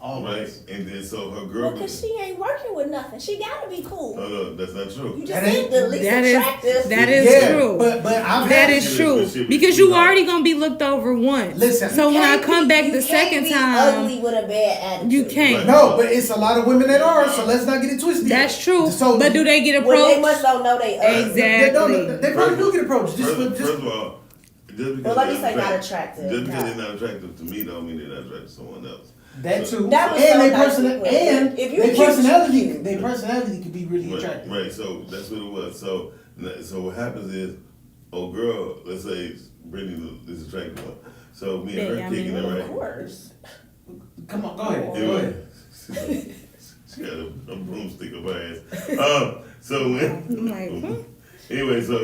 Always. Right? And then so her girl. Because she ain't working with nothing. She gotta be cool. No, that's not true. You just said the least attractive. That is true. But that is true. Because you already gonna be looked over once. Listen. So when I come back the second time, ugly with a bad attitude. you can't. No, but it's a lot of women that are. So let's not get it twisted. That's true. So, but do they get approached? Well, they must don't know they ugly. Exactly. They probably do get approached. First of all, just because let me say not attractive. Just because they're not attractive to me, don't mean they're not attractive to someone else. That too. That was and their personality could be really attractive. Right. So that's what it was. So what happens is, oh girl, let's say Brittany is attractive one. So me and her kicking it, right? Of course. Come on, go ahead. She got a broomstick up her ass. So when anyway, so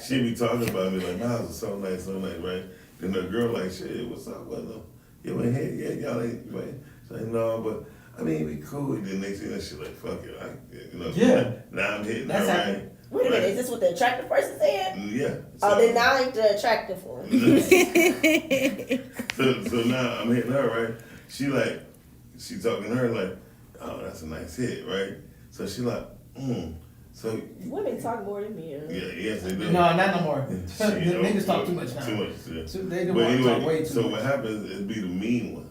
she be talking about me like, Miles is so nice, right? Then the girl like, shit, what's up with them? You ain't hit yet, y'all ain't right? So no, but I mean we cool. And then next thing that shit like, fuck it, Yeah. Now I'm hitting That's her, right? Wait a minute, is this what the attractive person said? Yeah. Oh, then now I ain't the attractive one. So now I'm hitting her, right? She talking to her like, oh, that's a nice hit, right? So she like, So women talk more than men. Yes, they do. No, not no more. Niggas talk too much now. Too much, yeah. They do talk way too so much. what happens is be the mean one.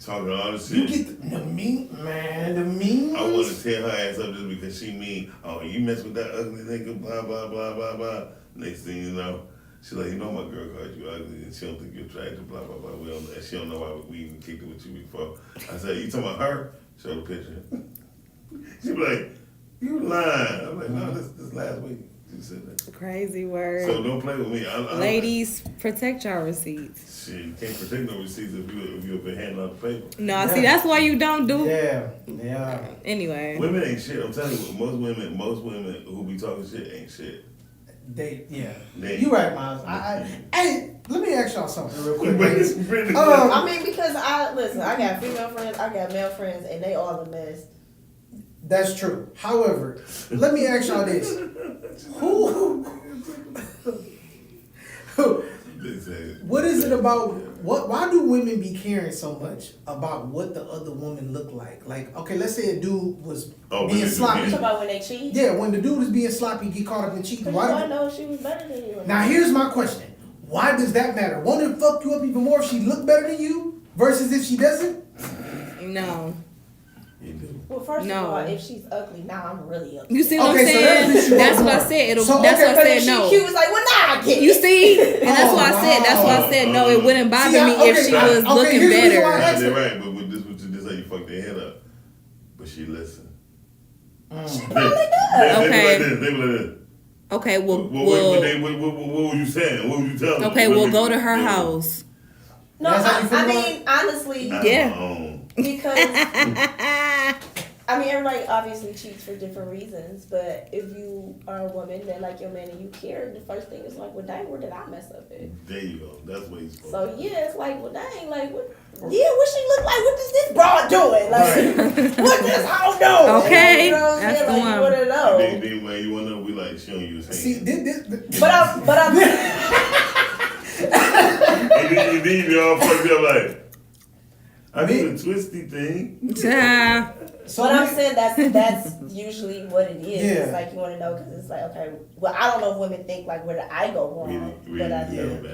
Talking all this shit. You get the mean, man, the mean I want ones? to tear her ass up just because she mean. Oh, you mess with that ugly nigga, blah, blah, blah, blah, blah. Next thing you know, she like, you know my girl called you ugly and she don't think you're attractive, blah, blah, blah. She don't know why we even kicked it with you before. I said, you talking about her? Show the picture. She be like, you lying. I'm like, no, this last week. You said that. Crazy word. So don't play with me. Ladies, protect your receipts. Shit, you can't protect no receipts if you've been handing out the paper. No, see, that's why you don't do. Yeah. Anyway. Women ain't shit. I'm telling you, most women who be talking shit ain't shit. You right, Miles. Hey, let me ask y'all something real quick. I mean, because I got female friends, I got male friends, and they all a mess. That's true. However, let me ask y'all this: what is it about? Why do women be caring so much about what the other woman look like? Like, okay, let's say a dude was being sloppy. You talking about when they cheat? Yeah, when the dude is being sloppy, get caught up in cheating. Why do I know she was better than you? Now, here's my question: why does that matter? Won't it fuck you up even more if she look better than you versus if she doesn't? No. Well, first of all, if she's ugly, now I'm really ugly. You see what I'm saying? So that's what I said. That's why I said no. She was like, well, nah, I get it. You see? And that's why I said. That's why I said no. It wouldn't bother me if she was looking better. They're right, but this how you fuck their head up. But she listened. She probably does. Okay. They be like this. Okay. Well. What were you saying? What were you telling? Okay. We'll go to her house. No, I mean, honestly, yeah. Because I mean, everybody obviously cheats for different reasons, but if you are a woman that like your man and you care, the first thing is like, well, dang, where did I mess up at? There you go. That's what he's supposed So yeah, it's like, well, dang, like, what she look like? What does this broad doing? Like, what does how know? Okay, you know what I'm that's saying? the Like, one. you wanna know. Then when you wanna know, we like showing you his hand. See, But I'm. And then you be all fucked up like, I do a twisty thing. But I'm saying that's usually what it is. Yeah. It's like you want to know because it's like, okay, well, I don't know if women think like, where did I go wrong? But I think.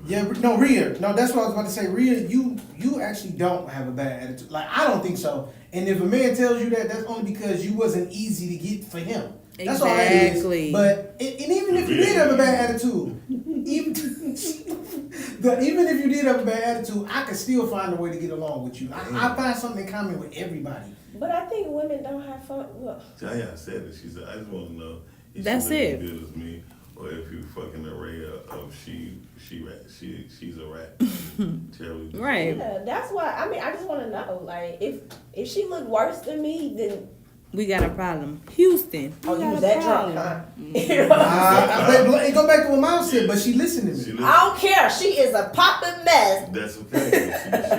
Yeah, no, Rhea. No, that's what I was about to say. Rhea, you actually don't have a bad attitude. Like, I don't think so. And if a man tells you that, that's only because you wasn't easy to get for him. That's all that is. But and even if you did have a bad attitude, even if you did have a bad attitude, I could still find a way to get along with you. I find something in common with everybody. But I think women don't have fun. Well, Jaya said it. She said, I just want to know if That's she's it. as good as me, or if you fucking Araya of she's a rat. Right. Yeah, that's why. I mean, I just want to know, like, if she looked worse than me, then we got a problem. Houston. Oh, we you got was a that problem. drunk, huh? You know what I'm saying? It go back to what Mom said, but she listened to me. I don't care. She is a popping mess. That's okay.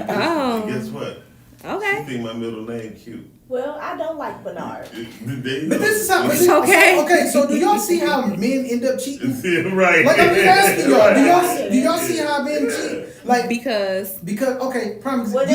Oh. Guess what? Okay. She think my middle name cute. Well, I don't like Bernard. But this is how. It's okay. Okay, so do y'all see how men end up cheating? Right. Like, I'm just asking y'all. Do y'all see how men cheat? Like, because okay, promise. Well,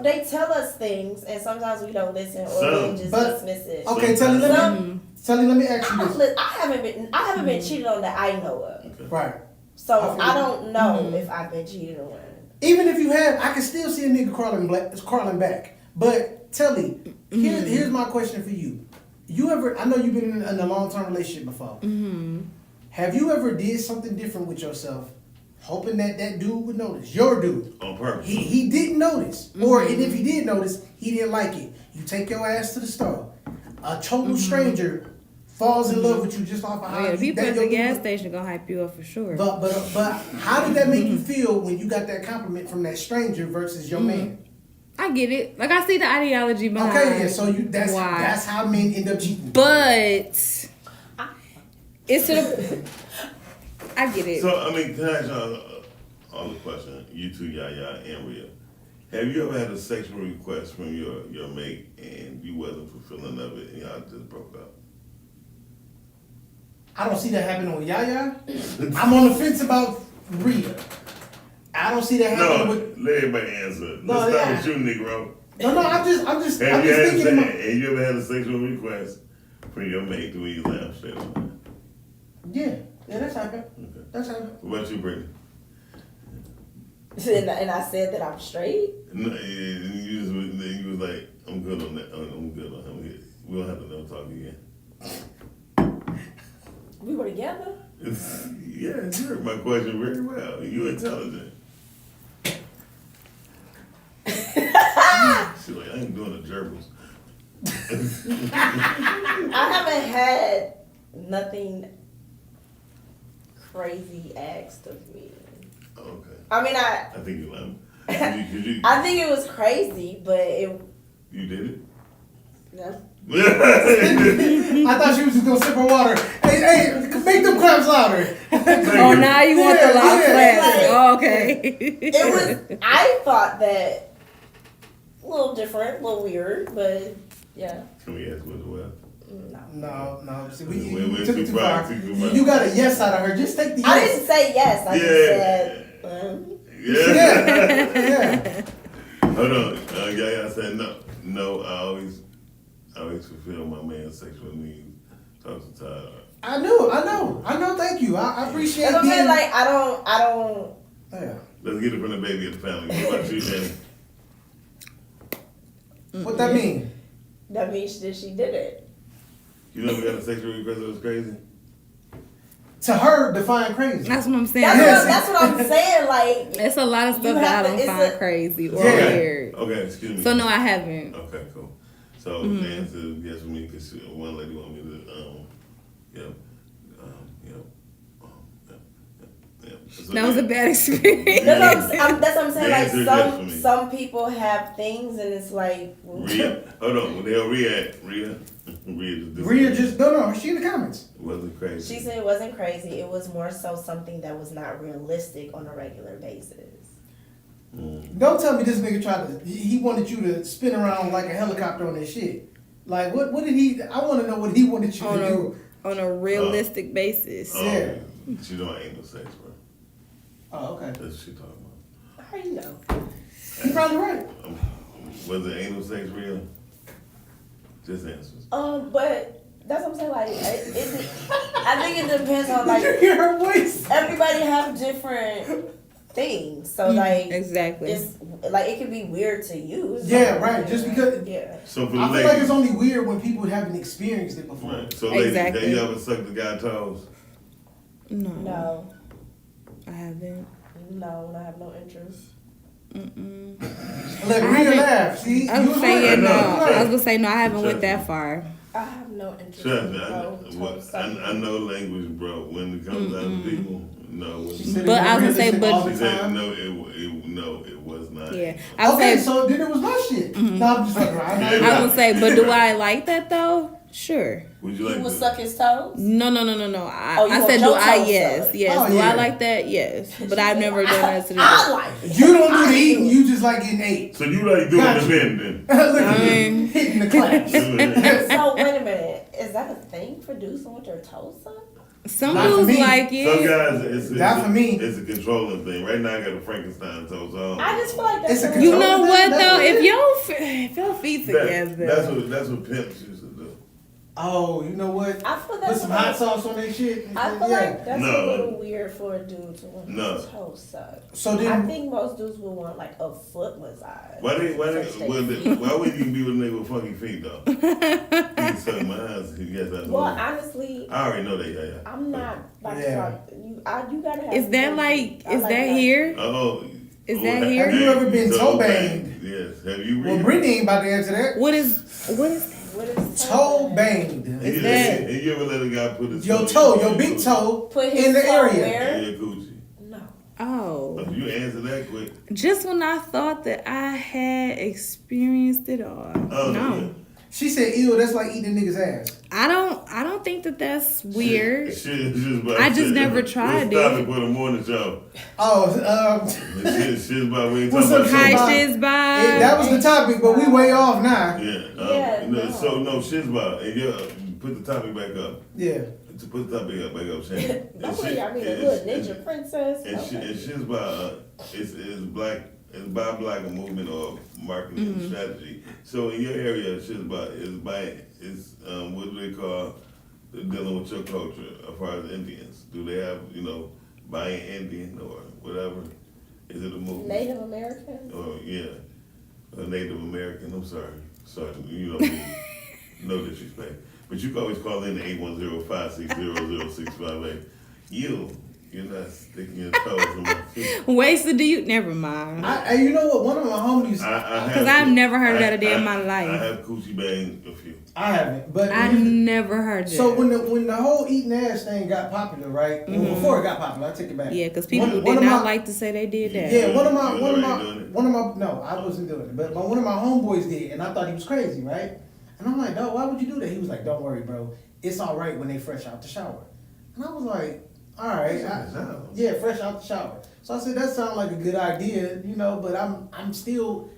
they tell us things, and sometimes we don't listen, or we just dismiss it. Okay, Telly, let me ask you this. I haven't been cheated on that I know of. Right. So I don't know if I've been cheated on. Even if you have, I can still see a nigga crawling back. But Telly, here's my question for you. I know you've been in a long-term relationship before. Mm-hmm. Have you ever did something different with yourself, hoping that dude would notice? Your dude. On purpose. He didn't notice. Or and if he did notice, he didn't like it. You take your ass to the store. A total stranger falls in love with you just off of how if you put at the gas station, gonna hype you up for sure. But how did that make you feel when you got that compliment from that stranger versus your man? I get it. Like, I see the ideology behind. Okay, yeah. So that's how men end up cheating. But it's I get it. So I mean, can I ask y'all a question? You two, Yaya and Rhea. Have you ever had a sexual request from your mate and you wasn't fulfilling of it and y'all just broke up? I don't see that happening with Yaya. I'm on the fence about Rhea. I don't see that happening with. Let everybody answer. Let's start with you, Negro. No, I'm just Have you thinking. ever had a sexual request from your mate who you laugh straight on? Yeah, that's happened. Okay. That's happened. What about you, Brittany? And I said that I'm straight. No, you was like, I'm good on that. I'm good on him. We don't have to never talk again. We were together. Yeah, you heard my question very well. You're intelligent. She's like, I ain't doing the gerbils. I haven't had nothing crazy asked of me. Okay. I mean, I think you lied. I think it was crazy, but it. You did it? No. I thought she was just gonna sip her water. Hey, make them claps louder. Oh, now you want the loud claps. Like, Oh, okay. It was. I thought that a little different, a little weird, but yeah. Can we ask what it was? No. See, we took it too far. You got a yes out of her. Just take the yes. I didn't say yes. I just said. Yeah. Hold on. Yaya said no. No, I always fulfill my man's sexual needs. Talk to Todd. I know. Thank you. I appreciate it. I'm saying, like, I don't. Yeah. Let's get it from the baby of the family. What about you, Danny? What that mean? That means that she did it. You never got a sexual request that was crazy? To her, define crazy. That's what I'm saying. That's what I'm saying. Like, it's a lot of stuff that I don't find crazy or weird. Okay, excuse me. So no, I haven't. Okay, cool. So the answer is yes for me because one lady wanted me to, So that was a bad experience. That's what I'm saying. Like, some people have things, and it's like. Rhea, hold on. What the hell, Rhea? Rhea just no. She in the comments. It wasn't crazy. She said it wasn't crazy. It was more so something that was not realistic on a regular basis. Don't tell me this nigga tried to. He wanted you to spin around like a helicopter on that shit. Like what did he? I want to know what he wanted you to do on a realistic basis. Yeah. She don't ain't no sex, bro. Oh, okay. That's what she talking about. How you know? You're probably right. Was it anal sex real? Just answers. But that's what I'm saying. Like, I think it depends on like. Did you hear her voice? Everybody have different things, so like exactly. It's like it can be weird to you. It's Yeah, not right. weird. Just because. Yeah. So for the I feel ladies, like it's only weird when people haven't experienced it before. right. So ladies, Exactly. have you ever sucked the guy's toes? No. I haven't. No, I have no interest. Let Rhea laugh. See, I was saying no. I was gonna say no. I haven't went that far. I have no interest. Trust in me, I know language, bro. When it comes down to people, no. But I was gonna say, but she said no, it was not. Yeah, I was Okay, say, so then it was my shit. No, I'm just fucking around. I was gonna say, but do I like that though? Sure. Would you You like would to? suck his toes? No. Oh, you I want said, your do I? toes Yes, sucked? yes. Oh, Do yeah. I like that? Yes. But I've never done that to the I like it. You don't do the eating. You just like getting ate. So you like doing Gotcha. the bend then? Look at you hitting the class. So wait a minute. Is that a thing for dudes with your toes sucked? Some Not for dudes me. like Some it. guys, Not for me. It's a controlling thing. Right now, I got a Frankenstein toe, so I just feel like that's It's a a You control know thing? what That's though? what it If your feet together, that's what pimps used to do. Oh, you know what? I feel Put that's some a hot little- sauce on that shit. I feel like that's No. a little weird for a dude to want No. his toes sucked. So I then, think most dudes would want like a foot massage. Why Touch their feet. why would you be with a nigga with funky feet though? You can suck my ass. Yes, I know. Well, honestly, I already know that. Yeah. I'm not like Yeah. you gotta have. is that some like? feet. I Is like that that. here? Oh. Is that here? Have you ever been toe banged? Yes. Have you? well, really? Brittany ain't about to answer that. What is that? What is Toe banged. Is that- And you ever let a guy put his Your toe, your big toe, Put his in the toe area. where? in your coochie? No. Oh, If you answer that quick. just when I thought that I had experienced it all. Oh, No, She said, "Ew, that's like eating a nigga's ass." I don't think that that's weird. I just never tried Stop it. it for the morning show. Oh, Shit's about we ain't What's talking up, about Shizba? Hi, Shizba. that was the topic, but we way off now. Yeah. Yeah, no. So no Shizba, and you put the topic back up. Yeah. To put the topic back up, Shannon. Nobody, I mean, a little ninja princess. And Okay. Shizba is black. It's by black a movement or marketing strategy. So in your area, Shizba is what do they call dealing with your culture as far as Indians? Do they have buying Indian or whatever? Is it a movement? Native American. Oh yeah, a Native American. I'm sorry, no disrespect, but you can always call in the 810-560-0658. You're not sticking your toes in my feet. Wait, so do you? Never mind. You know what? One of my homies. Because I've never heard of that a day in my life. I have coochie bang a few. I haven't, but I never heard that. So when the whole eating ass thing got popular, right? Well, before it got popular, I take it back. Yeah, because people One did of not my- like to say they did that. Yeah, one of my no, I wasn't doing it, but one of my homeboys did, and I thought he was crazy, right? And I'm like, no, why would you do that? He was like, don't worry, bro, it's all right when they fresh out the shower. And I was like, all right, yeah, fresh out the shower. So I said that sounds like a good idea, but I was still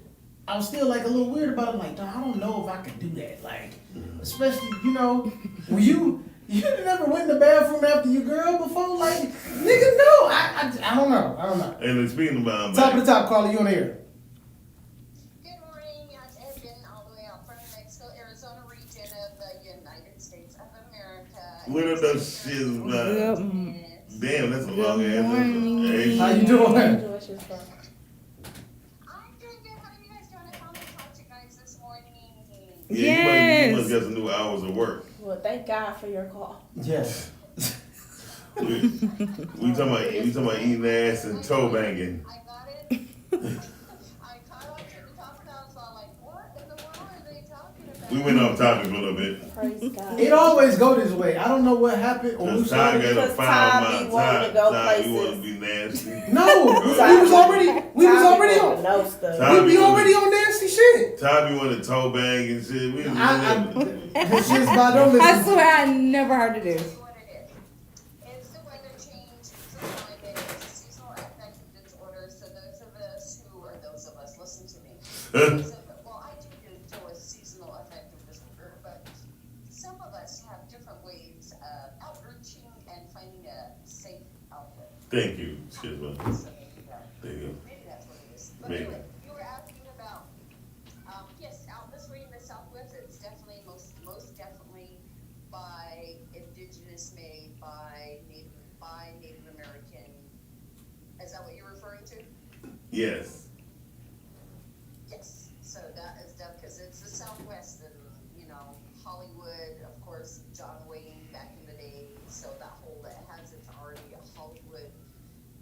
like a little weird about it. I'm like, I don't know if I could do that, like, especially when you never went in the bathroom after your girl before, like, nigga, no, I don't know. And speaking about Top of the top, Carly, you on the air. Good morning. It's Evan, all the way out from the Mexico, Arizona region of the United States of America. What are those shits about? Damn, that's a long ass. Hey, how you doing? I'm doing good. How are you guys doing? I finally talked to you guys this morning. Yeah, you must get some new hours of work. Well, thank God for your call. Yes. we talking about eating ass and toe banging. I got it. I caught up to the top of that, so I'm like, what in the world are they talking about? We went off topic a little bit. Praise God. It always go this way. I don't know what happened or who Cause Ty started. got a Ty foul be mouth. wanting to go Ty, you places. want to be nasty. No, we was already on. No stuff. Ty We be already on nasty shit. Ty be wanting to toe bang and shit. We This shit's about don't listen. I swear I never heard of this. It's the weather change, it's the climate, it's a seasonal affective disorder. So those of us, listen to me. Well, I do deal with seasonal affective disorder, but some of us have different ways of outreaching and finding a safe outlet. Thank you, Shizma. There you go. Maybe that's what it is. But Maybe. anyway, you were asking about, yes, out this way in the Southwest, it's definitely most is made by Native American. Is that what you're referring to? Yes. Yes. So that is done because it's the Southwest, and Hollywood, of course, John Wayne back in the day. So that has its already a Hollywood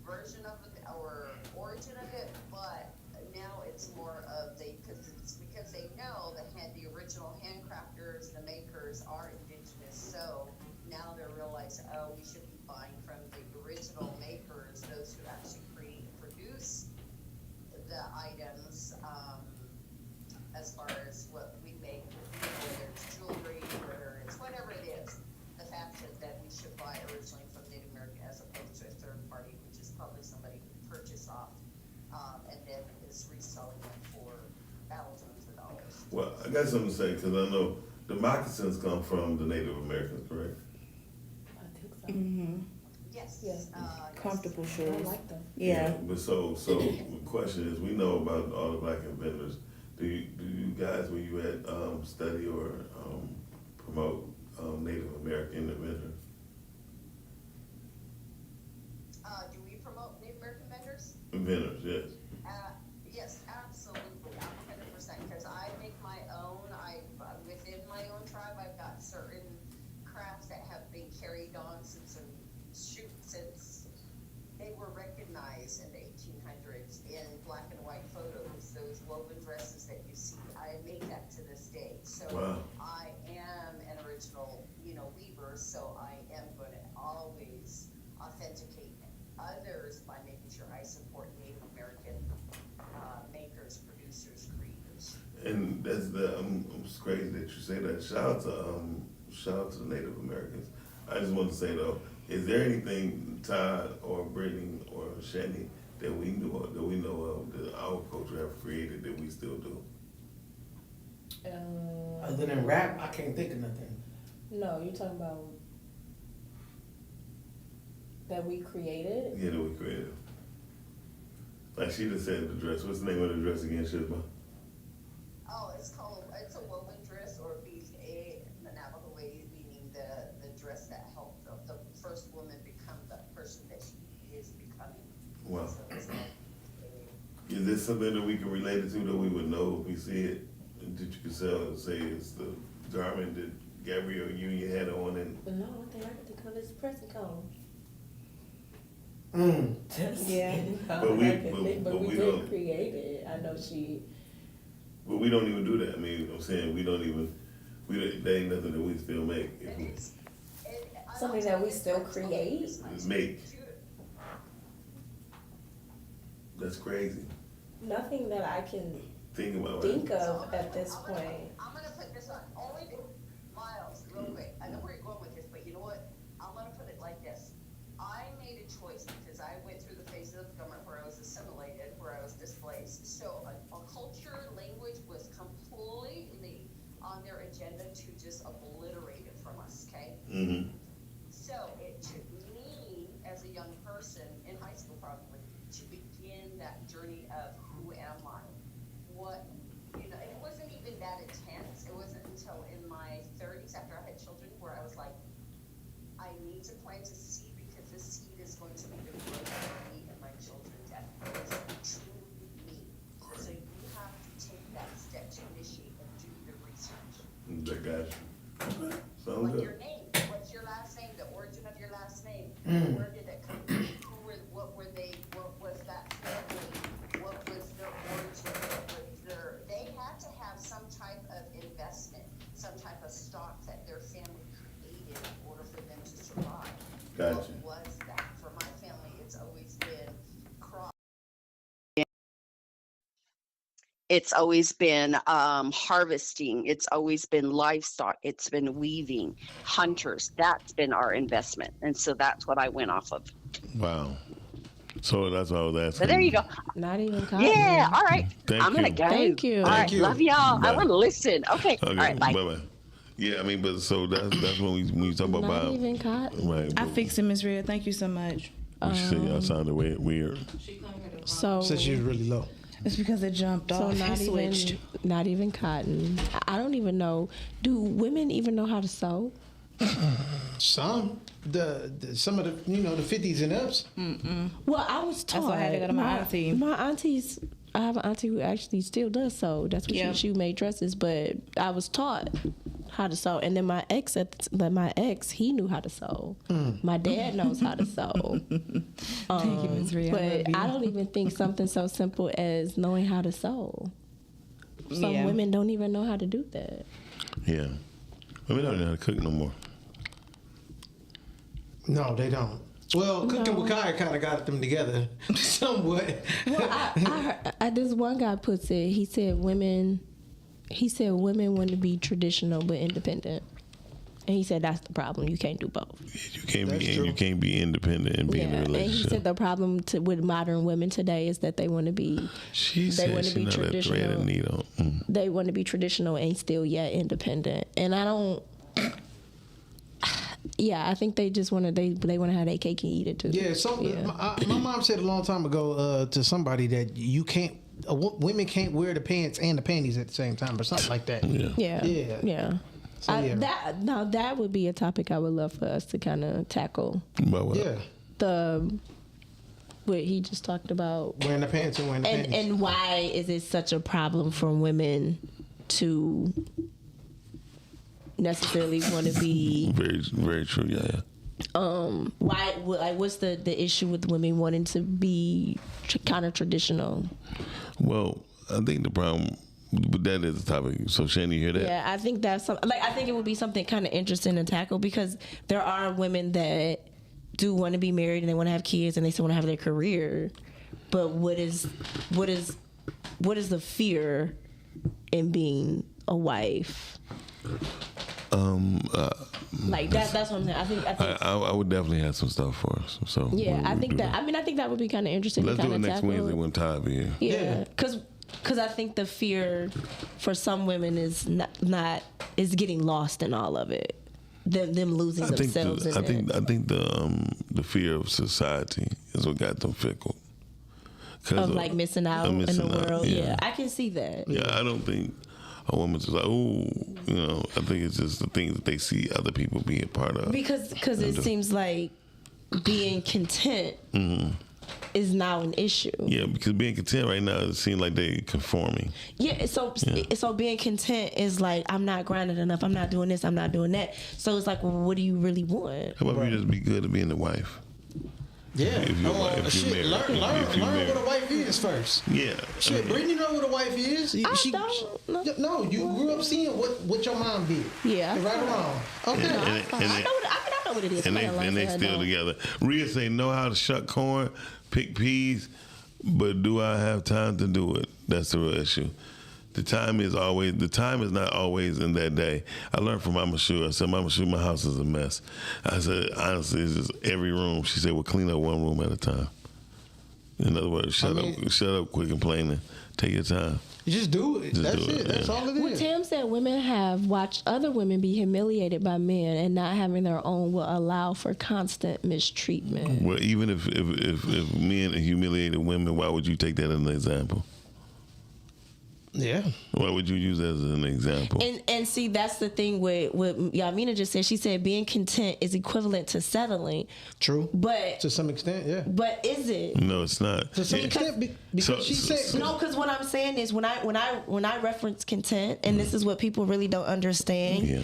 version of it or origin of it, but now it's more of because they know the original handcrafters, the makers are indigenous. So now they're realizing, we should be buying from the original makers, those who actually create and produce the items, as far as what we make, whether it's jewelry, whether it's whatever it is. The fact that we should buy originally from Native American as opposed to a third party, which is probably somebody who purchased off and then is reselling it for thousands of dollars. Well, I got something to say because I know the moccasins come from the Native Americans, correct? I think so. Mm-hmm. Yes. Yes. Comfortable shoes. I like them. Yeah. But so the question is, we know about all the black inventors. Do you guys, where you at, study or promote Native American inventors? Do we promote Native American vendors? Inventors, yes. Yes, absolutely, 100%. Because I make my own. Within my own tribe, I've got certain crafts that have been carried on since they were recognized in the 1800s in black and white photos. Those woven dresses that you see, I make that to this day. So wow. I am an original, weaver. So I am going to always authenticate others by making sure I support Native American makers, producers, creators. And that's it's crazy that you say that. Shout out to the Native Americans. I just want to say though, is there anything Todd or Brittany or Shani that we know of that our culture have created that we still do? Other than rap, I can't think of nothing. No, you're talking about that we created? Yeah, that we created. Like she just said, the dress. What's the name of the dress again, Shizma? Oh, it's a woven dress, or the Navajo way, meaning the dress that helped the first woman become the person that she is becoming. Wow. So Is this something that we can relate it to, that we would know if we see it? That you could say it's the garment that Gabrielle Union had on, and No, one thing I can think of is pressing cone. Yeah. But we didn't create it. I know she. But we don't even do that. I mean, I'm saying there ain't nothing that we still make. Something that we still create. Make. That's crazy. Nothing that I can think of at this point. I'm gonna put this on. Miles, real quick. I know where you're going with this, but you know what? I'm gonna put it like this. I made a choice because I went through the phases of the government where I was assimilated, where I was displaced. So a culture, language was completely on their agenda to just obliterate it from us, okay? Mm-hmm. So it took me, as a young person, in high school probably, to begin that journey of who am I? It wasn't even that intense. It wasn't until in my 30s, after I had children, where I was like, I need to plant a seed because this seed is going to be the growth of me and my children that is truly me. So you have to take that step to initiate and do the research. I got you. Sounds What's good. your name? What's your last name? The origin of your last name. Where did it come from? What were they? What was that family? What was their origin? They had to have some type of investment, some type of stock that their family created in order for them to survive. Gotcha. What was that? For my family, it's always been crop. It's always been harvesting. It's always been livestock. It's been weaving, hunters. That's been our investment. And so that's what I went off of. Wow. So that's what I was asking. So there you go. Not even cotton. Yeah, all right. Thank I'm going to you. go. Thank you. All right, love y'all. I want to listen. Okay. All right, bye. Bye-bye. Yeah, I mean, but so that's when we talk about Not even cotton. right. I fixed it, Miss Rhea. Thank you so much. You said y'all sounded weird. So Said she was really low. It's because it jumped off. So Switched. not even cotton. I don't even know. Do women even know how to sew? Some some of the the 50s and ups. Well, I was taught. That's why I had to go to my auntie. My aunties. I have an auntie who actually still does sew. That's what she made dresses. But I was taught how to sew, and then my ex, he knew how to sew. My dad knows how to sew. But I don't even think something so simple as knowing how to sew. Some women don't even know how to do that. Yeah, women don't know how to cook no more. No, they don't. Well, Cooking with Kaya kind of got them together somewhat. Well, I this one guy puts it. He said women want to be traditional but independent, and he said that's the problem. You can't do both. You can't be independent and be in a relationship. And he said the problem with modern women today is that they want to be. They want to be traditional. They want to be traditional and still yet independent, and I don't. Yeah, I think they just want to. They want to have their cake and eat it too. Yeah, my mom said a long time ago to somebody that you can't. Women can't wear the pants and the panties at the same time, or something like that. Yeah. So, that would be a topic I would love for us to kind of tackle. About what? Yeah. What he just talked about. Wearing the pants and wearing the panties. And why is it such a problem for women to necessarily want to be very, very true. Yeah. Why? What's the issue with women wanting to be kind of traditional? Well, I think the problem, but that is the topic. So, Shani, you hear that? Yeah, I think that's I think it would be something kind of interesting to tackle because there are women that do want to be married and they want to have kids and they still want to have their career, but what is the fear in being a wife? That's what I'm saying. I think I would definitely have some stuff for us. So yeah, I think that would be kind of interesting. Let's to do it next tackle. Wednesday when Ty be here. Yeah, because I think the fear for some women is not is getting lost in all of it. Them losing themselves. I think the fear of society is what got them fickle. Of like missing out in the world. Yeah, I can see that. Yeah, I don't think a woman's just like, I think it's just the things that they see other people being part of. Because it seems like being content is now an issue. Yeah, because being content right now, it seems like they conforming. Yeah, so being content is like, I'm not grinding enough, I'm not doing this, I'm not doing that. So it's like, well, what do you really want? How about you just be good at being a wife? Yeah. If you're learn what a wife is first. Yeah. Shit, Brittany know what a wife is. No, you grew up seeing what your mom did. Yeah. Right or wrong. Okay. I know what it is. And they still together. Rhea say, know how to shuck corn, pick peas, but do I have time to do it? That's the real issue. The time is not always in that day. I learned from Mama Shu. I said, Mama Shu, my house is a mess. I said, honestly, it's just every room. She said, well, clean up one room at a time. In other words, shut up, quit complaining. Take your time. You just do it. That's it. That's all it is. Well, Tam said women have watched other women be humiliated by men and not having their own will allow for constant mistreatment. Well, even if men humiliated women, why would you take that as an example? Yeah. Why would you use that as an example? And see, that's the thing with Yamina just said. She said being content is equivalent to settling. True. But to some extent, yeah. But is it? No, it's not. To some extent, because she said no. Because what I'm saying is when I reference content, and this is what people really don't understand. Yeah.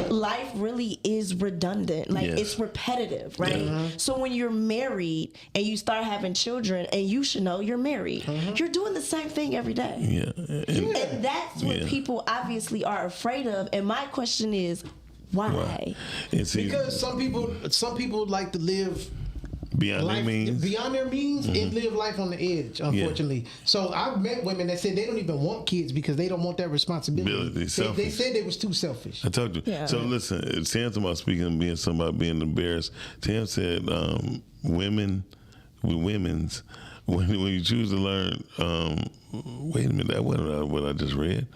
Life really is redundant. Like it's repetitive, right? Yeah. So when you're married and you start having children, and you should know you're married, you're doing the same thing every day. Yeah. And that's what people obviously are afraid of. And my question is, why? Because some people like to live beyond their means and live life on the edge, unfortunately. Yeah. So I've met women that said they don't even want kids because they don't want that responsibility. They said they was too selfish. I told you. Yeah. So listen, Sam's about speaking of being somebody being embarrassed. Tam said when you choose to learn wait a minute, what I just read.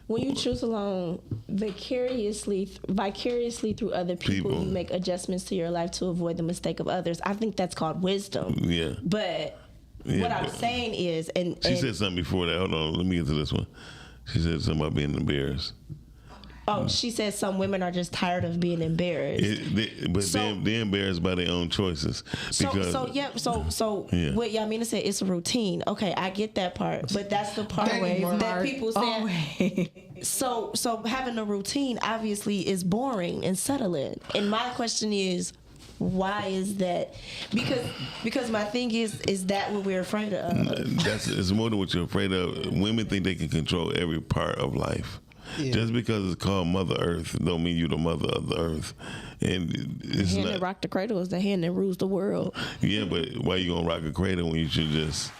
When you choose alone vicariously through other people, you make adjustments to your life to avoid the mistake of others. I think that's called wisdom. Yeah. But what I'm saying is, she said something before that. Hold on, let me get to this one. She said something about being embarrassed. Oh, she said some women are just tired of being embarrassed. They're embarrassed by their own choices. Because, so what Yamina said, it's a routine. Okay, I get that part, but that's the part that people say. So having a routine obviously is boring and settling. And my question is, why is that? Because my thing is that what we're afraid of? It's more than what you're afraid of. Women think they can control every part of life. Yeah. Just because it's called Mother Earth don't mean you're the mother of the earth. And it's the hand that rock the cradle is the hand that rules the world. Yeah, but why you gonna rock a cradle when you should just...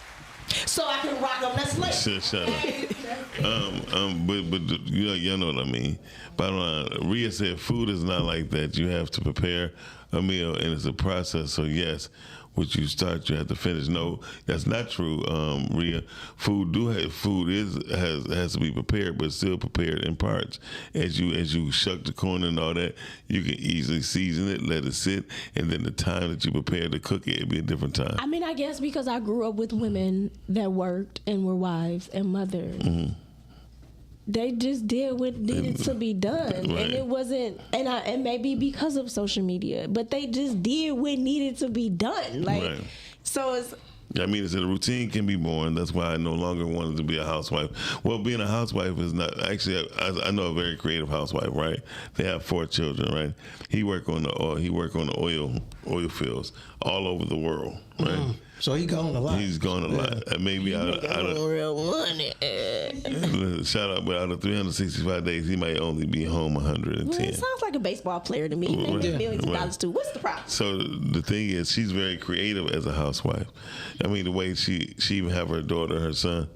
So I can rock them. That's late. Shut up. But you know what I mean. But Rhea said food is not like that. You have to prepare a meal, and it's a process. So yes, what you start, you have to finish. No, that's not true, Rhea. Food has to be prepared, but still prepared in parts. As you shuck the corn and all that, you can easily season it, let it sit, and then the time that you prepare to cook it, it'll be a different time. I mean, I guess because I grew up with women that worked and were wives and mothers. Mm-hmm. They just did what needed to be done, right. And it wasn't, and maybe because of social media, but they just did what needed to be done. Like, right. So it's. I mean, it's a routine can be boring. That's why I no longer wanted to be a housewife. Well, being a housewife is not actually. I know a very creative housewife, right? They have 4 children, right? He work on the oil fields all over the world, right? Mm. So he gone a lot. He's gone a lot. Maybe out of real money. Shout out, but out of 365 days, he might only be home 110. Well, it sounds like a baseball player to me. They get millions of dollars too. What's the problem? So the thing is, she's very creative as a housewife. I mean, the way she even have her daughter, her son.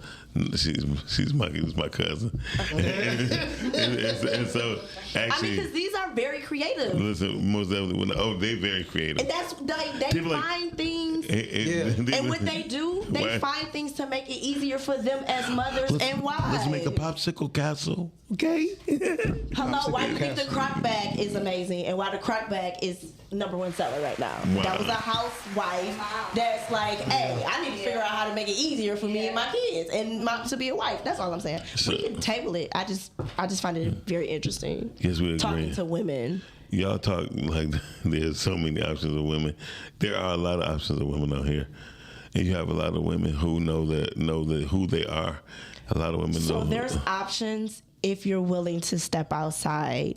She's my cousin, and so actually, because these are very creative. Listen, most definitely, they're very creative, and that's they find things, and what they do, they find things to make it easier for them as mothers and wives. Let's make a popsicle castle, okay? Hello, why do you think the crock bag is amazing, and why the crock bag is #1 seller right now? Wow. That was a housewife that's like, hey, I need to figure out how to make it easier for me and my kids and to be a wife. That's all I'm saying. We can table it. I just find it very interesting. Yes, we agree. Talking to women. Y'all talk like there's so many options of women. There are a lot of options of women out here, and you have a lot of women who know who they are. A lot of women know. So there's options if you're willing to step outside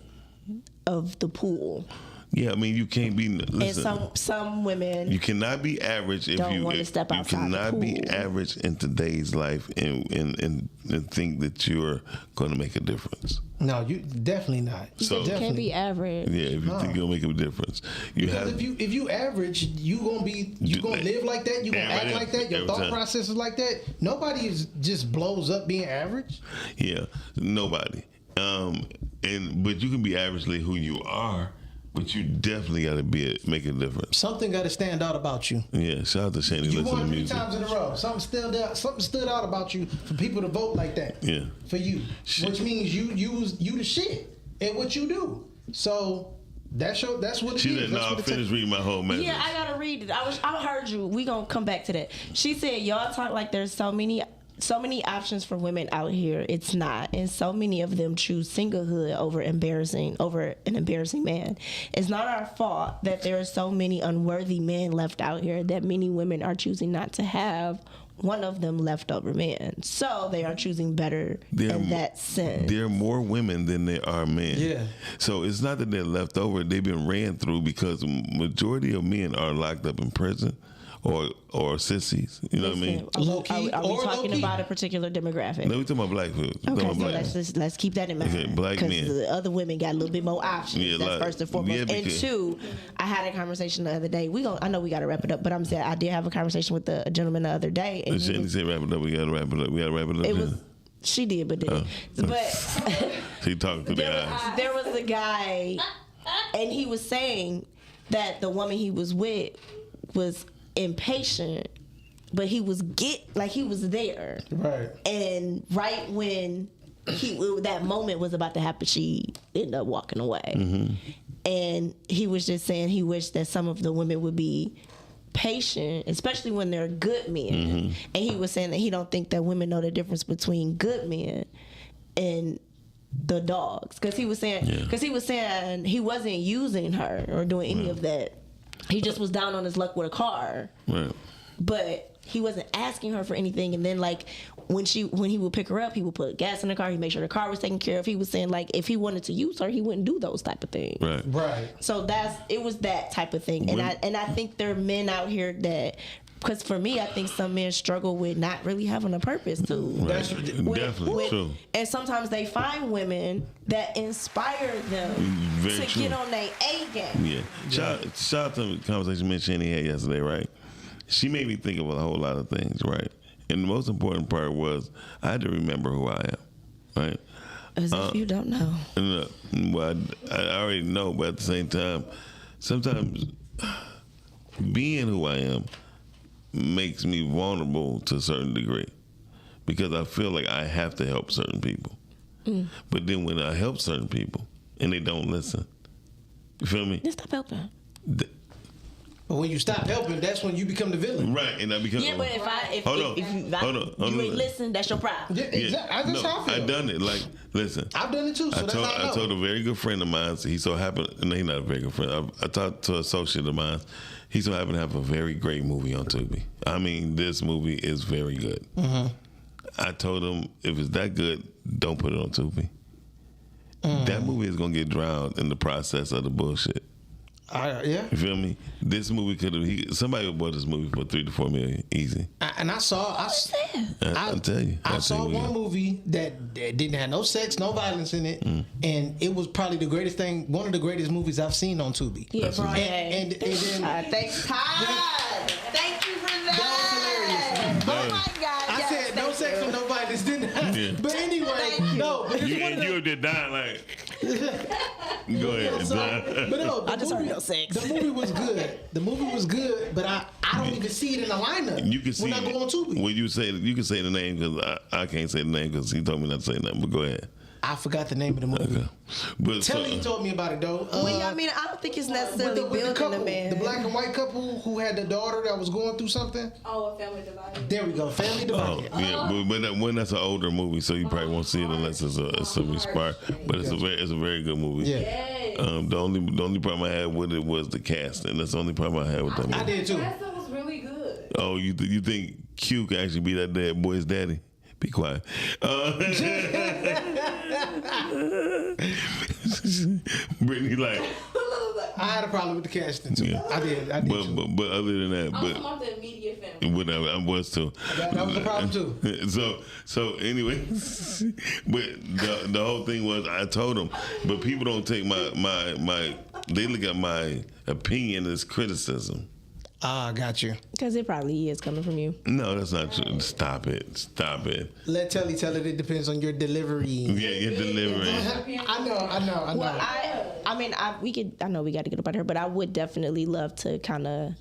of the pool. Yeah, I mean, you can't be. Listen, and some women, you cannot be average if you want to step outside. You cannot be average in today's life and think that you're going to make a difference. No, you definitely not. So you can't be average. Yeah, if you think you'll make a difference, if you average, you gonna live like that. You gonna act like that. Your thought process is like that. Nobody just blows up being average. Yeah, nobody. But you can be averagely who you are. But you definitely got to make a difference. Something got to stand out about you. Yeah, shout out to Shani. You won 3 times in a row. Something stood out about you for people to vote like that. Yeah. For you, which means you the shit at what you do. So that's what it is. She said, "No, I finished reading my whole message." Yeah, I gotta read it. I heard you. We gonna come back to that. She said, "Y'all talk like there's so many options for women out here. It's not, and so many of them choose singlehood over an embarrassing man. It's not our fault that there are so many unworthy men left out here that many women are choosing not to have one of them leftover men. So they are choosing better in that sense. There are more women than there are men. Yeah. So it's not that they're left over. They've been ran through because the majority of men are locked up in prison. Or sissies, you know what I mean? Are we talking about a particular demographic? No, we're talking about black people. Okay, let's keep that in mind. Okay, black men. Because the other women got a little bit more options. Yeah, that's first and foremost. Yeah, and 2, I had a conversation the other day. I know we got to wrap it up, but I'm saying I did have a conversation with a gentleman the other day. And Shani said, "Wrap it up. We got to wrap it up. We got to wrap it up." She did, but didn't. But she talked to the eyes. There was a guy, and he was saying that the woman he was with was impatient, but he was there, right? And right when that moment was about to happen, she ended up walking away. Mm-hmm. And he was just saying he wished that some of the women would be patient, especially when they're good men. Mm-hmm. And he was saying that he don't think that women know the difference between good men and the dogs, because he was saying he wasn't using her or doing any of that. He just was down on his luck with a car. Right. But he wasn't asking her for anything. And then like when he would pick her up, he would put gas in the car. He made sure the car was taken care of. He was saying like if he wanted to use her, he wouldn't do those type of things. Right. So it was that type of thing. And I think there are men out here that. Because for me, I think some men struggle with not really having a purpose too. Right. That's definitely true. And sometimes they find women that inspire them Very to true. get on their A game. Yeah. Shout out to the conversation me and Shani had yesterday, right? She made me think of a whole lot of things, right? And the most important part was I had to remember who I am, right? As if you don't know. Well, I already know, but at the same time, sometimes being who I am makes me vulnerable to a certain degree because I feel like I have to help certain people. But then when I help certain people and they don't listen, you feel me? Then stop helping. But when you stop helping, that's when you become the villain. Right, and I become. Yeah, but if you ain't listen, that's your problem. Yeah, exactly. That's how I feel. I done it. Like, listen, I've done it too. So I told a very good friend of mine. He so happened, and he's not a very good friend. I talked to an associate of mine. He so happened to have a very great movie on Tubi. I mean, this movie is very good. Mm-hmm. I told him if it's that good, don't put it on Tubi. That movie is gonna get drowned in the process of the bullshit. Yeah. You feel me? This movie could have. Somebody bought this movie for $3 to $4 million, easy. And I saw. I'll tell you. I saw one movie that didn't have no sex, no violence in it, and it was probably the greatest thing, one of the greatest movies I've seen on Tubi. Yeah, bro. And then thanks, Todd. Thank you for that. Oh my God! I said no sex and no violence didn't happen. Yeah. But anyway, no. But it's one of you did die like. Go ahead. But no, I just heard no sex. The movie was good. The movie was good, but I don't even see it in the lineup. You can see when I go on Tubi. When you say you can say the name because I can't say the name because he told me not to say nothing. But go ahead. I forgot the name of the movie. Okay. But Telly told me about it though. I mean, I don't think it's necessarily building couple, a man. the black and white couple who had the daughter that was going through something. Oh, a Family Divided. There we go, Family Divided. Yeah, but when that's an older movie, so you probably won't see it unless it's a inspired. But it's a very good movie. Yeah. The only problem I had with it was the casting. That's the only problem I had with that movie. I did too. That was really good. Oh, you think Q can actually be that dead boy's daddy? Be quiet. Brittany, like, I had a problem with the casting too. Yeah. I did. But other than that, I'm from the immediate family. Whatever, I was too. That was a problem too. So anyway, but the whole thing was I told them, but people don't take my they look at my opinion as criticism. Ah, got you. Because it probably is coming from you. No, that's not true. Stop it. Let Telly tell it. It depends on your delivery. Yeah, your delivery. I know. Well, I know we got to get up out here, but I would definitely love to kind of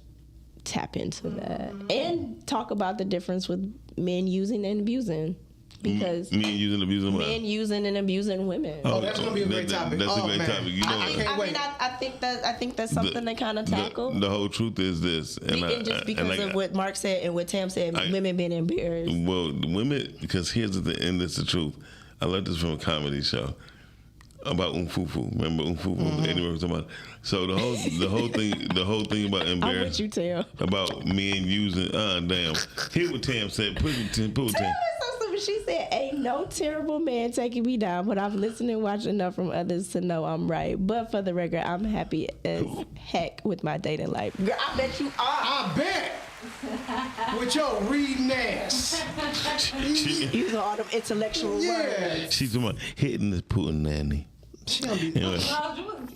tap into that and talk about the difference with men using and abusing. Because men using and abusing what? Men using and abusing women. Oh, that's gonna be a great topic. That's a great topic. You know, I think that's something to kind of tackle. The whole truth is this, just because of what Mark said and what Tam said, women being embarrassed. Well, women, because here's the thing, and this is the truth. I learned this from a comedy show about Umfufu. Remember Umfufu? Anyway, we're talking about. So the whole thing about embarrassment. You tell about men using. Damn. Hear what Tam said. Put Tam. She said, "Ain't no terrible man taking me down, but I've listened and watched enough from others to know I'm right. But for the record, I'm happy as heck with my dating life." Girl, I bet you are. I bet. With your reading ass. Use all them intellectual words. She's talking about hitting the Putin nanny.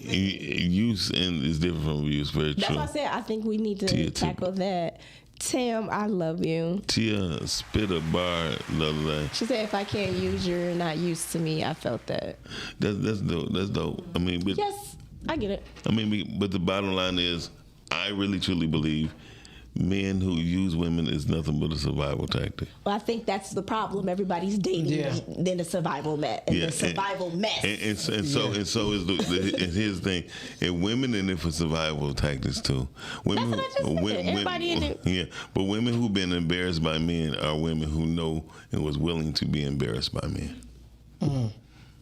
Use is different from abuse. Very true. That's why I said I think we need to tackle that. Tam, I love you. Tia spit a bar the other day. She said, "If I can't use you, you're not used to me." I felt that. That's dope. That's dope. I mean, but yes, I get it. I mean, but the bottom line is, I really truly believe men who use women is nothing but a survival tactic. Well, I think that's the problem. Everybody's dating then a survival mess. And so is here's the thing. And women in it for survival tactics too. Women, that's what I just said. Everybody in it. Yeah, but women who've been embarrassed by men are women who know and was willing to be embarrassed by men.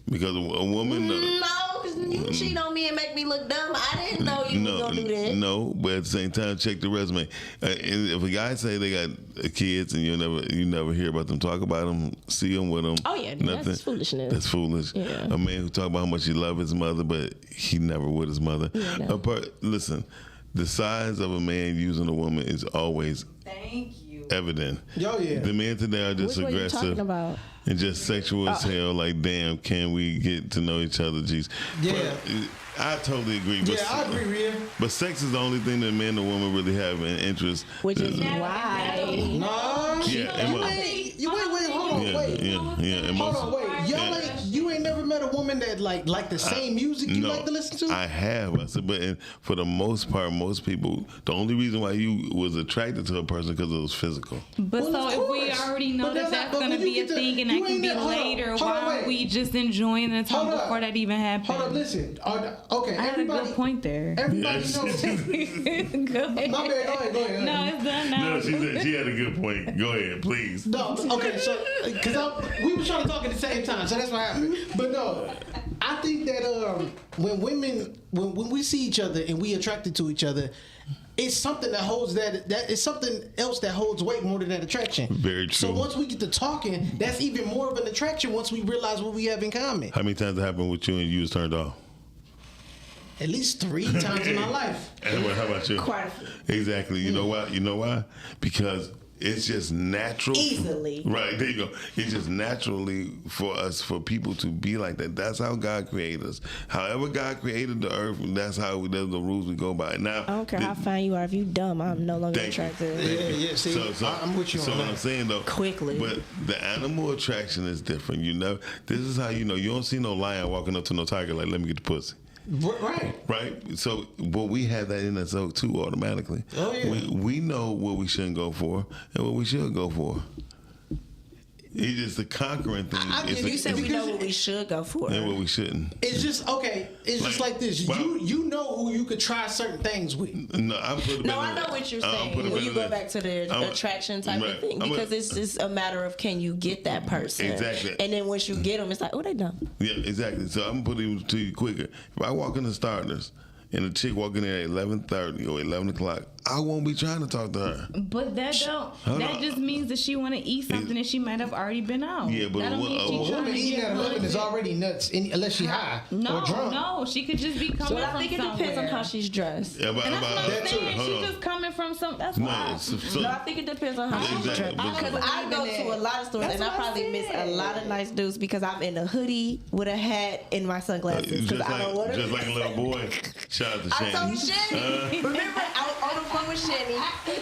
Because a woman. No, because you cheat on me and make me look dumb. I didn't know you was gonna do that. No, but at the same time, check the resume. And if a guy say they got kids and you never hear about them, talk about them, see them with them. Oh yeah, that's foolishness. That's foolish. Yeah. A man who talk about how much he love his mother, but he never with his mother. Yeah, no. Listen, the size of a man using a woman is always evident. Oh yeah. The men today are just Which one you aggressive talking about? and just sexual as hell. Like, damn, can we get to know each other? Jeez. Yeah. But I totally agree. But Yeah, I agree, Rhea. But sex is the only thing that man and woman really have an interest. Which is why. No. Yeah. Wait, hold on, wait. Yeah. Hold on, wait. You ain't never met a woman that like the same music you like to listen to? I have. I said, but for the most part, most people, the only reason why you was attracted to a person because it was physical. But so if we already know that's going to be a thing and that can be later, why aren't we just enjoying the time before that even happens? Hold up, listen. Okay, I had a good point there. Everybody knows. Go ahead. My bad, go ahead. No, it's done now. No, she said she had a good point. Go ahead, please. No, okay, so because we were trying to talk at the same time, so that's what happened. But no, I think that when we see each other and we attracted to each other, it's something that holds that it's something else that holds weight more than that attraction. Very true. So once we get to talking, that's even more of an attraction once we realize what we have in common. How many times it happened with you and you was turned off? At least 3 times in my life. And how about you? Quite a few. Exactly. You know why? You know why? Because it's just natural. Easily. Right, there you go. It's just naturally for people to be like that. That's how God created us. However God created the earth, that's the rules we go by. Now, I don't care how fine you are. If you dumb, I'm no longer attracted. Yeah. See, I'm with you so on that. what I'm saying though, quickly. But the animal attraction is different. You know, this is how you know. You don't see no lion walking up to no tiger like, let me get the pussy. Right. So, but we have that in us too automatically. Oh yeah. We know what we shouldn't go for and what we should go for. It's just the conquering thing. You said we know what we should go for. And what we shouldn't. It's just okay. It's just like this. You know who you could try certain things with. No, I know what you're saying. When you go back to the attraction type of thing, because it's just a matter of can you get that person. Exactly. And then once you get them, it's like, oh, they done. Yeah, exactly. So I'm gonna put it to you quicker. If I walk in the Starters and a chick walking in at 11:30 or 11 o'clock, I won't be trying to talk to her. But that just means that she want to eat something that she might have already been out. Yeah, but a woman eating at 11 is already nuts, unless she high or drunk. No, she could just be coming from I think it depends on how she's dressed. Yeah, but and that's what I'm saying. She just coming from some. That's why. No, I think it depends on how she's dressed. Because I go to a lot of stores and I probably miss a lot of nice dudes because I'm in a hoodie with a hat and my sunglasses. Just like a little boy. Shout out to Shani. I told Shani. Remember, I was on the phone with Shani.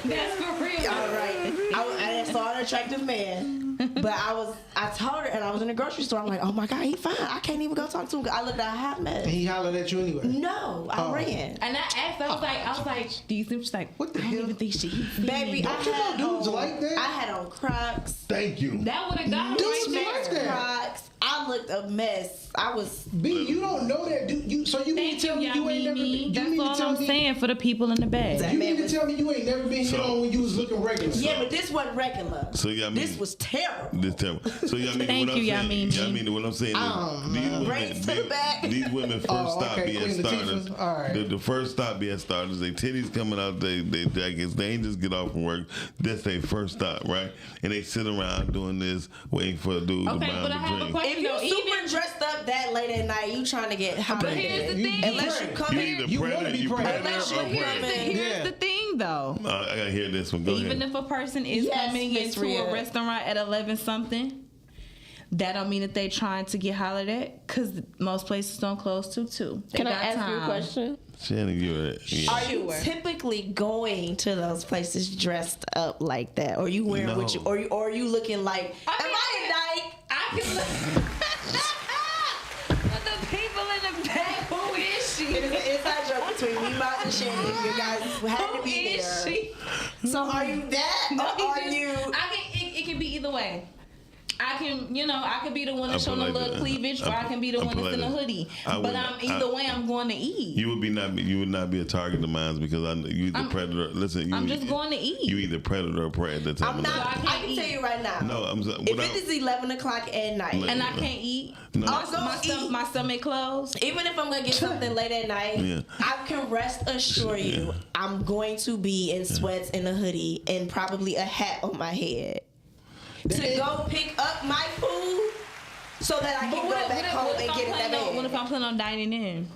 That's for real. All right. I saw an attractive man, but I told her, and I was in the grocery store. I'm like, oh my God, he fine. I can't even go talk to him. I looked at a hot mess. And he hollered at you anyway. No, I ran. And I asked, I was like, do you think? She's like, what the hell? I don't even think she. Baby, I had dudes like that. I had on Crocs. Thank you. That would have got dudes like that. Crocs. I looked a mess. I was. B, you don't know that, dude. So you mean to tell me you ain't never been? That's all I'm saying for the people in the back. You mean to tell me you ain't never been hit on when you was looking regular? Yeah, but this wasn't regular. So yeah, this was terrible. This terrible. So yeah, I mean, Thank what you, I'm saying. Yeah, I mean, what I'm saying is these women first stop be at Starters. The first stop be at Starters. They titties coming out. They jackets. They ain't just get off from work. That's their first stop, right? And they sit around doing this, waiting for a dude to buy them a drink. If you super dressed up that late at night, you trying to get hot. But here's the thing. Unless you come in, you want to be pregnant. Here's the thing, though. I gotta hear this one. Go ahead. Even if a person is coming into a restaurant at 11 something, that don't mean that they trying to get hollered at, because most places don't close till 2. Can I ask you a question? Shannon, Are you typically going to those places dressed up like that, or you wearing what you, or are you looking like? Am I a dyke? I can look. But the people in the back, who is she? It is an inside joke between me, Miles, and Shannon. You guys had to be there. So are you that, or are you? It can be either way. I can be the one that's showing a little cleavage, or I can be the one that's in a hoodie. But either way, I'm going to eat. You would not be a target of mine because you either predator. Listen, I'm just going to eat. You either predator or prey at the time. I'm not. I can tell you right now. No, if it is 11 o'clock at night and I can't eat, no. my stomach closed. Even if I'm gonna get something late at night, I can rest assure you, I'm going to be in sweats and a hoodie and probably a hat on my head to go pick up my food so that I can go back home and get in that bed. What if I'm planning on dining in?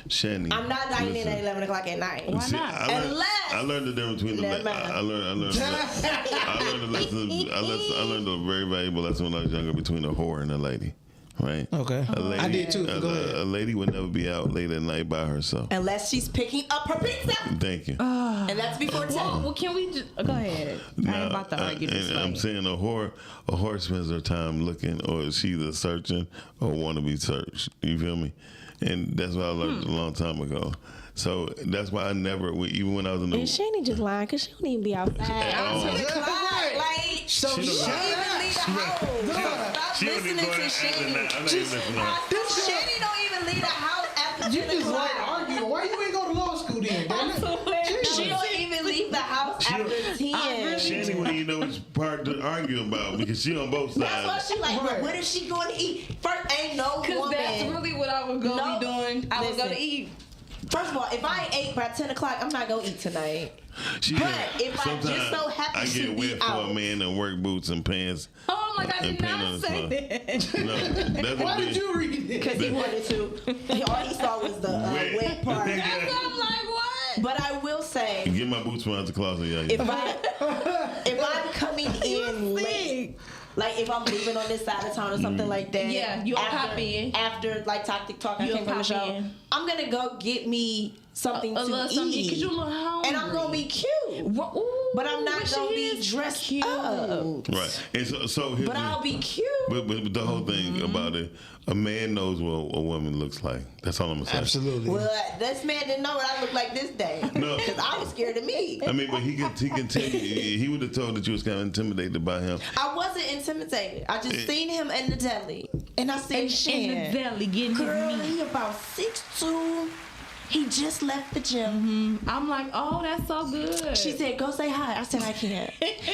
Shanny, I'm not dining in at 11 o'clock at night. Why not? I learned the difference between I learned a lesson. I learned a very valuable lesson when I was younger between a whore and a lady. Right. Okay. I did too. Go ahead. A lady would never be out late at night by herself. Unless she's picking up her pizza. Thank you. And that's before 10. Well, can we just go ahead? I ain't about to argue this. I'm saying a whore spends her time looking, or she's either searching or want to be searched. You feel me? And that's what I learned a long time ago. So that's why I never, even when I was in the... And Shani just lying because she don't even be outside. So she don't even leave the house. Stop listening to Shani. Shani don't even leave the house after 10 o'clock. You just like arguing. Why you ain't go to law school then? She don't even leave the house after 10. Shani wouldn't even know which part to argue about because she on both sides. That's why she like, but what if she going to eat? First, ain't no woman. Because that's really what I would go be doing. I would go to eat. First of all, if I ain't ate by 10 o'clock, I'm not going to eat tonight. But if I just so happen to get wet for a man in work boots and pants. Oh my God, I did not say that. No, why did you read it? Because he wanted to. All he saw was the wet part. That's what I'm like, what? But I will say, get my boots from out the closet, y'all. If I'm coming in late, like if I'm leaving on this side of town or something like that, yeah, you'll pop in after like Toxic Talk. I came from the show. I'm gonna go get me something to eat because you're a little hungry, and I'm gonna be cute. But I'm not gonna be dressed up. Right. And so but I'll be cute. But the whole thing about it, a man knows what a woman looks like. That's all I'm gonna say. Absolutely. Well, this man didn't know what I look like this day. No, because I was scared of me. I mean, but he can tell you. He would have told that you was kind of intimidated by him. I wasn't intimidated. I just seen him in the deli, and I said, in the deli getting girl, his meat. He about 6'2". He just left the gym. I'm like, oh, that's so good. She said, go say hi. I said, I can't.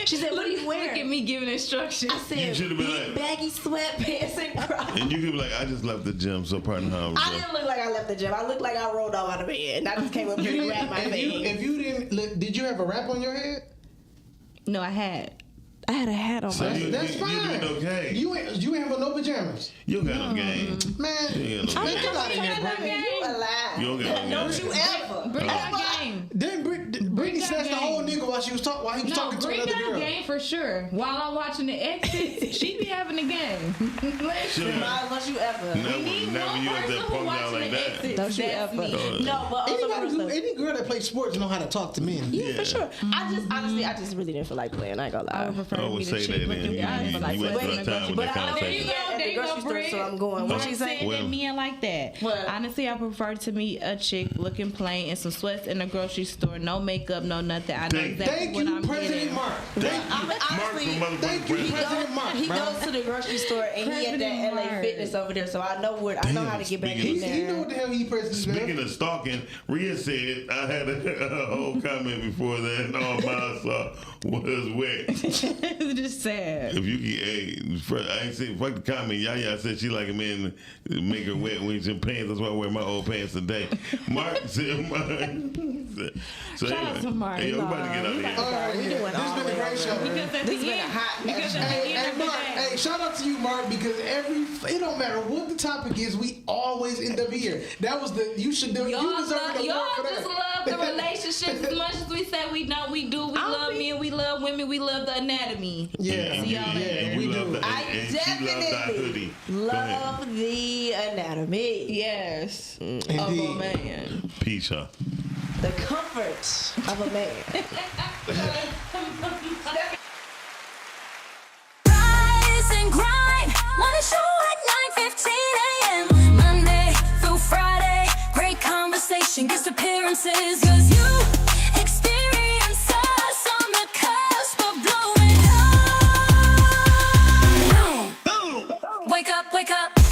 She said, what are you wearing? Look at me giving instructions. I said, big baggy sweatpants and Crocs. And you could be like, I just left the gym, so pardon how I didn't look like I left the gym. I looked like I rolled off out of bed. And I just came up here and grabbed my thing. If you didn't, did you have a wrap on your head? No, I had a hat on so my head. That's fine. You doing okay? You ain't have no pajamas. You don't got no game. Man, you ain't got no game. Get out of here, Brittany. You a lie. You don't got no Don't you ever. Bring that game. Then Brittany snatched the whole nigga while he was talking to another girl. Game for sure. While I'm watching the exits, she be having the game. Listen, don't you ever. Never you have that punk down like that. Don't you ever. No, but any girl that plays sports know how to talk to men. Yeah, for sure. Honestly, I just really didn't feel like playing. I ain't gonna lie. I would prefer to be the say chick that looking guy. you went through a time with that conversation. At the grocery store, so I'm going. What she saying? That men like that. What? Honestly, I prefer to meet a chick looking plain in some sweats in the grocery store, no makeup, no nothing. I know exactly what I'm getting. Mark. Thank you, President Mark. He goes to the grocery store and he at that LA Fitness over there, so I know how to get back in there. He know what the hell he President. Speaking of stalking, Rhea said I had a whole comment before that, and all mine saw was wet. It's just sad. If you get, I ain't say fuck the comment. Yaya said she like a man to make her wet when she's in pants. That's why I wear my old pants today. Mark said, so shout out to Mark. Hey, everybody get out of here. This been a great show. This been a hot mess. Hey, shout out to you, Mark, because it don't matter what the topic is, we always end up here. That was you deserve the award for that. Just love the relationships as much as we say we know we do. We love men, we love women, we love the anatomy. Yeah, we do. I definitely love the anatomy. Yes, of a man. Peace, huh? The comfort of a man. Rise and grind. Wanna show at 9:15 a.m. Monday through Friday. Great conversation, guest appearances. 'Cause you experience us on the cusp of blowing up. up, wake up.